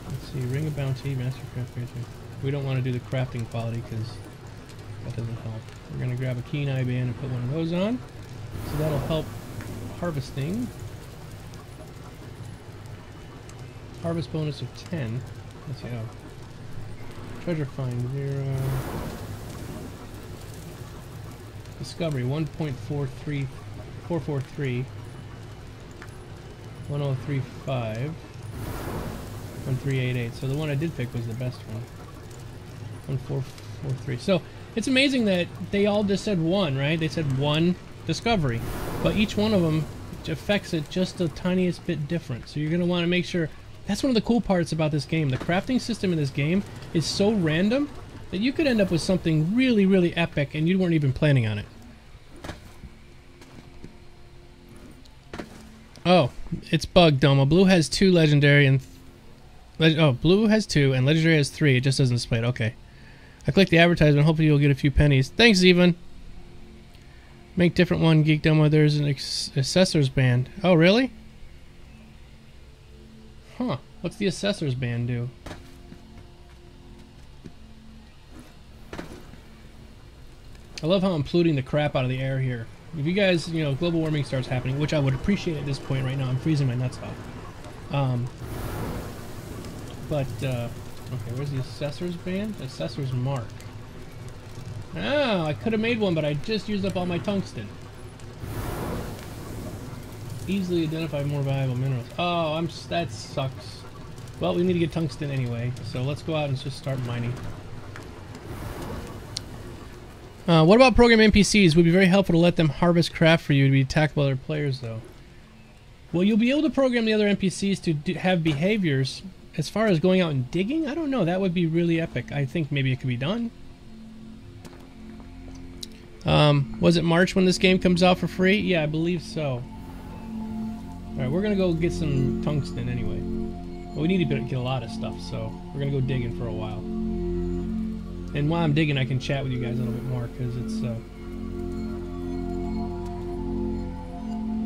Let's see, Ring of Bounty, Mastercraft Creator. We don't want to do the crafting quality because that doesn't help. We're going to grab a keen eye band and put one of those on. So that'll help harvesting. Harvest bonus of 10. Let's see, oh. Treasure find 0. Discovery 1.43443. 1035. 1388. So the one I did pick was the best one. 1443. So it's amazing that they all just said 1, right? They said 1 discovery. But each one of them affects it just the tiniest bit different. So you're going to want to make sure. That's one of the cool parts about this game. The crafting system in this game is so random that you could end up with something really, really epic and you weren't even planning on it. Oh, it's bugged, Domo. Blue has 2 legendary and... blue has 2 and legendary has 3. It just doesn't display it. Okay. I clicked the advertisement. Hopefully you'll get a few pennies. Thanks, Evan. Make different one, Geekdomo. There's an assessor's band. Oh, really? Huh. What's the assessor's band do? I love how I'm polluting the crap out of the air here. If you guys, you know, global warming starts happening, which I would appreciate at this point right now. I'm freezing my nuts off. But, okay, where's the assessor's band? Assessor's mark. Oh, I could have made one, but I just used up all my tungsten. Easily identify more valuable minerals. Oh, that sucks. Well, we need to get tungsten anyway, so let's go out and just start mining. What about program NPCs? It would be very helpful to let them harvest craft for you to be attacked by other players, though. Well, you'll be able to program the other NPCs to have behaviors. As far as going out and digging, I don't know. That would be really epic. I think maybe it could be done. Was it March when this game comes out for free? Yeah, I believe so. Alright, we're gonna go get some tungsten anyway. Well, we need to get a lot of stuff, so we're gonna go digging for a while. And while I'm digging, I can chat with you guys a little bit more, because it's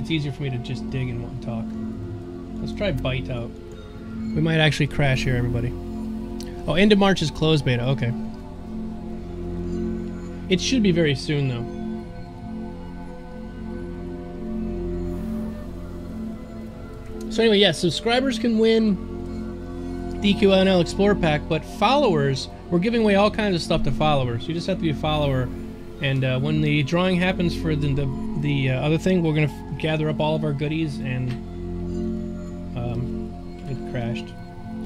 easier for me to just dig and want to talk. Let's try bite out. We might actually crash here, everybody. Oh, end of March is closed beta. Okay. It should be very soon, though. So anyway, yeah, subscribers can win the EQNL Explorer Pack, but followers, we're giving away all kinds of stuff to followers. You just have to be a follower, and when the drawing happens for the other thing, we're going to gather up all of our goodies, and it crashed.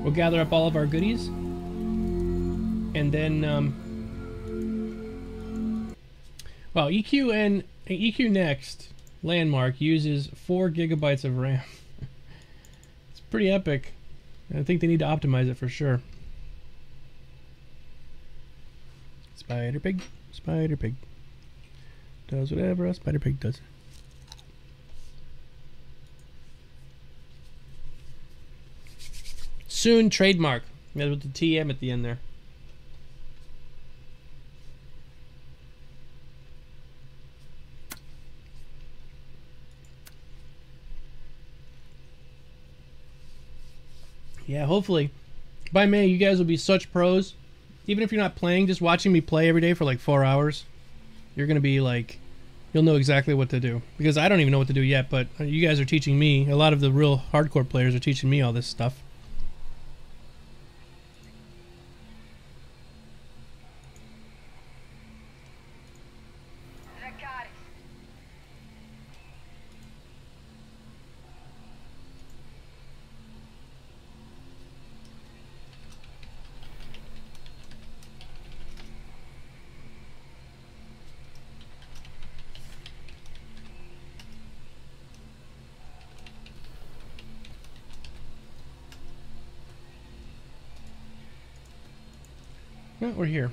We'll gather up all of our goodies, and then well, EQ Next landmark uses 4 gigabytes of RAM. It's pretty epic. I think they need to optimize it for sure. Spider pig, spider pig. Does whatever a spider pig does. Soon trademark. With the TM at the end there. Yeah, hopefully by May you guys will be such pros. Even if you're not playing, just watching me play every day for like 4 hours, you're gonna be like, you'll know exactly what to do. Because I don't even know what to do yet, but you guys are teaching me. A lot of the real hardcore players are teaching me all this stuff. Yeah, we're here.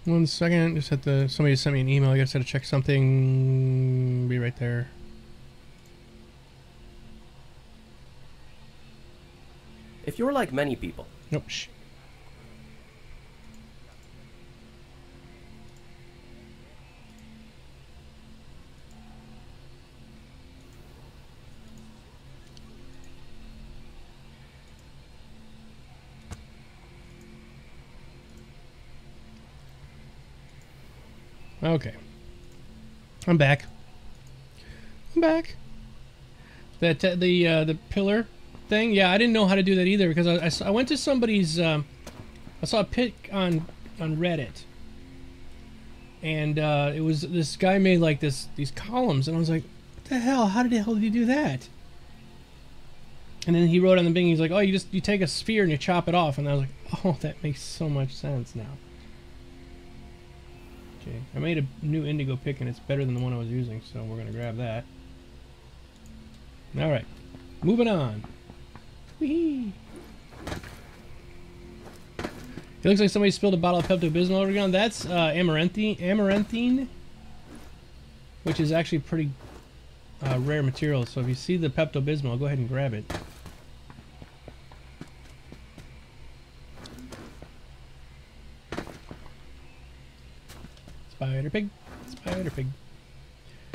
1 second. Just had to. Somebody sent me an email. I guess I had to check something. Be right there. If you're like many people. Nope. Shh. Okay. I'm back. I'm back. The pillar thing, yeah, I didn't know how to do that either because I went to somebody's. I saw a pic on Reddit, and it was this guy made like these columns, and I was like, what the hell? How the hell did you do that? And then he wrote on the thing, he's like, oh, you take a sphere and you chop it off, and I was like, oh, that makes so much sense now. Okay, I made a new indigo pick and it's better than the one I was using, so we're gonna grab that. Alright, moving on. Whee! It looks like somebody spilled a bottle of Pepto-Bismol over the ground. That's amaranthine, which is actually pretty rare material, so if you see the Pepto-Bismol, go ahead and grab it. Spider pig, spider pig.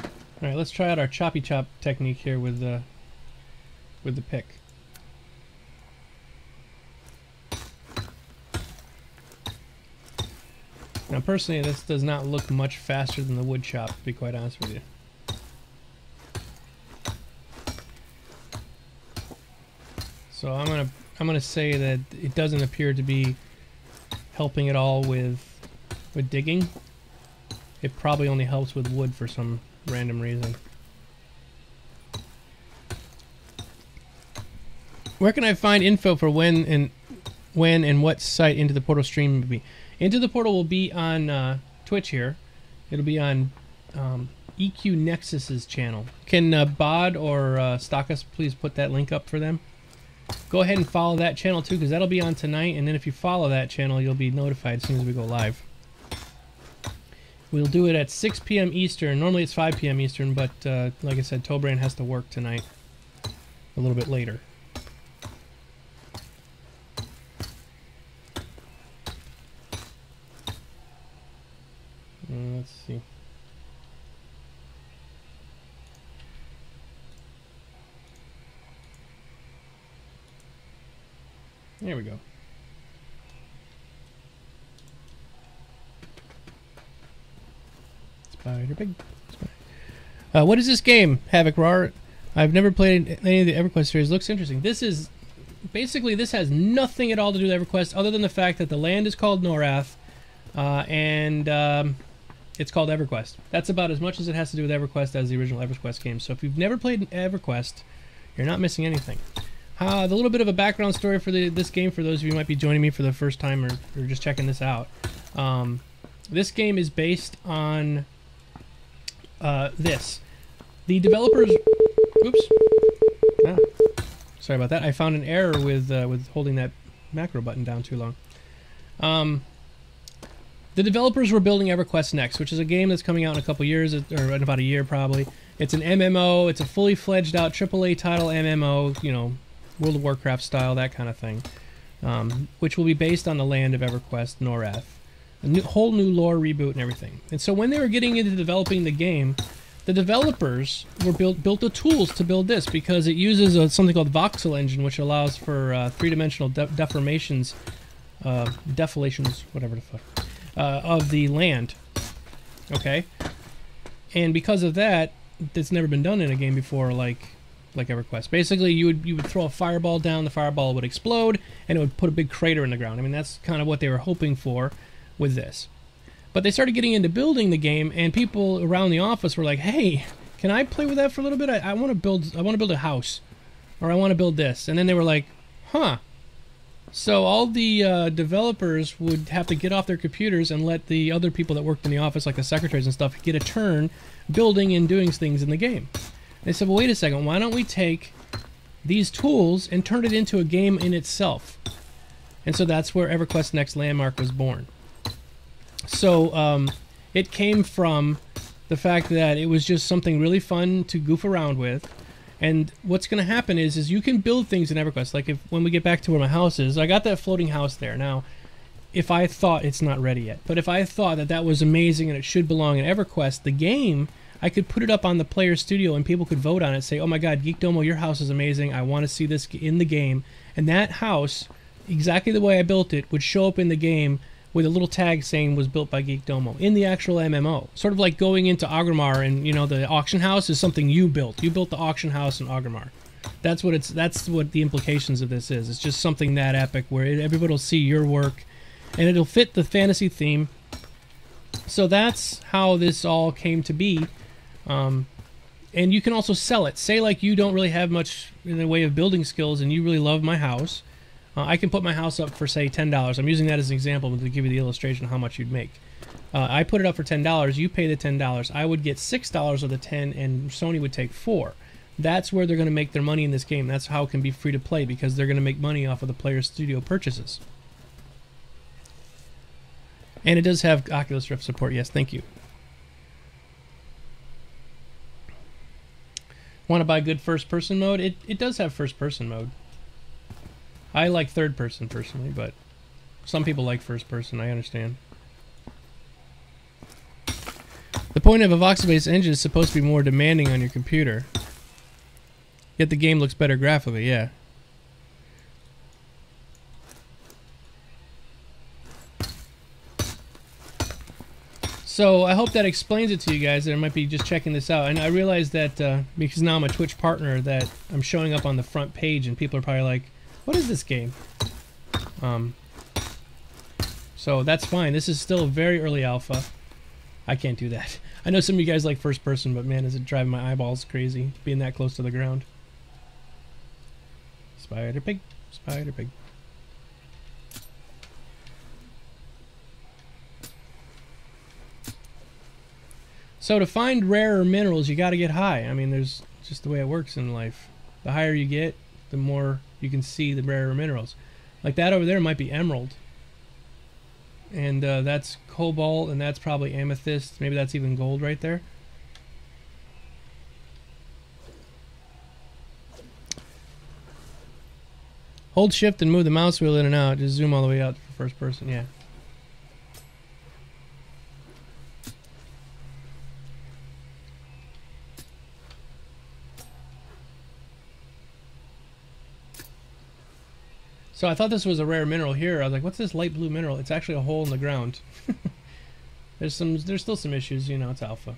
All right, let's try out our choppy chop technique here with the pick. Now, personally, this does not look much faster than the wood chop, to be quite honest with you. So I'm gonna say that it doesn't appear to be helping at all with digging. It probably only helps with wood for some random reason. Where can I find info for when and what site Into the Portal stream will be? Into the Portal will be on Twitch here. It'll be on EQ Nexus's channel. Can Bod or Stockus please put that link up for them? Go ahead and follow that channel too, because that'll be on tonight, and then if you follow that channel, you'll be notified as soon as we go live. We'll do it at 6 p.m. Eastern. Normally it's 5 p.m. Eastern, but like I said, Tobrain has to work tonight a little bit later. Let's see. There we go. Spider Pig. What is this game, Havoc Rar? I've never played any of the EverQuest series. Looks interesting. This is basically, this has nothing at all to do with EverQuest, other than the fact that the land is called Norath, and it's called EverQuest. That's about as much as it has to do with EverQuest as the original EverQuest game. So if you've never played EverQuest, you're not missing anything. The little bit of a background story for this game, for those of you who might be joining me for the first time or just checking this out. This game is based on this. The developers... Oops. Ah, sorry about that. I found an error with holding that macro button down too long. The developers were building EverQuest Next, which is a game that's coming out in a couple years, or in about a year probably. It's an MMO. It's a fully fledged out AAA title MMO, you know, World of Warcraft style, that kind of thing, which will be based on the land of EverQuest, Norath. A whole new lore reboot and everything. And so when they were getting into developing the game, the developers were built the tools to build this, because it uses something called voxel engine, which allows for three-dimensional deformations, deflations, whatever the fuck, of the land. Okay, and because of that, it's never been done in a game before, like EverQuest. Basically, you would throw a fireball down, the fireball would explode, and it would put a big crater in the ground. I mean, that's kind of what they were hoping for with this. But they started getting into building the game, and people around the office were like, "Hey, can I play with that for a little bit? I want to build a house, or I want to build this." And then they were like, "Huh." So all the developers would have to get off their computers and let the other people that worked in the office, like the secretaries and stuff, get a turn building and doing things in the game. They said, well, wait a second, why don't we take these tools and turn it into a game in itself? And so that's where EverQuest Next Landmark was born. So it came from the fact that it was just something really fun to goof around with. And what's going to happen is you can build things in EverQuest. Like when we get back to where my house is, I got that floating house there. Now, if I thought, it's not ready yet, but if I thought that that was amazing and it should belong in EverQuest, the game, I could put it up on the player studio and people could vote on it, say, oh my god, Geekdomo, your house is amazing, I want to see this in the game. And that house, exactly the way I built it, would show up in the game with a little tag saying was built by Geekdomo in the actual MMO. Sort of like going into Orgrimmar and, you know, the auction house is something you built. You built the auction house in Orgrimmar. That's what the implications of this is. It's just something that epic where everybody will see your work and it'll fit the fantasy theme. So that's how this all came to be. And you can also sell it. Say like you don't really have much in the way of building skills and you really love my house. I can put my house up for, say, $10. I'm using that as an example to give you the illustration of how much you'd make. I put it up for $10. You pay the $10. I would get $6 of the 10, and Sony would take 4. That's where they're going to make their money in this game. That's how it can be free to play, because they're going to make money off of the player studio purchases. And it does have Oculus Rift support. Yes, thank you. Want to buy good first-person mode? It does have first-person mode. I like third person personally, but some people like first person, I understand. The point of a voxel-based engine is supposed to be more demanding on your computer. Yet the game looks better graphically, yeah. So I hope that explains it to you guys that might be just checking this out. And I realize that because now I'm a Twitch partner that I'm showing up on the front page and people are probably like, What is this game? So that's fine. This is still very early alpha. I can't do that. I know some of you guys like first person, but man, is it driving my eyeballs crazy being that close to the ground. Spider pig, spider pig. So to find rarer minerals, you got to get high. I mean, there's just the way it works in life. The higher you get, the more you can see the rarer minerals. Like that over there might be emerald. And that's cobalt, and that's probably amethyst. Maybe that's even gold right there. Hold shift and move the mouse wheel in and out. Just zoom all the way out for first person, yeah. So I thought this was a rare mineral here. I was like, what's this light blue mineral? It's actually a hole in the ground. There's still some issues, you know, it's alpha.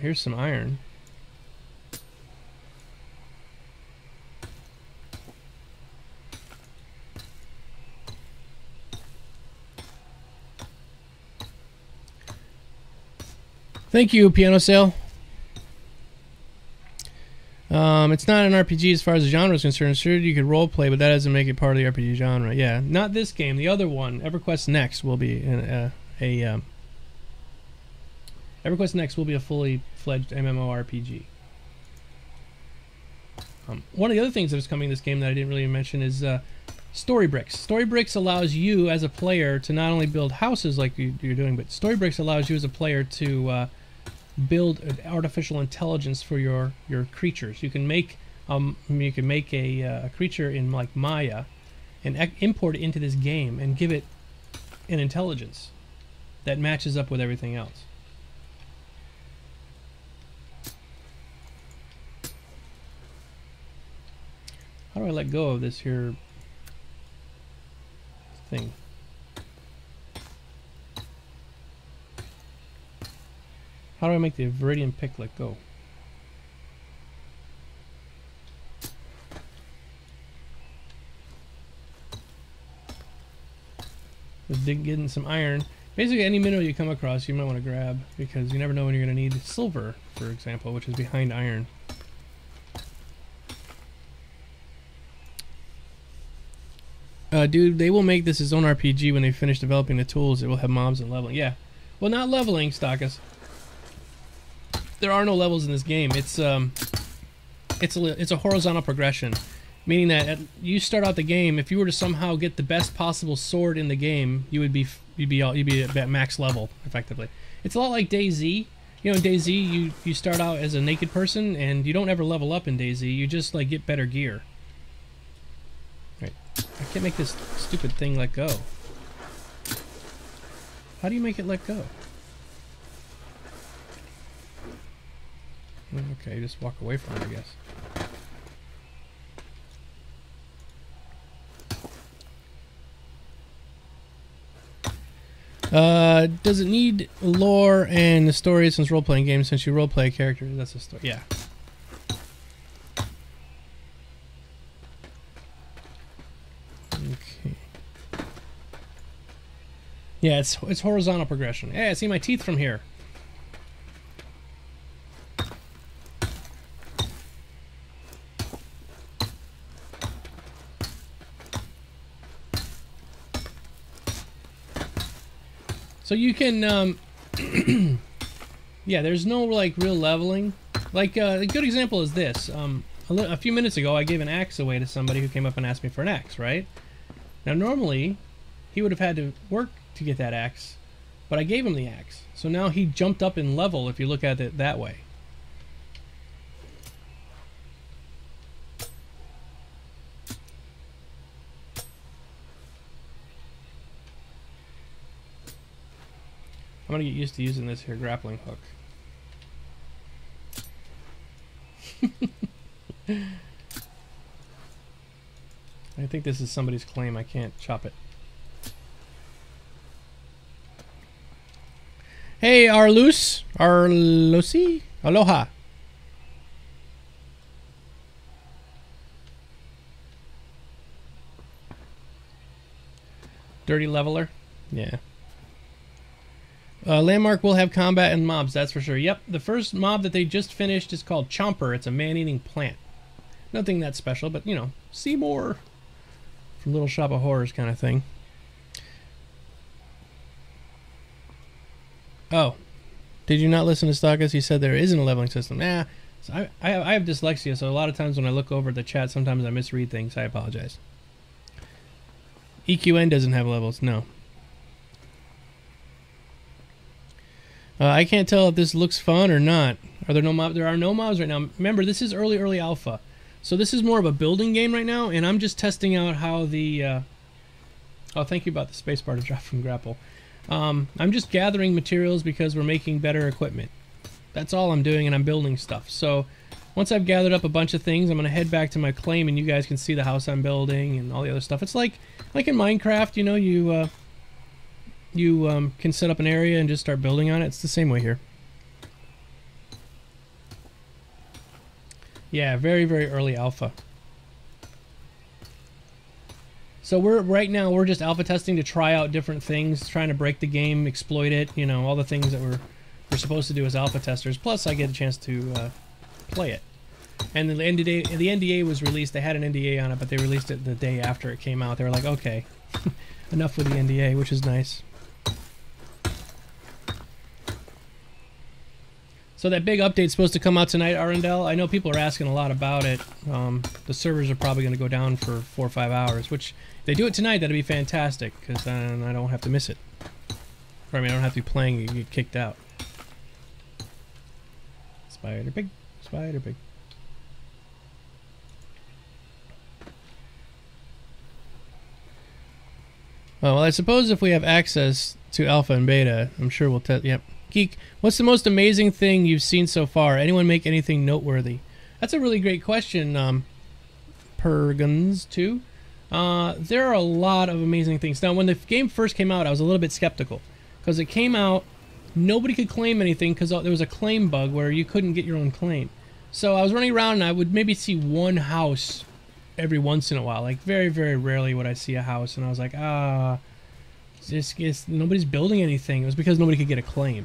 Here's some iron. Thank you, Piano Sale. It's not an RPG as far as the genre is concerned. Sure, you could role play, but that doesn't make it part of the RPG genre. Yeah, not this game. The other one, EverQuest Next, will be EverQuest Next will be a fully fledged MMORPG. One of the other things that was coming in this game that I didn't really mention is Storybricks. Storybricks allows you as a player to not only build houses like you're doing, but Storybricks allows you as a player to build an artificial intelligence for your creatures. You can make a creature in like Maya and import it into this game and give it an intelligence that matches up with everything else. How do I let go of this here thing? How do I make the Viridian pick let go? Just getting some iron. Basically, any mineral you come across, you might want to grab because you never know when you're going to need silver, for example, which is behind iron. Dude, they will make this its own RPG when they finish developing the tools. It will have mobs and leveling. Yeah, well, not leveling, Stockus. There are no levels in this game. It's a horizontal progression, meaning that you start out the game. If you were to somehow get the best possible sword in the game, you'd be at max level effectively. It's a lot like DayZ. You know, in DayZ, you start out as a naked person and you don't ever level up in DayZ. You just like get better gear. Right. I can't make this stupid thing let go. How do you make it let go? Okay, just walk away from it, I guess. Does it need lore and the story since role-playing games? Since you role-play a character, that's a story. Yeah. Okay. Yeah, it's horizontal progression. Hey, I see my teeth from here. So you can, yeah, there's no like real leveling. Like a good example is this. A few minutes ago, I gave an axe away to somebody who came up and asked me for an axe, right? Now normally, he would have had to work to get that axe, but I gave him the axe. So now he jumped up in level if you look at it that way. I'm gonna get used to using this here grappling hook. I think this is somebody's claim. I can't chop it. Hey, Arlosi? Aloha. Dirty leveler? Yeah. Landmark will have combat and mobs, that's for sure. Yep, the first mob that they just finished is called Chomper. It's a man-eating plant. Nothing that special, but, you know, see more from Little Shop of Horrors kind of thing. Oh, did you not listen to Stockus? He said there isn't a leveling system. Nah, so I have dyslexia, so a lot of times when I look over the chat, sometimes I misread things. I apologize. EQN doesn't have levels, no. I can't tell if this looks fun or not. Are there no mobs? There are no mobs right now. Remember, this is early alpha. So this is more of a building game right now, and I'm just testing out how the... Oh, thank you about the spacebar to drop from Grapple. I'm just gathering materials because we're making better equipment. That's all I'm doing, and I'm building stuff. So once I've gathered up a bunch of things, I'm going to head back to my claim, and you guys can see the house I'm building and all the other stuff. It's like in Minecraft, you know, you can set up an area and just start building on it. It's the same way here. Yeah, very, very early alpha. So right now we're just alpha testing to try out different things, trying to break the game, exploit it, you know, all the things that we're supposed to do as alpha testers. Plus, I get a chance to play it. And the NDA was released. They had an NDA on it, but they released it the day after it came out. They were like, okay, enough with the NDA, which is nice. So that big update's supposed to come out tonight, Arundel. I know people are asking a lot about it. The servers are probably going to go down for 4 or 5 hours, which if they do it tonight, that'd be fantastic, because then I don't have to miss it. Or I mean, I don't have to be playing and get kicked out. Spider pig, spider pig. Oh, well, I suppose if we have access to alpha and beta, I'm sure we'll test. Yep. Geek, what's the most amazing thing you've seen so far? Anyone make anything noteworthy? That's a really great question, Pergons, too. There are a lot of amazing things. Now, when the game first came out, I was a little bit skeptical. Because it came out, nobody could claim anything because there was a claim bug where you couldn't get your own claim. So I was running around and I would maybe see one house every once in a while. Like, very, very rarely would I see a house. And I was like, nobody's building anything. It was because nobody could get a claim.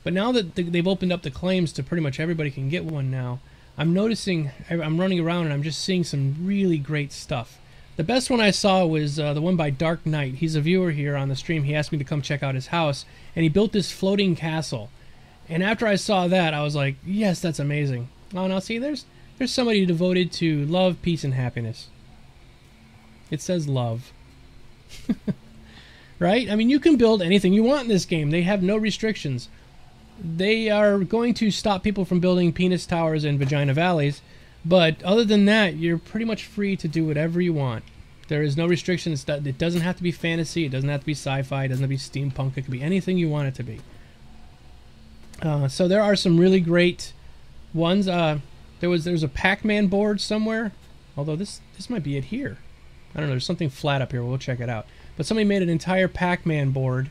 But now that they've opened up the claims to pretty much everybody can get one now, I'm noticing, I'm running around and I'm just seeing some really great stuff. The best one I saw was the one by Dark Knight. He's a viewer here on the stream. He asked me to come check out his house, and he built this floating castle. And after I saw that, I was like, yes, that's amazing. Oh, now see, there's somebody devoted to love, peace, and happiness. It says love. Right? I mean, you can build anything you want in this game. They have no restrictions. They are going to stop people from building penis towers and vagina valleys, but other than that, you're pretty much free to do whatever you want. There is no restrictions. It doesn't have to be fantasy. It doesn't have to be sci-fi. It doesn't have to be steampunk. It could be anything you want it to be. So there are some really great ones. There was a Pac-Man board somewhere, although this might be it here. I don't know. There's something flat up here. We'll check it out. But somebody made an entire Pac-Man board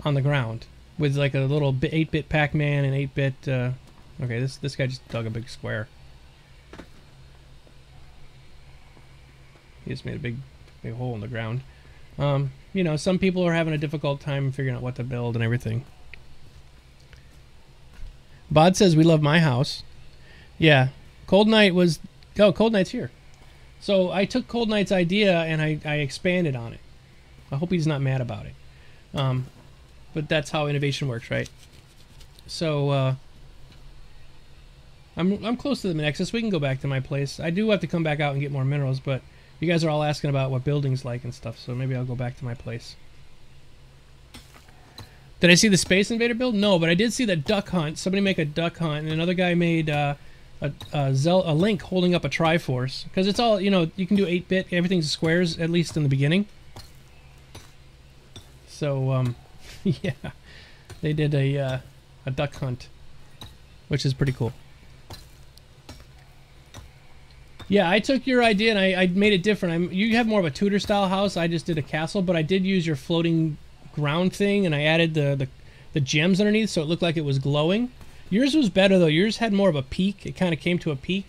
on the ground with like a little 8-bit Pac-Man and 8-bit. Okay, this guy just dug a big square. He just made a big hole in the ground. You know, some people are having a difficult time figuring out what to build and everything. Bod says we love my house. Yeah, Cold Knight was. Oh, Cold Knight's here. So I took Cold Knight's idea and I expanded on it. I hope he's not mad about it. But that's how innovation works, right? So I'm close to the Nexus. We can go back to my place. I do have to come back out and get more minerals, but you guys are all asking about what building's like and stuff, so maybe I'll go back to my place. Did I see the Space Invader build? No, but I did see that duck hunt. Somebody make a duck hunt, and another guy made a Link holding up a Triforce. Because it's all, you know, you can do 8-bit. Everything's squares, at least in the beginning. So, yeah. They did a duck hunt, which is pretty cool. Yeah, I took your idea and I made it different. You have more of a Tudor-style house. I just did a castle, but I did use your floating ground thing, and I added the the gems underneath, so it looked like it was glowing. Yours was better though. Yours had more of a peak. It kind of came to a peak.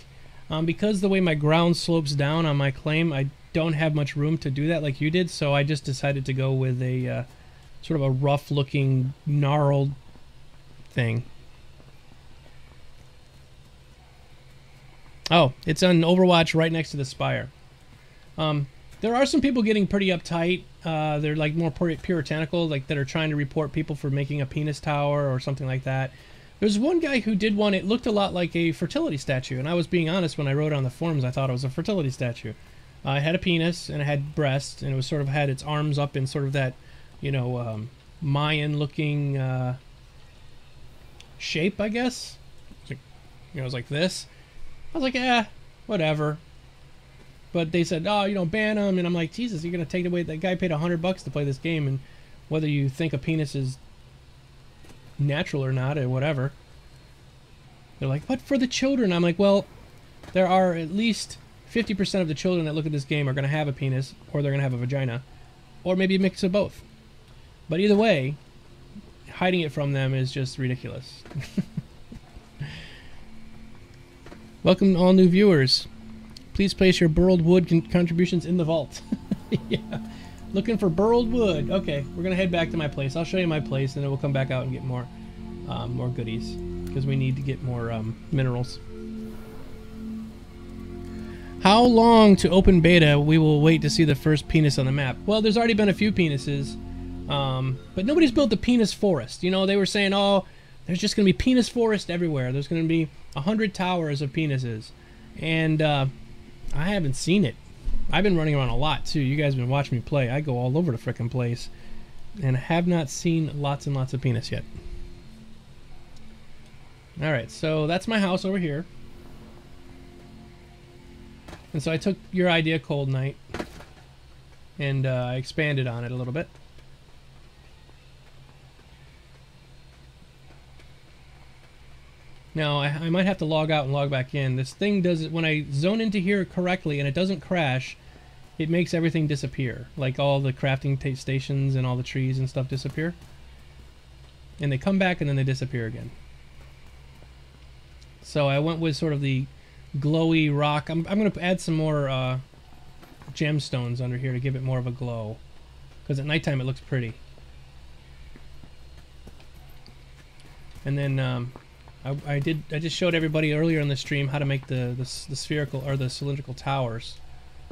Because the way my ground slopes down on my claim, I don't have much room to do that like you did, so I just decided to go with a sort of a rough-looking, gnarled thing. Oh, it's on Overwatch right next to the spire. There are some people getting pretty uptight. They're like more puritanical, like that are trying to report people for making a penis tower or something like that. There's one guy who did one. It looked a lot like a fertility statue, and I was being honest when I wrote on the forums. I thought it was a fertility statue. It had a penis and it had breasts, and it was sort of had its arms up in sort of that, you know, Mayan-looking shape, I guess. It was like this. I was like, whatever. But they said, oh, you know, ban him, and I'm like, Jesus, you're gonna take away that guy paid $100 to play this game, and whether you think a penis is natural or not or whatever. They're like, but for the children. I'm like, well, there are at least 50% of the children that look at this game are going to have a penis, or they're going to have a vagina, or maybe a mix of both. But either way, hiding it from them is just ridiculous. Welcome all new viewers. Please place your burled wood contributions in the vault. Yeah. Looking for burled wood. Okay, we're gonna head back to my place. I'll show you my place, and then we'll come back out and get more goodies, because we need to get more minerals. How long to open beta? We will wait to see the first penis on the map. Well, there's already been a few penises, but nobody's built the penis forest. You know, they were saying, oh, there's just gonna be penis forest everywhere. There's gonna be 100 towers of penises, and I haven't seen it. I've been running around a lot too. You guys have been watching me play. I go all over the frickin' place, and have not seen lots and lots of penis yet. Alright, so that's my house over here. And so I took your idea, Cold Night, and I expanded on it a little bit. Now, I might have to log out and log back in. This thing does it when I zone into here correctly and it doesn't crash, it makes everything disappear. Like all the crafting stations and all the trees and stuff disappear. And they come back and then they disappear again. So I went with sort of the glowy rock. I'm going to add some more gemstones under here to give it more of a glow. Because at nighttime it looks pretty. And then I just showed everybody earlier in the stream how to make the spherical or the cylindrical towers,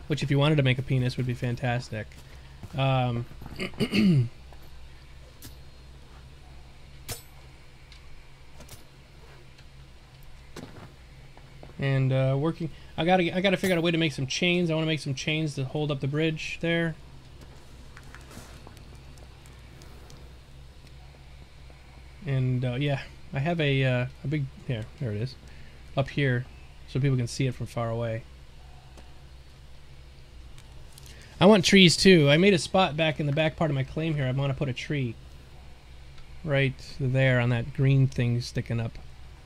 which if you wanted to make a penis would be fantastic. And working, I gotta figure out a way to make some chains. I want to make some chains to hold up the bridge there. And yeah. I have a big, there it is, up here, so people can see it from far away. I want trees too. I made a spot back in the back part of my claim here. I want to put a tree right there on that green thing sticking up.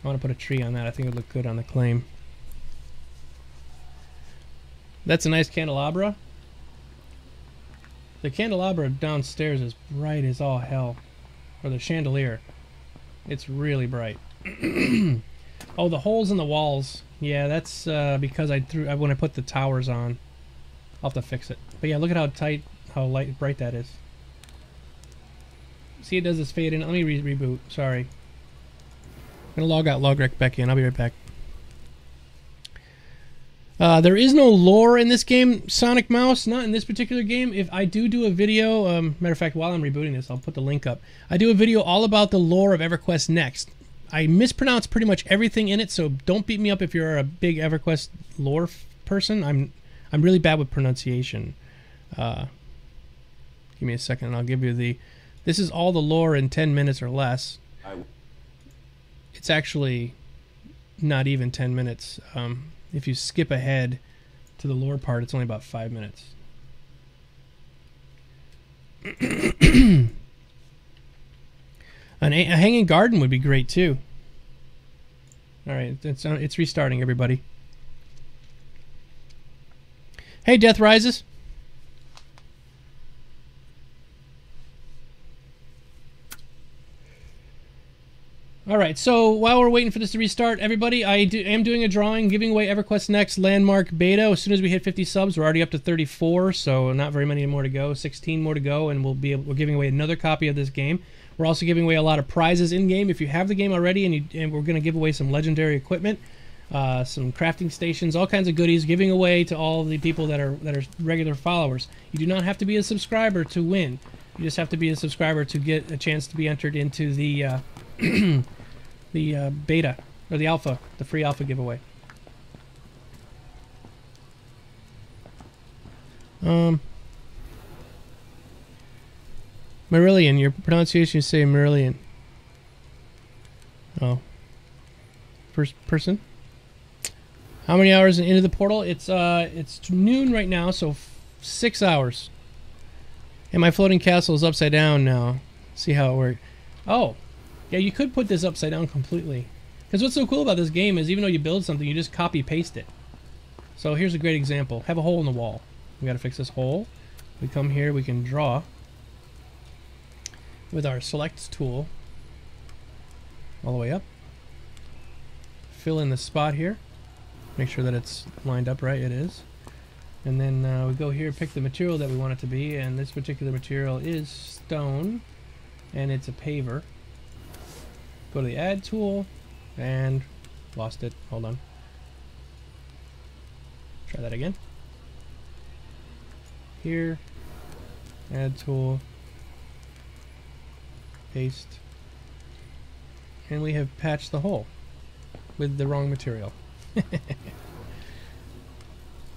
I want to put a tree on that. I think it would look good on the claim. That's a nice candelabra. The candelabra downstairs is bright as all hell, or the chandelier. It's really bright. Oh, the holes in the walls. Yeah, that's because when I put the towers on. I'll have to fix it. But yeah, look at how tight, how bright that is. See, it does this fade in. Let me reboot. Sorry. I'm gonna log out, log back in. I'll be right back. There is no lore in this game, Sonic Mouse, not in this particular game. If I do a video, matter of fact, while I'm rebooting this, I'll put the link up. I do a video all about the lore of EverQuest Next. I mispronounce pretty much everything in it, so don't beat me up if you're a big EverQuest lore person. I'm really bad with pronunciation. Give me a second and I'll give you the... This is all the lore in 10 minutes or less. It's actually not even 10 minutes. If you skip ahead to the lore part, it's only about 5 minutes. A hanging garden would be great too. Alright, it's restarting, everybody. Hey, Death Rises. All right, so while we're waiting for this to restart, everybody, I am doing a drawing, giving away EverQuest Next Landmark Beta. As soon as we hit 50 subs, we're already up to 34, so not very many more to go. 16 more to go, and we're giving away another copy of this game. We're also giving away a lot of prizes in game. If you have the game already, and we're going to give away some legendary equipment, some crafting stations, all kinds of goodies, giving away to all the people that are regular followers. You do not have to be a subscriber to win. You just have to be a subscriber to get a chance to be entered into the the beta, or the alpha, the free alpha giveaway. Marillion, your pronunciation, you say Marillion. Oh. First person? How many hours into the portal? It's noon right now, so 6 hours. And my floating castle is upside down now. See how it works. Oh. Yeah, you could put this upside down completely. Because what's so cool about this game is even though you build something, you just copy-paste it. So here's a great example. Have a hole in the wall. We got to fix this hole. We come here, we can draw with our select tool all the way up. Fill in the spot here. Make sure that it's lined up right. It is. And then we go here, pick the material that we want it to be, and this particular material is stone, and it's a paver. Go to the add tool, and lost it. Hold on. Try that again. Here, add tool, paste, and we have patched the hole with the wrong material.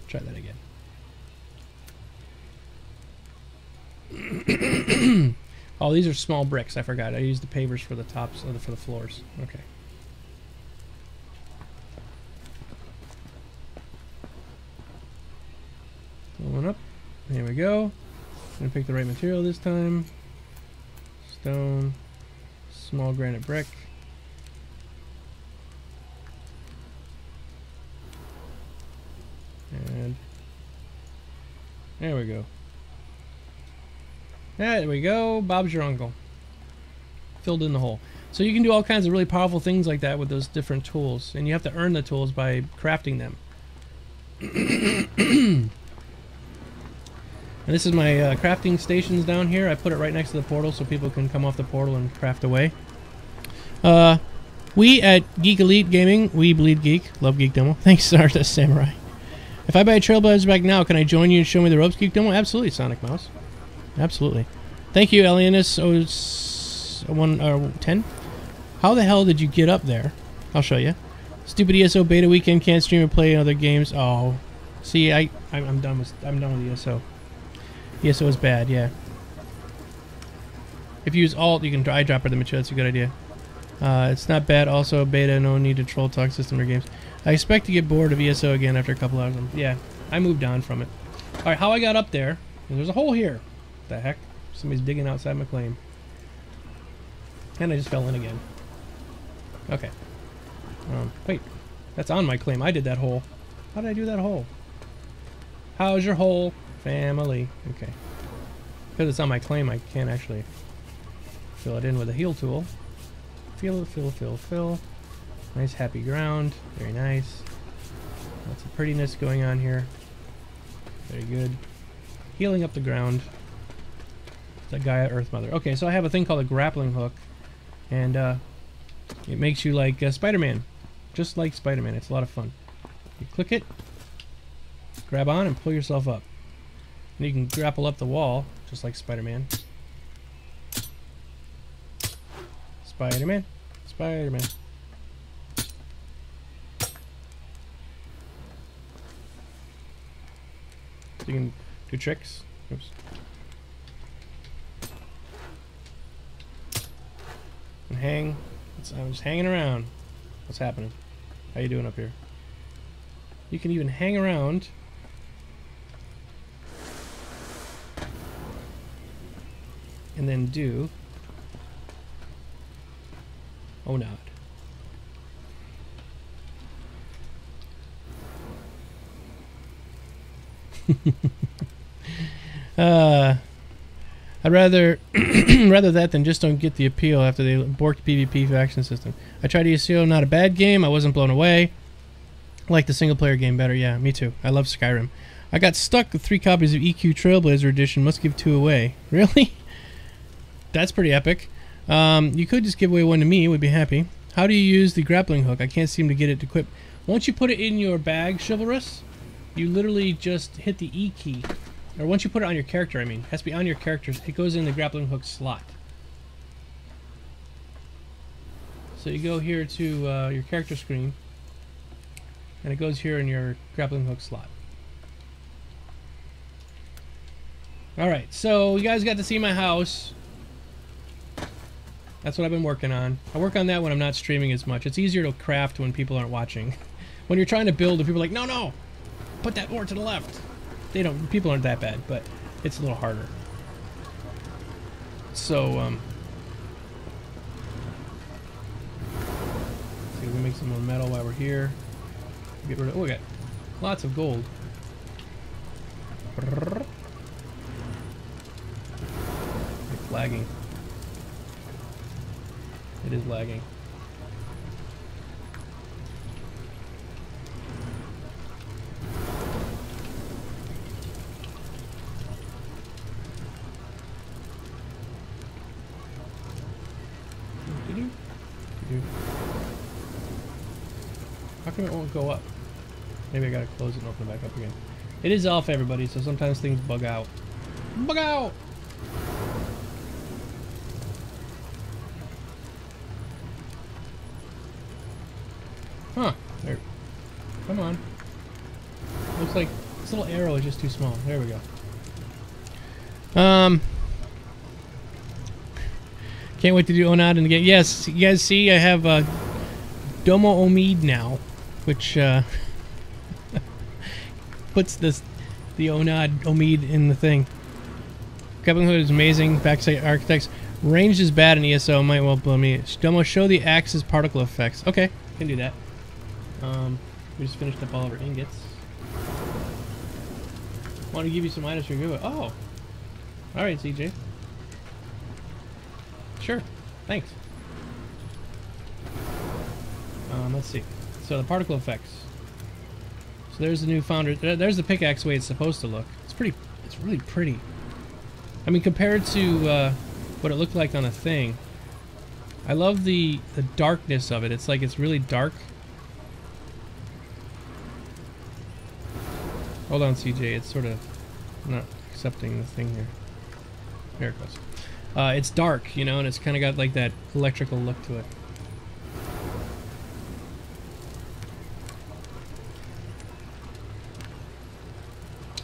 Try that again. Oh, these are small bricks. I forgot. I used the pavers for the tops, for the floors. Okay. Going up. Here we go. I'm gonna pick the right material this time. Stone, small granite brick. And there we go. There we go. Bob's your uncle. Filled in the hole. So you can do all kinds of really powerful things like that with those different tools. And you have to earn the tools by crafting them. And this is my crafting stations down here. I put it right next to the portal so people can come off the portal and craft away. We at Geek Elite Gaming, we bleed geek. Love Geekdomo. Thanks, Stardust Samurai. If I buy a Trailblazer back now, can I join you and show me the ropes, Geekdomo? Absolutely, Sonic Mouse. Absolutely. Thank you, Alienus 10. How the hell did you get up there? I'll show you. Stupid ESO beta weekend, can't stream or play other games. Oh, see, I'm done with ESO. ESO is bad, yeah. If you use alt, you can eyedropper the material. That's a good idea. It's not bad. Also, beta, no need to troll talk system or games. I expect to get bored of ESO again after a couple hours. Yeah, I moved on from it. All right, how I got up there? There's a hole here. What the heck? Somebody's digging outside my claim. And I just fell in again. Okay. Wait. That's on my claim. I did that hole. How did I do that hole? How's your hole, family? Okay. Because it's on my claim, I can't actually fill it in with a heal tool. Fill. Nice happy ground. Very nice. Lots of prettiness going on here. Very good. Healing up the ground. That guy at Earth Mother. Okay, so I have a thing called a grappling hook. And it makes you like Spider-Man. Just like Spider-Man. It's a lot of fun. You click it, grab on, and pull yourself up. And you can grapple up the wall, just like Spider-Man. Spider-Man. Spider-Man. So you can do tricks. Oops. And hang. I'm just hanging around. What's happening? How you doing up here? You can even hang around. And then do. Oh, not. I'd rather rather that than just don't get the appeal after they borked PvP faction system. I tried ECO, not a bad game. I wasn't blown away. I like the single player game better. Yeah, me too. I love Skyrim. I got stuck with 3 copies of EQ Trailblazer Edition. Must give 2 away. Really? That's pretty epic. You could just give away 1 to me. Would be happy. How do you use the grappling hook? I can't seem to get it to equip. Once you put it in your bag, Chivalrous, you literally just hit the E key. Or once you put it on your character, I mean. It has to be on your character. It goes in the grappling hook slot. So you go here to your character screen. And it goes here in your grappling hook slot. Alright, so you guys got to see my house. That's what I've been working on. I work on that when I'm not streaming as much. It's easier to craft when people aren't watching. When you're trying to build and people are like, no, no, put that more to the left. They don't, people aren't that bad, but it's a little harder. So, see, we make some more metal while we're here. Get rid of, oh, we got lots of gold. It's lagging. It is lagging. How come it won't go up? Maybe I gotta close it and open it back up again. It is alpha, everybody, so sometimes things bug out. Bug out! Huh. There. Come on. Looks like this little arrow is just too small. There we go. Can't wait to do Onad and again. Yes, you guys see I have Domo Omid now, which puts the Onad Omid in the thing. Grappling hook is amazing. Backside architects. Range is bad in ESO. Might well blow me. Domo, show the axis particle effects. Okay, can do that. We just finished up all of our ingots. Want to give you some items for good. Oh, all right, CJ. Sure, thanks. Let's see. So the particle effects. So there's the new founder. There's the pickaxe way it's supposed to look. It's pretty. It's really pretty. I mean, compared to what it looked like on a thing. I love the darkness of it. It's like it's really dark. Hold on, CJ. It's sort of not accepting the thing here. There it goes. It's dark, you know, and it's kind of got like that electrical look to it.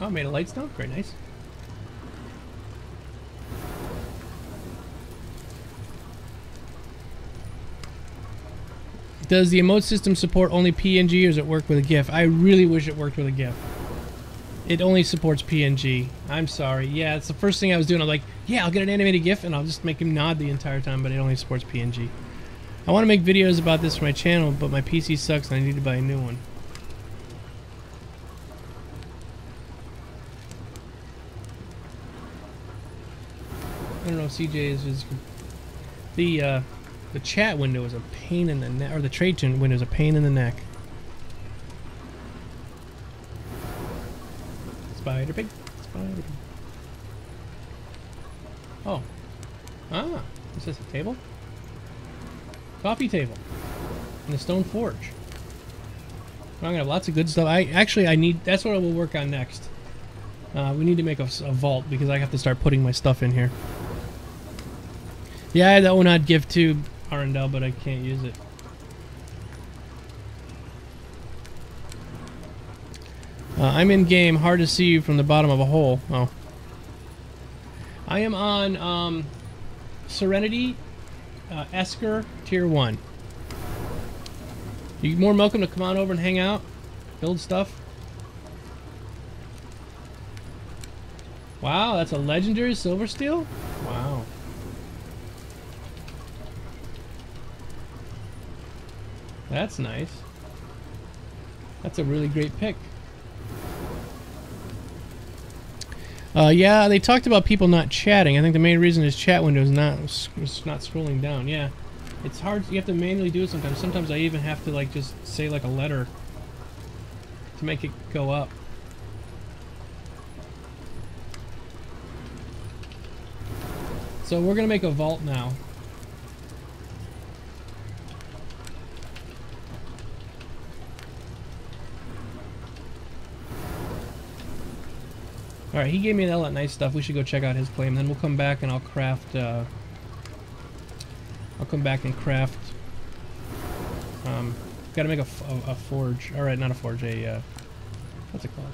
Oh, made a light stone? Very nice. Does the emote system support only PNG or does it work with a GIF? I really wish it worked with a GIF. It only supports PNG. I'm sorry. Yeah, it's the first thing I was doing. I'm like, yeah, I'll get an animated GIF and I'll just make him nod the entire time, but it only supports PNG. I want to make videos about this for my channel, but my PC sucks and I need to buy a new one. I don't know if CJ is the chat window is a pain in the neck, or the trade window is a pain in the neck. Spider pig. Spider pig. Oh. Ah. Is this a table? Coffee table. And a stone forge. I'm gonna have lots of good stuff. I need. That's what I will work on next. We need to make a vault because I have to start putting my stuff in here. Yeah, that one I'd give to Arendelle, but I can't use it. I'm in game. Hard to see you from the bottom of a hole. Oh. I am on Serenity, Esker, Tier 1. You're more welcome to come on over and hang out, build stuff. Wow, that's a legendary silver steel? Wow. That's nice. That's a really great pick. Yeah, they talked about people not chatting. I think the main reason is chat window is not scrolling down. Yeah, it's hard. You have to manually do it sometimes. Sometimes I even have to like just say like a letter to make it go up. So we're gonna make a vault now. Alright, he gave me all that nice stuff. We should go check out his claim. Then we'll come back and I'll craft, I'll come back and craft, gotta make a forge. Alright, not a forge, what's it called?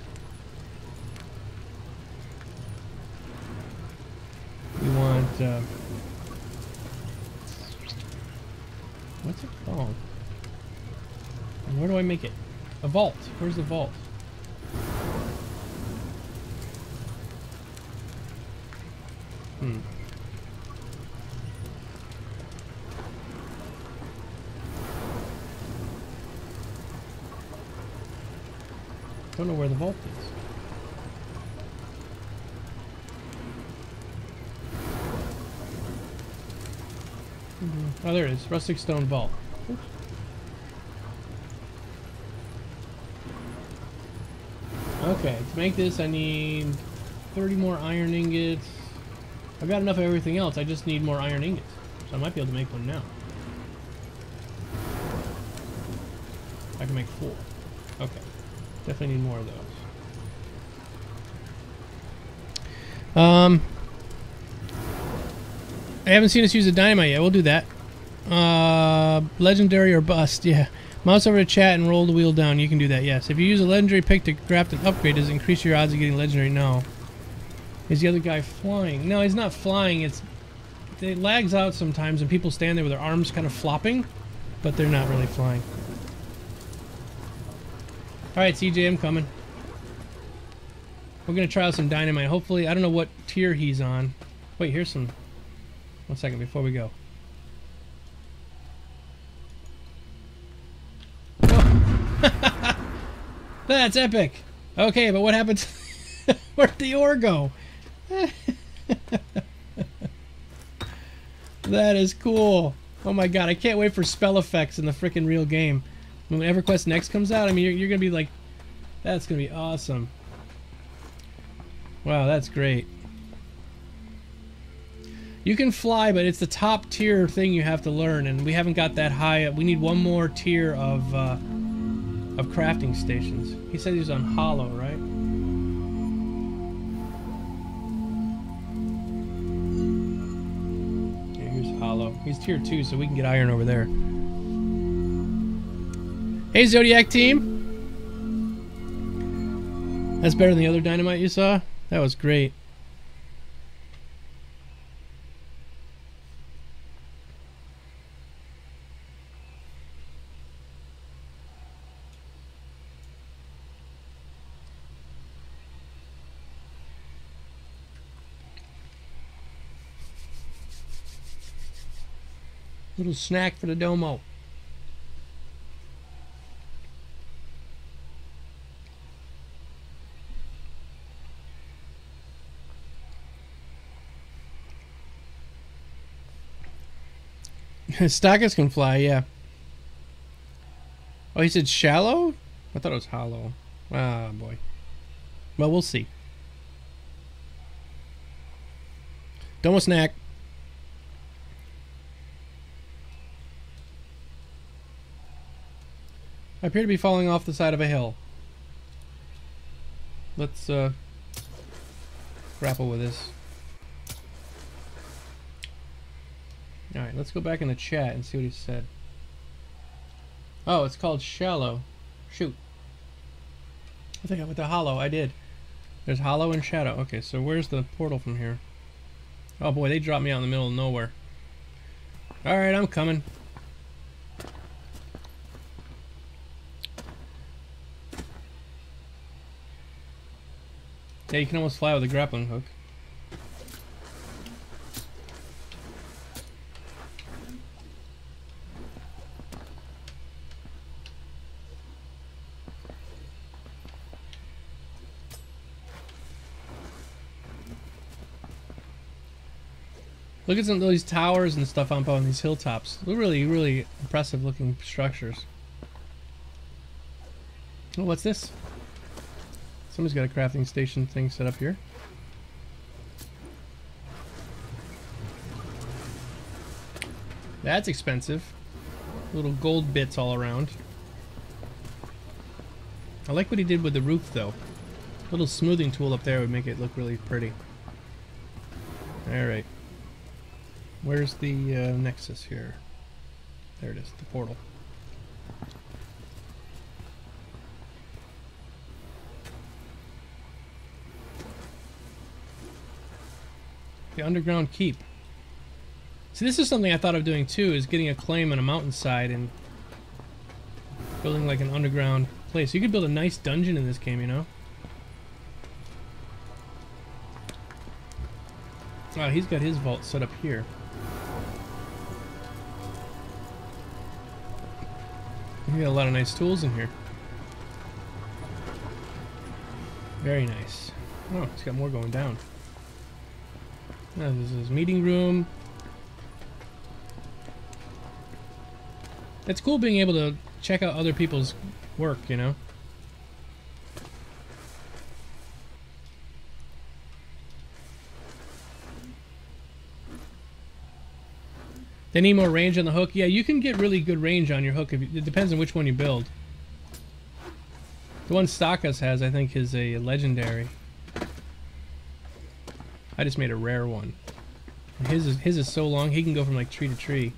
We want, what's it called? And where do I make it? A vault. Where's the vault? Don't know where the vault is. Oh, there it is. Rustic stone vault. Oops. Okay, to make this I need 30 more iron ingots. I've got enough of everything else. I just need more iron ingots. So I might be able to make one now. I can make 4. Okay. Definitely need more of those. I haven't seen us use a dynamite yet. We'll do that. Legendary or bust. Yeah. Mouse over to chat and roll the wheel down. You can do that, yes. If you use a legendary pick to craft an upgrade, does it increase your odds of getting legendary? No. Is the other guy flying? No, he's not flying. It lags out sometimes and people stand there with their arms kind of flopping, but they're not really flying. Alright, CJ, I'm coming. We're going to try out some dynamite. Hopefully, I don't know what tier he's on. Wait, here's some... One second before we go. Oh. That's epic! Okay, but what happens... Where'd the ore go? That is cool. Oh my god, I can't wait for spell effects in the frickin' real game. When EverQuest Next comes out, I mean, you're gonna be like, that's gonna be awesome. Wow, that's great. You can fly, but it's the top tier thing you have to learn, and we haven't got that high. We need one more tier of crafting stations. He said he was on Hollow, right? Yeah, here's Hollow. He's tier 2, so we can get iron over there. Hey, Zodiac team! That's better than the other dynamite you saw? That was great. Little snack for the domo. Stockers can fly, yeah. Oh, he said shallow? I thought it was hollow. Ah, boy. Well, we'll see. Domo snack. I appear to be falling off the side of a hill. Let's grapple with this. Alright, let's go back in the chat and see what he said. Oh, it's called shallow. Shoot. I think I went to hollow. I did. There's hollow and shadow. Okay, so where's the portal from here? Oh boy, they dropped me out in the middle of nowhere. Alright, I'm coming. Yeah, you can almost fly with a grappling hook. Look at some of these towers and stuff up on these hilltops. They're really, really impressive looking structures. Oh, what's this? Somebody's got a crafting station thing set up here. That's expensive. Little gold bits all around. I like what he did with the roof though. A little smoothing tool up there would make it look really pretty. Alright. Where's the nexus here? There it is, the portal. The underground keep. See, this is something I thought of doing too, is getting a claim on a mountainside and building like an underground place. You could build a nice dungeon in this game, you know? Oh, he's got his vault set up here. You got a lot of nice tools in here. Very nice. Oh, he's got more going down. Oh, this is his meeting room. It's cool being able to check out other people's work, you know? They need more range on the hook. Yeah, you can get really good range on your hook. It depends on which one you build. The one Stakas has, I think, is a legendary. I just made a rare one. His is so long, he can go from like tree to tree.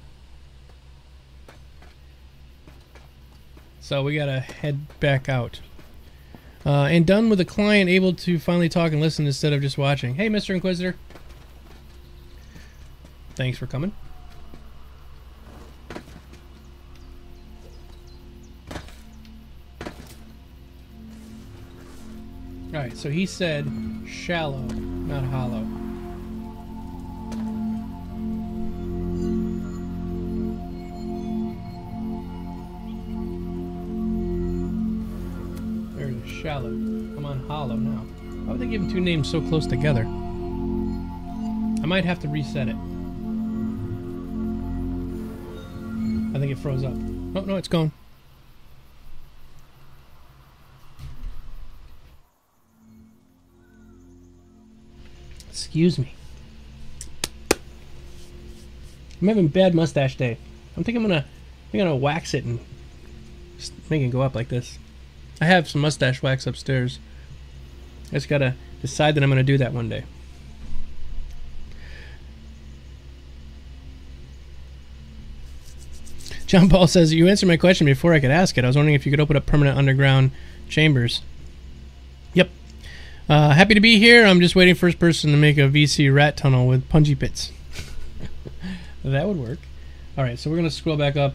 So we gotta head back out. And done with the client, able to finally talk and listen instead of just watching. Hey, Mr. Inquisitor. Thanks for coming. Alright, so he said shallow, not hollow. There's shallow. I'm on hollow now. Why would they give him two names so close together? I might have to reset it. I think it froze up. Oh, no, it's gone. Excuse me. I'm having a bad mustache day. I think I'm gonna wax it and just make it go up like this. I have some mustache wax upstairs. I just gotta decide that I'm gonna do that one day. John Paul says, you answered my question before I could ask it. I was wondering if you could open up permanent underground chambers. Yep. Happy to be here. I'm just waiting for first person to make a VC rat tunnel with punji pits. That would work. Alright, so we're going to scroll back up.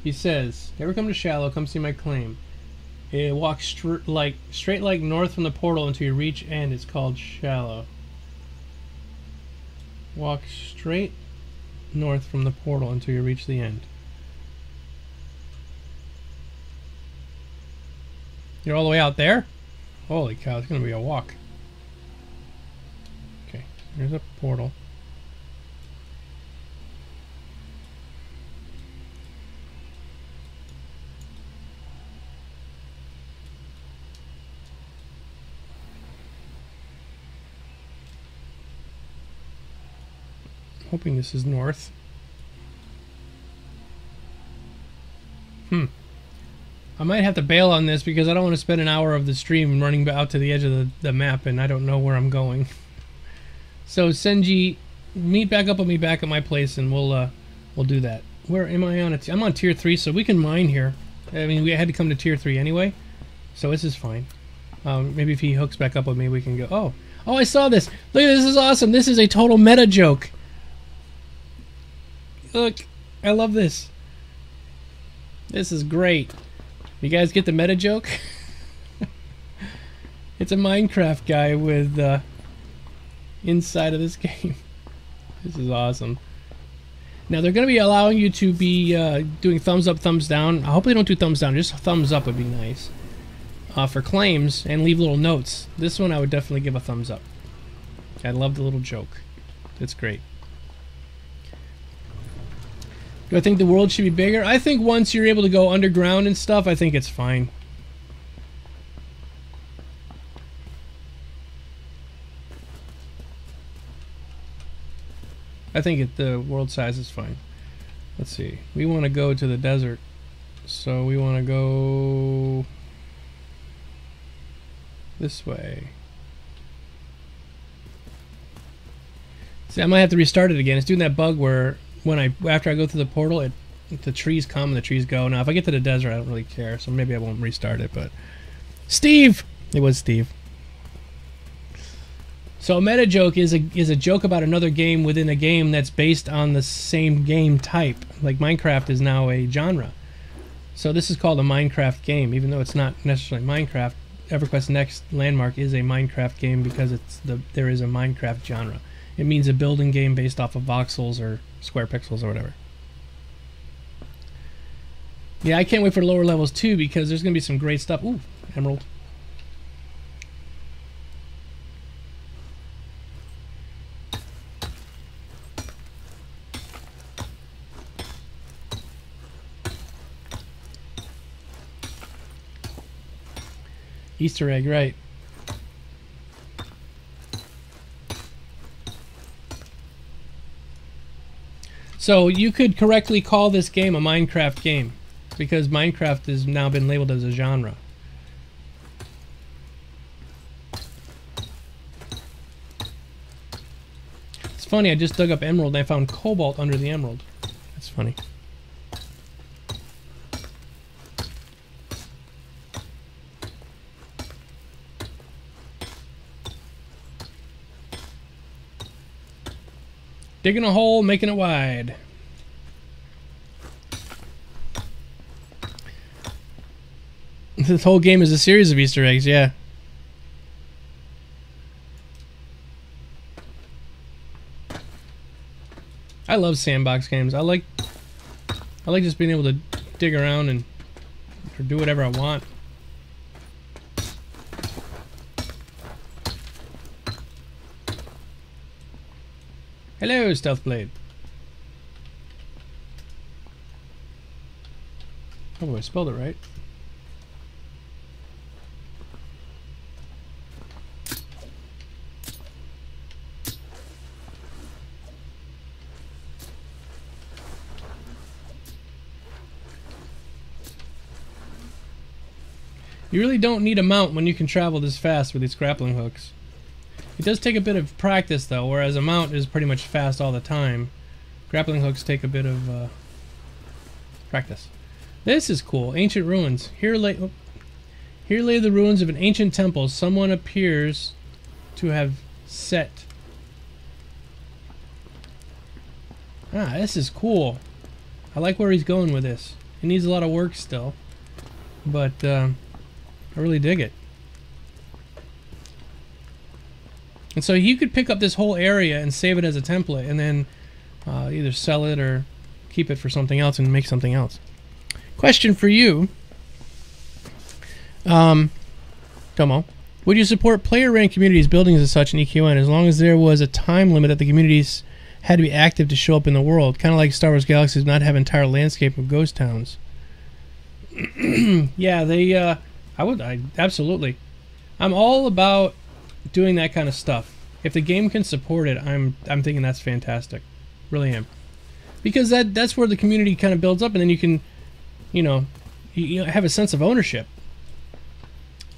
He says, ever come to Shallow, come see my claim. Walk straight like north from the portal until you reach end. It's called Shallow. Walk straight north from the portal until you reach the end. You're all the way out there? Holy cow, it's going to be a walk. Okay, there's a portal. Hoping this is north. I might have to bail on this because I don't want to spend an hour of the stream running out to the edge of the map and I don't know where I'm going. So Senji, meet back up with me back at my place and we'll do that. Where am I on? I'm on tier 3, so we can mine here. I mean, we had to come to tier 3 anyway, so this is fine. Maybe if he hooks back up with me, we can go. Oh, I saw this. Look, this is awesome. This is a total meta joke. Look, I love this. This is great. You guys get the meta joke? It's a Minecraft guy with inside of this game. This is awesome. Now they're going to be allowing you to be doing thumbs up, thumbs down. I hope they don't do thumbs down. Just thumbs up would be nice. For claims and leave little notes. This one I would definitely give a thumbs up. I love the little joke. It's great. Do I think the world should be bigger? I think once you're able to go underground and stuff, I think it's fine. I think the world size is fine. Let's see. We want to go to the desert. So we want to go this way. See, I might have to restart it again. It's doing that bug where after I go through the portal, the trees come and the trees go. Now, if I get to the desert, I don't really care, so maybe I won't restart it. But Steve, it was Steve. So a meta joke is a joke about another game within a game that's based on the same game type. Like Minecraft is now a genre. So this is called a Minecraft game, even though it's not necessarily Minecraft. EverQuest Next Landmark is a Minecraft game because there is a Minecraft genre. It means a building game based off of voxels or square pixels or whatever. Yeah, I can't wait for the lower levels too because there's going to be some great stuff. Ooh, emerald. Easter egg, right. So you could correctly call this game a Minecraft game because Minecraft has now been labeled as a genre. It's funny, I just dug up emerald and I found cobalt under the emerald. That's funny. Digging a hole, making it wide. This whole game is a series of Easter eggs, yeah. I love sandbox games. I like just being able to dig around and or do whatever I want. Hello, Stealth Blade. Oh, I spelled it right. You really don't need a mount when you can travel this fast with these grappling hooks. It does take a bit of practice though, whereas a mount is pretty much fast all the time. Grappling hooks take a bit of practice. This is cool. Ancient ruins. Here lay the ruins of an ancient temple. Someone appears to have set. Ah, this is cool. I like where he's going with this. It needs a lot of work still, but I really dig it. And so you could pick up this whole area and save it as a template and then either sell it or keep it for something else and make something else. Question for you. Tomo. Would you support player-ran communities, buildings and such in EQN as long as there was a time limit that the communities had to be active to show up in the world? Kind of like Star Wars Galaxies not have entire landscape of ghost towns. Yeah, they... I absolutely. I'm all about doing that kind of stuff. If the game can support it, I'm thinking that's fantastic. Really am. Because that's where the community kind of builds up, and then you can, you have a sense of ownership.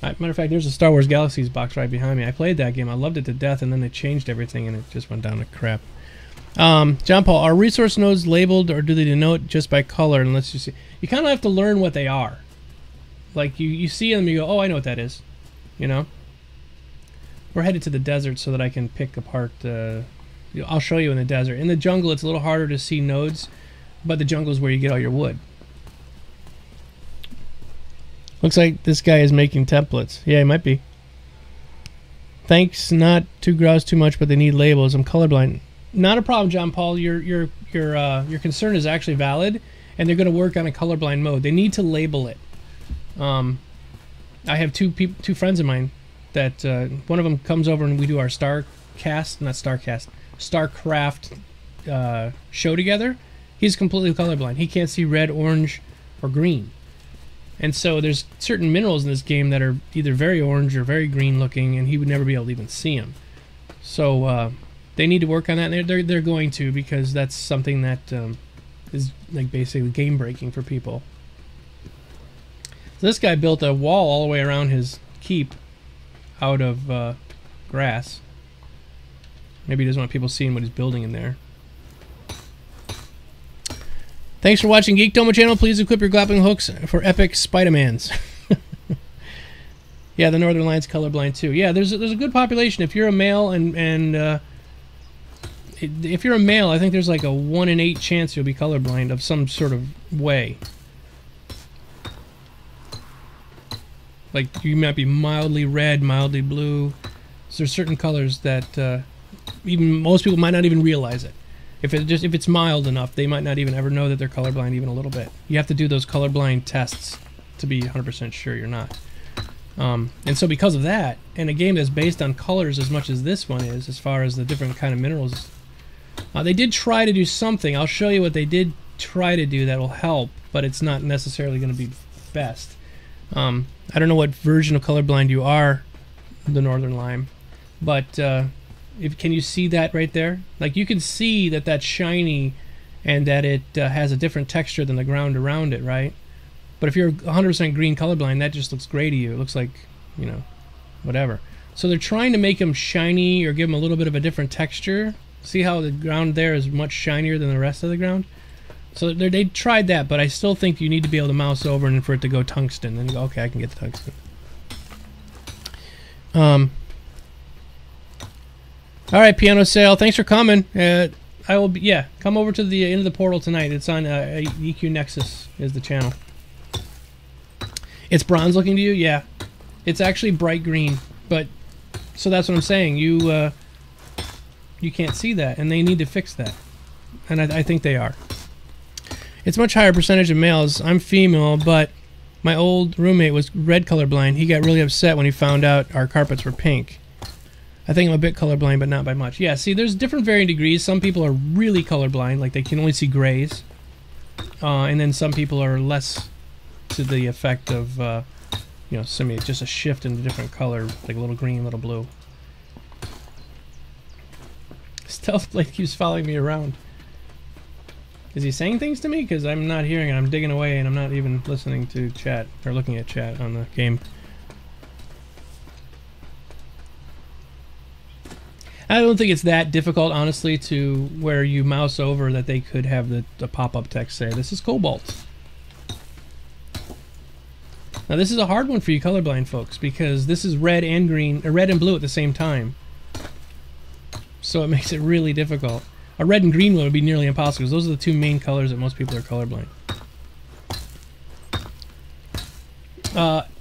Matter of fact, there's a Star Wars Galaxies box right behind me. I played that game. I loved it to death, and then they changed everything, and it just went down to crap. John Paul, are resource nodes labeled, or do they denote just by color? And let's just see. You kind of have to learn what they are. Like, you see them, you go, oh, I know what that is. We're headed to the desert so that I can pick apart... I'll show you in the desert. In the jungle, it's a little harder to see nodes, but the jungle is where you get all your wood. Looks like this guy is making templates. Yeah, he might be. Thanks, not to grouse too much, but they need labels. I'm colorblind. Not a problem, John Paul. Your concern is actually valid, and they're going to work on a colorblind mode. They need to label it. I have two friends of mine that one of them comes over and we do our StarCraft show together, He's completely colorblind. He can't see red, orange, or green. And so there's certain minerals in this game that are either very orange or very green looking, and he would never be able to even see them. So they need to work on that, and they're going to, because that's something that is like basically game breaking for people. So this guy built a wall all the way around his keep out of grass. Maybe he doesn't want people seeing what he's building in there. Thanks for watching Geekdomo channel. Please equip your grappling hooks for epic Spider-Mans. Yeah, the Northern Lions colorblind too. Yeah, there's a good population. If you're a male and if you're a male, I think there's like a 1 in 8 chance you'll be colorblind of some sort of way. Like you might be mildly red, mildly blue. So there's certain colors that even most people might not even realize it. If it's mild enough, they might not even ever know that they're colorblind even a little bit. You have to do those colorblind tests to be 100% sure you're not. And so because of that, and a game that's based on colors as much as this one is, as far as the different kind of minerals, they did try to do something. I'll show you what they did try to do that will help, but it's not necessarily going to be best. I don't know what version of colorblind you are, the Northern Lime, but can you see that right there? Like you can see that that's shiny and that it has a different texture than the ground around it, right? But if you're 100% green colorblind, that just looks gray to you. It looks like, you know, whatever. So they're trying to make them shiny or give them a little bit of a different texture. See how the ground there is much shinier than the rest of the ground? So they tried that, but I still think you need to be able to mouse over and for it to go tungsten. And go, okay, I can get the tungsten. All right, Piano Sale, thanks for coming. I will be, yeah, come over to the end of the portal tonight. It's on EQ Nexus is the channel. It's bronze looking to you? Yeah. It's actually bright green, but so that's what I'm saying. You can't see that, and they need to fix that. And I think they are. It's much higher percentage of males. I'm female, but my old roommate was red colorblind. He got really upset when he found out our carpets were pink. I think I'm a bit colorblind, but not by much. Yeah, see, there's different varying degrees. Some people are really colorblind, like they can only see grays. And then some people are less to the effect of, you know, just a shift in a different color, like a little green, a little blue. Stealth Blade keeps following me around. Is he saying things to me? Because I'm not hearing it. I'm digging away and I'm not even listening to chat or looking at chat on the game. I don't think it's that difficult, honestly, to where you mouse over that they could have the pop-up text say, this is cobalt. Now this is a hard one for you colorblind folks because this is red and green, or red and blue at the same time. So it makes it really difficult. A red and green one would be nearly impossible because those are the two main colors that most people are colorblind.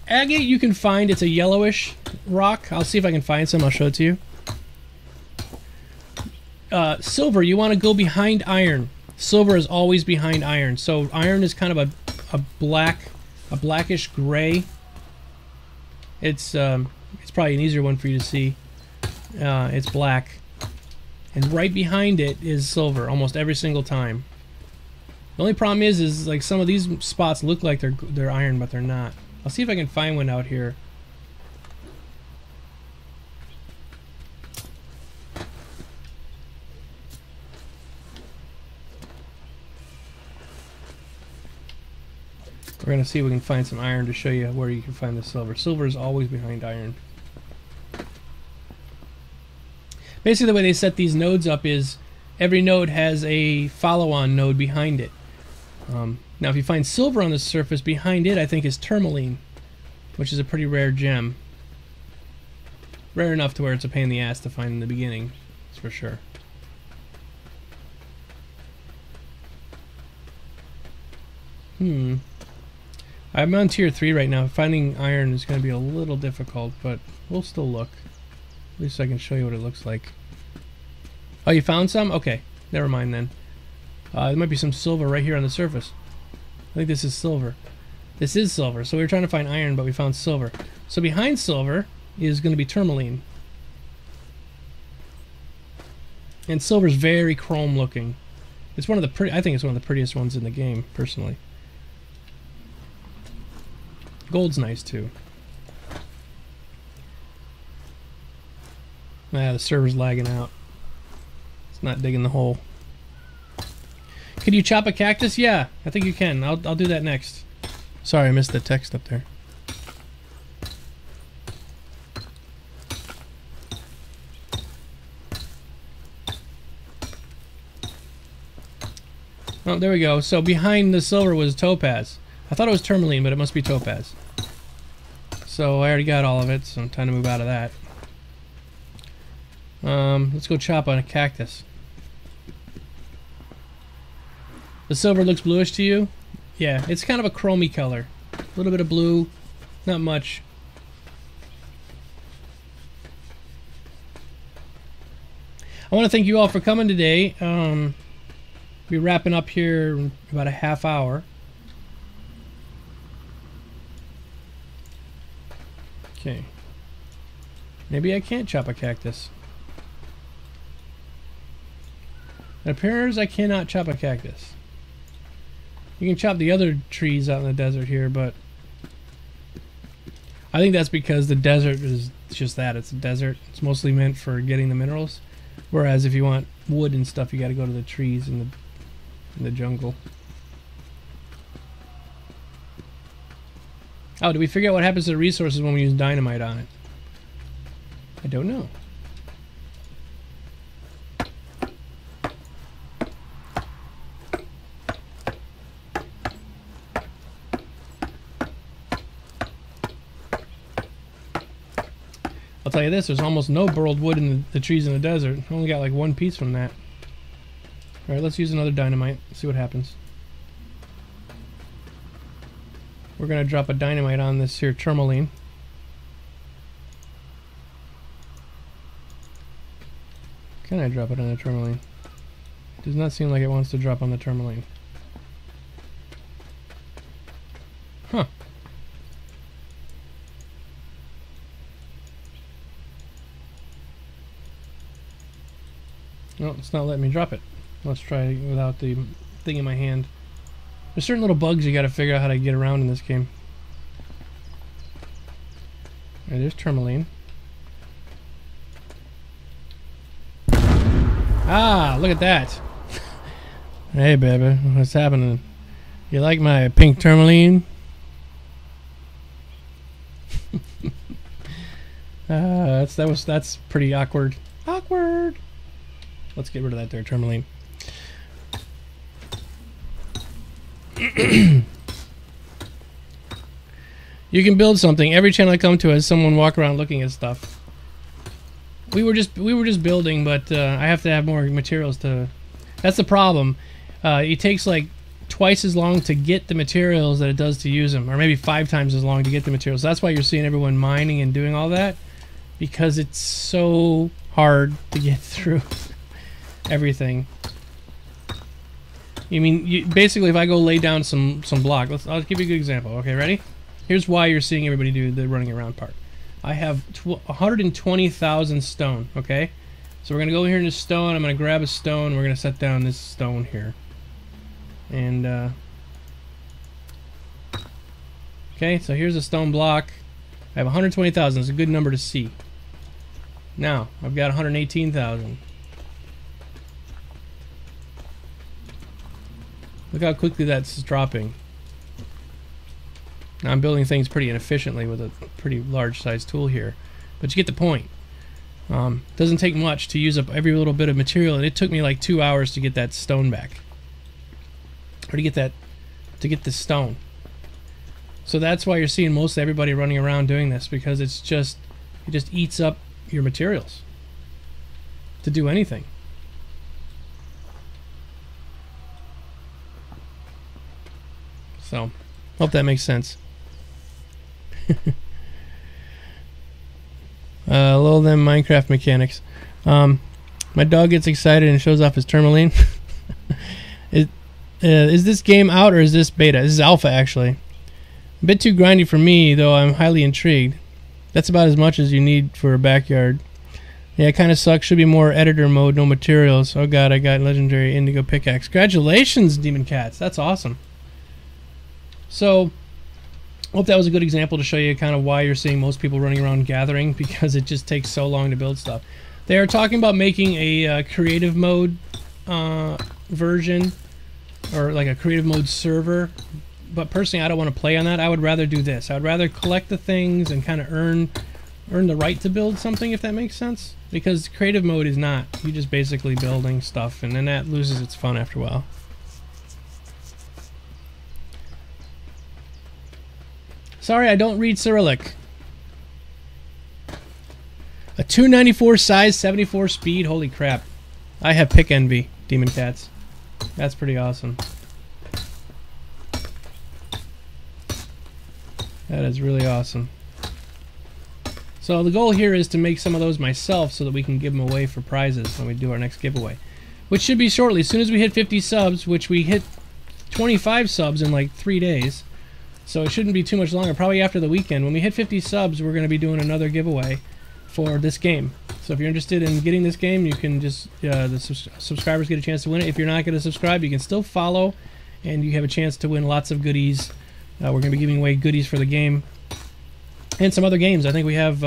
Agate you can find, it's a yellowish rock. I'll see if I can find some, I'll show it to you. Silver, you want to go behind iron. Silver is always behind iron. So iron is kind of a blackish gray. It's probably an easier one for you to see. It's black. And right behind it is silver almost every single time. The only problem is like some of these spots look like they're iron, but they're not. I'll see if I can find one out here. We're going to see if we can find some iron to show you where you can find the silver. Silver is always behind iron. Basically the way they set these nodes up is every node has a follow-on node behind it. Now if you find silver on the surface, behind it I think is tourmaline, which is a pretty rare gem. Rare enough to where it's a pain in the ass to find in the beginning, that's for sure. I'm on tier 3 right now. Finding iron is going to be a little difficult, but we'll still look. At least I can show you what it looks like. Oh, you found some? Okay, never mind then. There might be some silver right here on the surface. I think this is silver. This is silver. So we were trying to find iron, but we found silver. So behind silver is going to be tourmaline. And silver's very chrome looking. It's one of the I think it's one of the prettiest ones in the game, personally. Gold's nice too. Ah, the server's lagging out. It's not digging the hole. Can you chop a cactus? Yeah, I think you can. I'll do that next. Sorry, I missed the text up there. Oh, there we go. So behind the silver was topaz. I thought it was tourmaline, but it must be topaz. So I already got all of it, so I'm time to move out of that. Let's go chop on a cactus. The silver looks bluish to you? Yeah, it's kind of a chromy color. A little bit of blue, not much. I want to thank you all for coming today. We're wrapping up here in about a half hour. Okay. Maybe I can't chop a cactus. It appears I cannot chop a cactus. You can chop the other trees out in the desert here, but I think that's because the desert is just that. It's a desert. It's mostly meant for getting the minerals. Whereas if you want wood and stuff, you got to go to the trees in the jungle. Oh, did we figure out what happens to the resources when we use dynamite on it? I don't know. I'll tell you this, there's almost no burled wood in the trees in the desert. I only got like one piece from that. Alright, let's use another dynamite. See what happens. We're going to drop a dynamite on this here tourmaline. Can I drop it on the tourmaline? Does not seem like it wants to drop on the tourmaline. Huh. No, it's not letting me drop it. Let's try it without the thing in my hand. There's certain little bugs you gotta figure out how to get around in this game. Right, there's tourmaline. Ah, look at that. Hey, baby, what's happening? You like my pink tourmaline? That's pretty awkward. Awkward. Let's get rid of that there, tourmaline. You can build something. Every channel I come to has someone walk around looking at stuff. We were just building, but I have to have more materials to. That's the problem. It takes like twice as long to get the materials that it does to use them, or maybe 5 times as long to get the materials. That's why you're seeing everyone mining and doing all that, because it's so hard to get through everything. You mean basically if I go lay down some block, I'll give you a good example. Okay, ready? Here's why you're seeing everybody do the running around part. I have 120,000 stone. Okay, so we're gonna go here into stone. I'm gonna grab a stone. We're gonna set down this stone here, and okay. So here's a stone block. I have 120,000. It's a good number to see. Now I've got 118,000. Look how quickly that's dropping. Now I'm building things pretty inefficiently with a pretty large size tool here, but you get the point. Doesn't take much to use up every little bit of material, and it took me like 2 hours to get that stone back, or to get this stone. So that's why you're seeing most everybody running around doing this, because it just eats up your materials to do anything. So, hope that makes sense. Little them Minecraft mechanics. My dog gets excited and shows off his tourmaline. Is this game out or is this beta? This is alpha, actually. A bit too grindy for me, though I'm highly intrigued. That's about as much as you need for a backyard. Yeah, it kind of sucks. Should be more editor mode, no materials. Oh god, I got legendary indigo pickaxe. Congratulations, Demon Cats. That's awesome. So, hope that was a good example to show you kind of why you're seeing most people running around gathering, because it just takes so long to build stuff. They are talking about making a creative mode version, or like a creative mode server. But personally, I don't want to play on that. I would rather do this. I would rather collect the things and kind of earn the right to build something, if that makes sense. Because creative mode is not. You're just basically building stuff, and then that loses its fun after a while. Sorry, I don't read Cyrillic. A 294 size, 74 speed. Holy crap. I have pick envy, Demon Cats. That's pretty awesome. That is really awesome. So the goal here is to make some of those myself so that we can give them away for prizes when we do our next giveaway. Which should be shortly. As soon as we hit 50 subs, which we hit 25 subs in like 3 days. So it shouldn't be too much longer. Probably after the weekend. When we hit 50 subs, we're going to be doing another giveaway for this game. So if you're interested in getting this game, you can just, the subscribers get a chance to win it. If you're not going to subscribe, you can still follow, and you have a chance to win lots of goodies. We're going to be giving away goodies for the game. And some other games. I think we have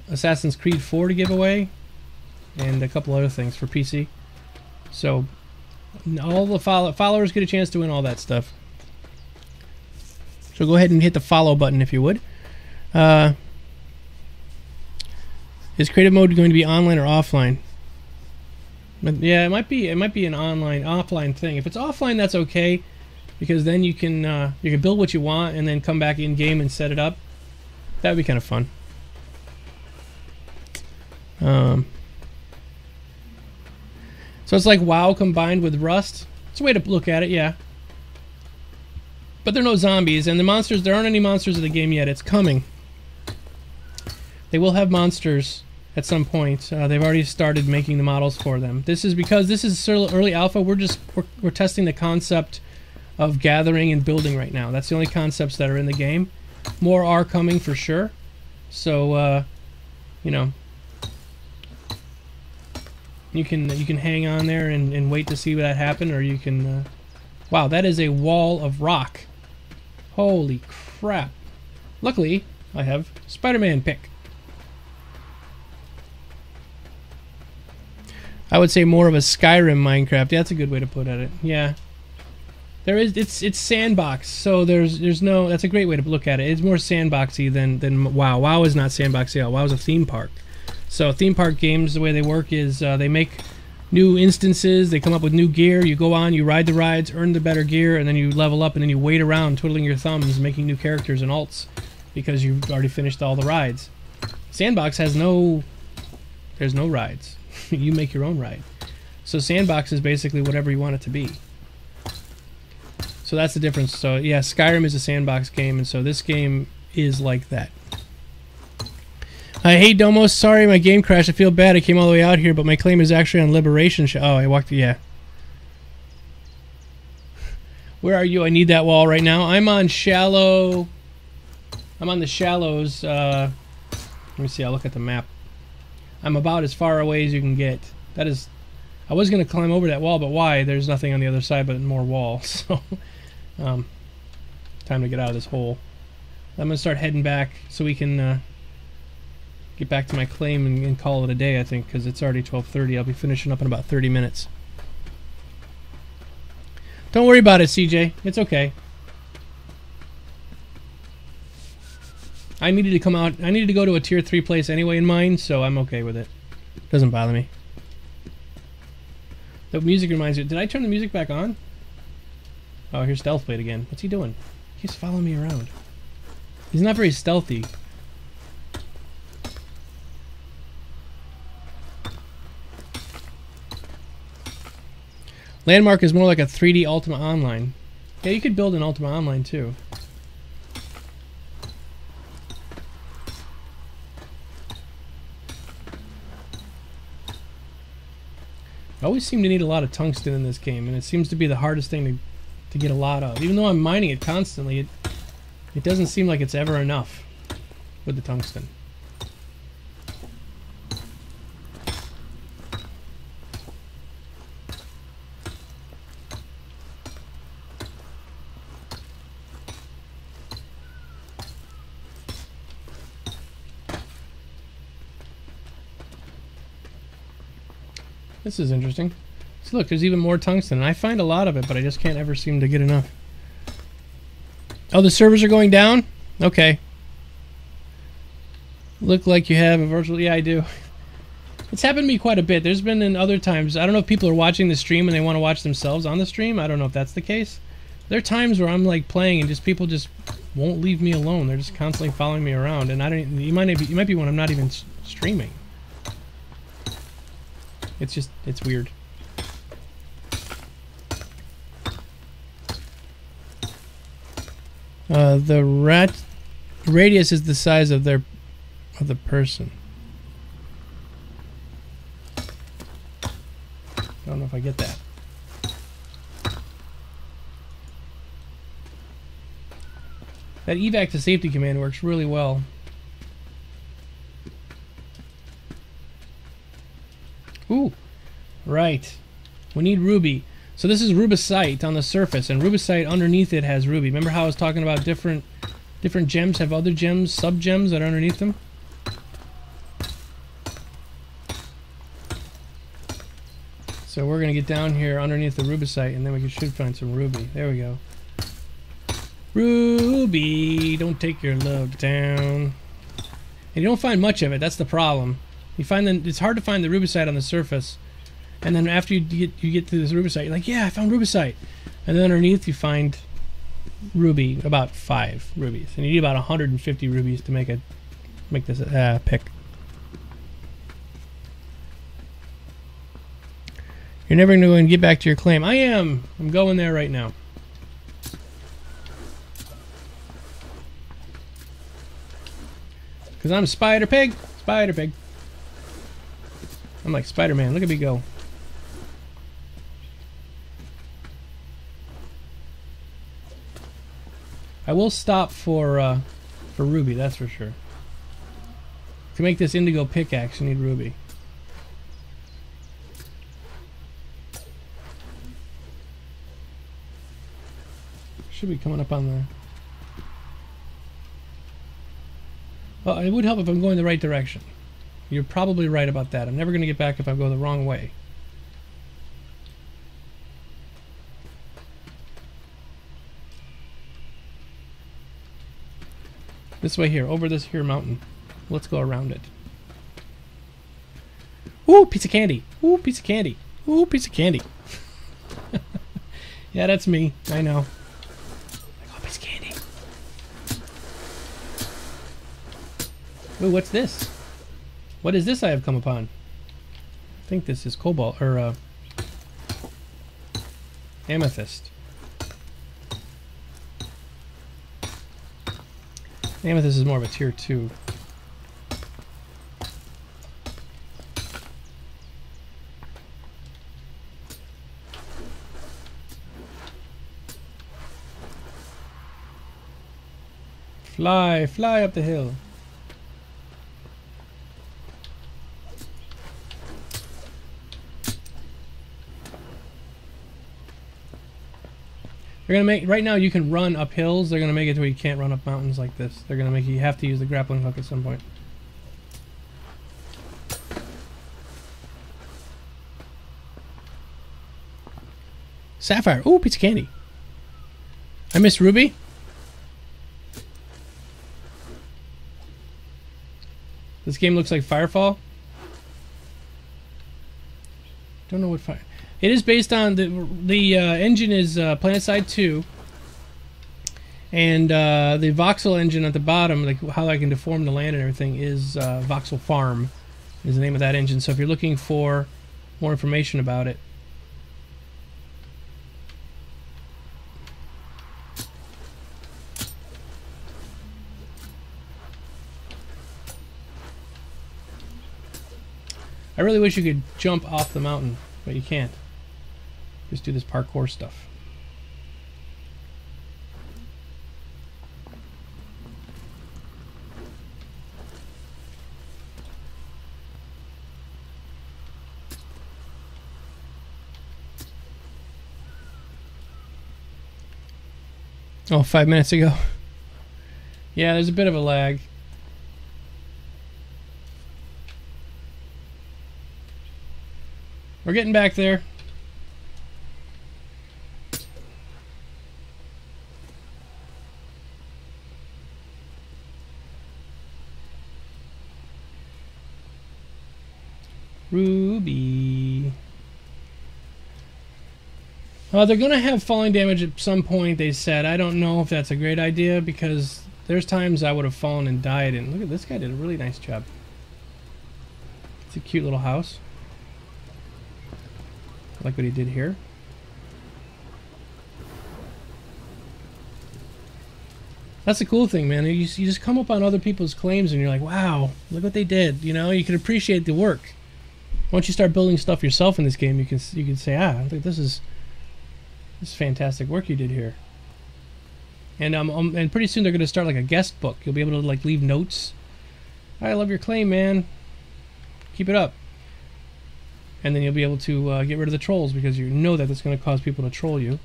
Assassin's Creed 4 to give away, and a couple other things for PC. So all the followers get a chance to win all that stuff. So go ahead and hit the follow button if you would. Is creative mode going to be online or offline? But yeah, it might be an offline thing. If it's offline, that's okay, because then you can build what you want and then come back in game and set it up. That would be kind of fun. So it's like WoW combined with Rust. It's a way to look at it, yeah. But there are no zombies, and the monsters, there aren't any monsters in the game yet. It's coming. They will have monsters at some point. They've already started making the models for them. This is because this is still early alpha. We're testing the concept of gathering and building right now. That's the only concepts that are in the game. More are coming for sure. So, you know, you can hang on there and wait to see that happen, or you can. Wow, that is a wall of rock. Holy crap! Luckily, I have Spider-Man pick. I would say more of a Skyrim Minecraft. Yeah, that's a good way to put it. Yeah. There is, it's sandbox, so there's no, that's a great way to look at it. It's more sandboxy than WoW. WoW is not sandboxy at all. WoW is a theme park. So theme park games, the way they work is they make new instances, they come up with new gear, you go on, you ride the rides, earn the better gear, and then you level up, and then you wait around twiddling your thumbs, making new characters and alts, because you've already finished all the rides. Sandbox has there's no rides. You make your own ride. So sandbox is basically whatever you want it to be. So that's the difference. So yeah, Skyrim is a sandbox game, and so this game is like that. Hey Domo, sorry my game crashed. I feel bad. I came all the way out here, but my claim is actually on Liberation. Oh, I walked. Yeah. Where are you? I need that wall right now. I'm on shallow. I'm on the shallows. Let me see. I'll look at the map. I'm about as far away as you can get. That is. I was going to climb over that wall, but why? There's nothing on the other side but more wall. So, time to get out of this hole. I'm going to start heading back so we can get back to my claim and call it a day, I think, because it's already 12:30. I'll be finishing up in about 30 minutes. Don't worry about it, CJ. It's okay. I needed to come out. I needed to go to a tier 3 place anyway in mine, so I'm okay with it. Doesn't bother me. The music reminds me. Did I turn the music back on? Oh, here's Stealth Blade again. What's he doing? He's following me around. He's not very stealthy. Landmark is more like a 3D Ultima Online. Yeah, you could build an Ultima Online too. I always seem to need a lot of tungsten in this game, and it seems to be the hardest thing to get a lot of. Even though I'm mining it constantly, it doesn't seem like it's ever enough with the tungsten. This is interesting. So look, there's even more tungsten. I find a lot of it, but I just can't ever seem to get enough. Oh, the servers are going down? Okay. Look like you have a virtual... Yeah, I do. It's happened to me quite a bit. There's been in other times... I don't know if people are watching the stream and they want to watch themselves on the stream. I don't know if that's the case. There are times where I'm like playing and just people just won't leave me alone. They're just constantly following me around. And I don't... You might be when I'm not even streaming. It's just... It's weird. The radius is the size of the person. I don't know if I get that. That evac to safety command works really well. Ooh, right. We need ruby. So this is rubicite on the surface, and rubicite underneath it has ruby. Remember how I was talking about different gems have other gems, sub-gems that are underneath them? So we're going to get down here underneath the rubicite, and then we should find some ruby. There we go. Ruby, don't take your love down. And you don't find much of it, that's the problem. You find that it's hard to find the rubicite on the surface. And then after you get to this rubicite, you're like, yeah, I found rubicite. And then underneath you find ruby, about 5 rubies. And you need about 150 rubies to make this pick. You're never going to get back to your claim. I am. I'm going there right now. Because I'm Spider Pig. Spider Pig. I'm like Spider-Man. Look at me go. I will stop for ruby, that's for sure. To make this indigo pickaxe, you need ruby. Should be coming up on the... Well, it would help if I'm going the right direction. You're probably right about that. I'm never going to get back if I go the wrong way. This way here, over this here mountain. Let's go around it. Ooh, piece of candy. Ooh, piece of candy. Ooh, piece of candy. Yeah, that's me. I know. Oh, piece of candy. Ooh, what's this? What is this I have come upon? I think this is cobalt, or amethyst. Amethyst is more of a tier 2. Fly, fly up the hill. They're gonna make right now. You can run up hills. They're gonna make it to where you can't run up mountains like this. They're gonna make you have to use the grappling hook at some point. Sapphire. Ooh, piece of candy. I miss ruby. This game looks like Firefall. Don't know what fire. It is based on the engine is PlanetSide 2, and the voxel engine at the bottom, like how I can deform the land and everything, is Voxel Farm, is the name of that engine. So if you're looking for more information about it, I really wish you could jump off the mountain, but you can't. Just do this parkour stuff. Oh, 5 minutes ago. Yeah, there's a bit of a lag. We're getting back there. Ruby. They're going to have falling damage at some point, they said. I don't know if that's a great idea because there's times I would have fallen and died. And look at this guy, did a really nice job. It's a cute little house. I like what he did here. That's the cool thing, man. You just come up on other people's claims and you're like, wow, look what they did. You know, you can appreciate the work. Once you start building stuff yourself in this game, you can say, I think this is fantastic work you did here. And pretty soon they're going to start like a guest book. You'll be able to like leave notes. I love your claim, man. Keep it up. And then you'll be able to get rid of the trolls because you know that that's going to cause people to troll you.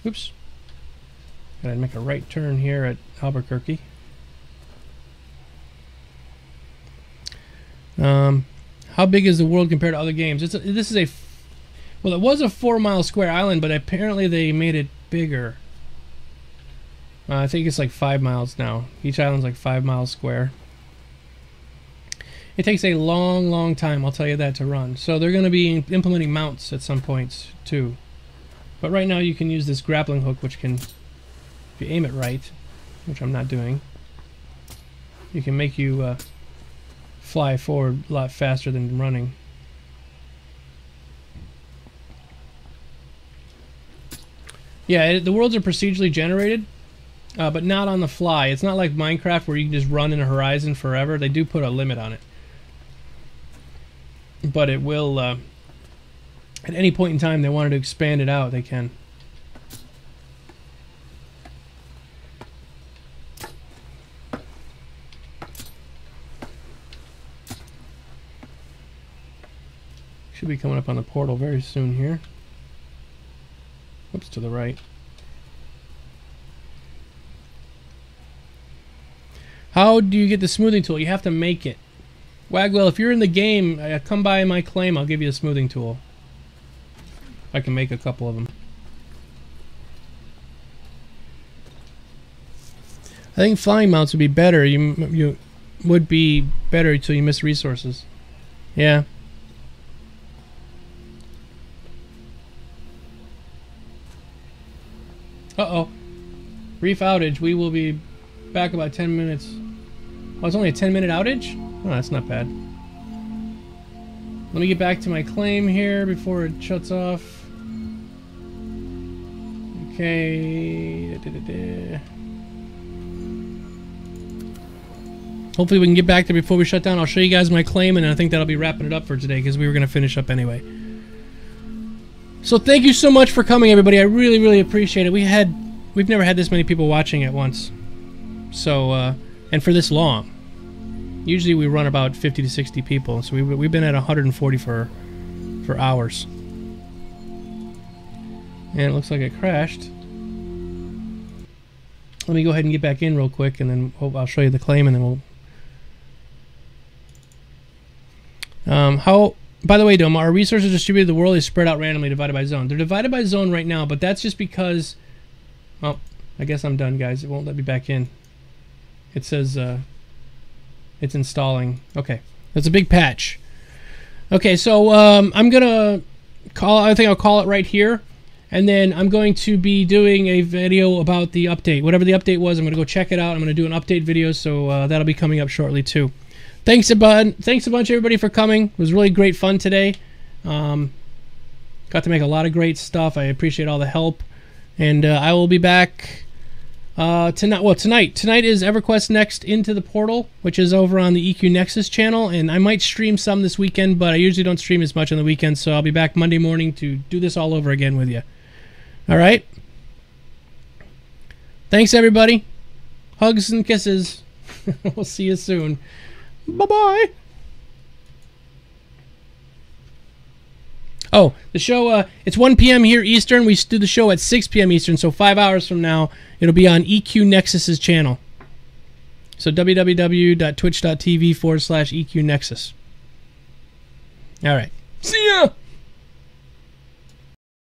Oops. Gotta make a right turn here at Albuquerque. How big is the world compared to other games? Well, it was a 4-mile square island, but apparently they made it bigger. I think it's like 5 miles now. Each island's like 5 miles square. It takes a long, long time, I'll tell you that, to run. So they're going to be implementing mounts at some points, too. But right now you can use this grappling hook, which can, if you aim it right, which I'm not doing, you can make you fly forward a lot faster than running. Yeah, the worlds are procedurally generated, but not on the fly. It's not like Minecraft where you can just run in a horizon forever. They do put a limit on it. But it will, at any point in time they wanted to expand it out, they can. Should be coming up on the portal very soon here. Oops, to the right. How do you get the smoothing tool? You have to make it. Wagwell, if you're in the game, come by my claim, I'll give you a smoothing tool. I can make a couple of them. I think flying mounts would be better. You would be better until you miss resources. Yeah. Uh-oh. Brief outage. We will be back about 10 minutes. Oh, it's only a 10-minute outage? Oh, that's not bad. Let me get back to my claim here before it shuts off. Okay. Hopefully we can get back there before we shut down. I'll show you guys my claim, and I think that'll be wrapping it up for today because we were going to finish up anyway. So thank you so much for coming, everybody. I really, really appreciate it. We've never had this many people watching at once. So, and for this long. Usually we run about 50 to 60 people, so we've been at 140 for hours. And it looks like it crashed. Let me go ahead and get back in real quick, and then I'll show you the claim, and then we'll... By the way, Dome, our resources distributed the world is spread out randomly, divided by zone. They're divided by zone right now, but that's just because... Oh, I guess I'm done, guys. It won't let me back in. It says it's installing. Okay, that's a big patch. Okay, so I'm gonna call. I think I'll call it right here, and then I'm going to be doing a video about the update. Whatever the update was, I'm gonna go check it out. I'm gonna do an update video, so that'll be coming up shortly too. Thanks a bunch, everybody, for coming. It was really great fun today. Got to make a lot of great stuff. I appreciate all the help, and I will be back. Tonight. Well, tonight is EverQuest Next Into the Portal, which is over on the EQ Nexus channel, and I might stream some this weekend, but I usually don't stream as much on the weekend, so I'll be back Monday morning to do this all over again with you. All right? Thanks, everybody. Hugs and kisses. We'll see you soon. Bye-bye. Oh, the show, it's 1 p.m. here Eastern. We do the show at 6 p.m. Eastern, so 5 hours from now, it'll be on EQ Nexus's channel. So www.twitch.tv/EQ Nexus. All right. See ya!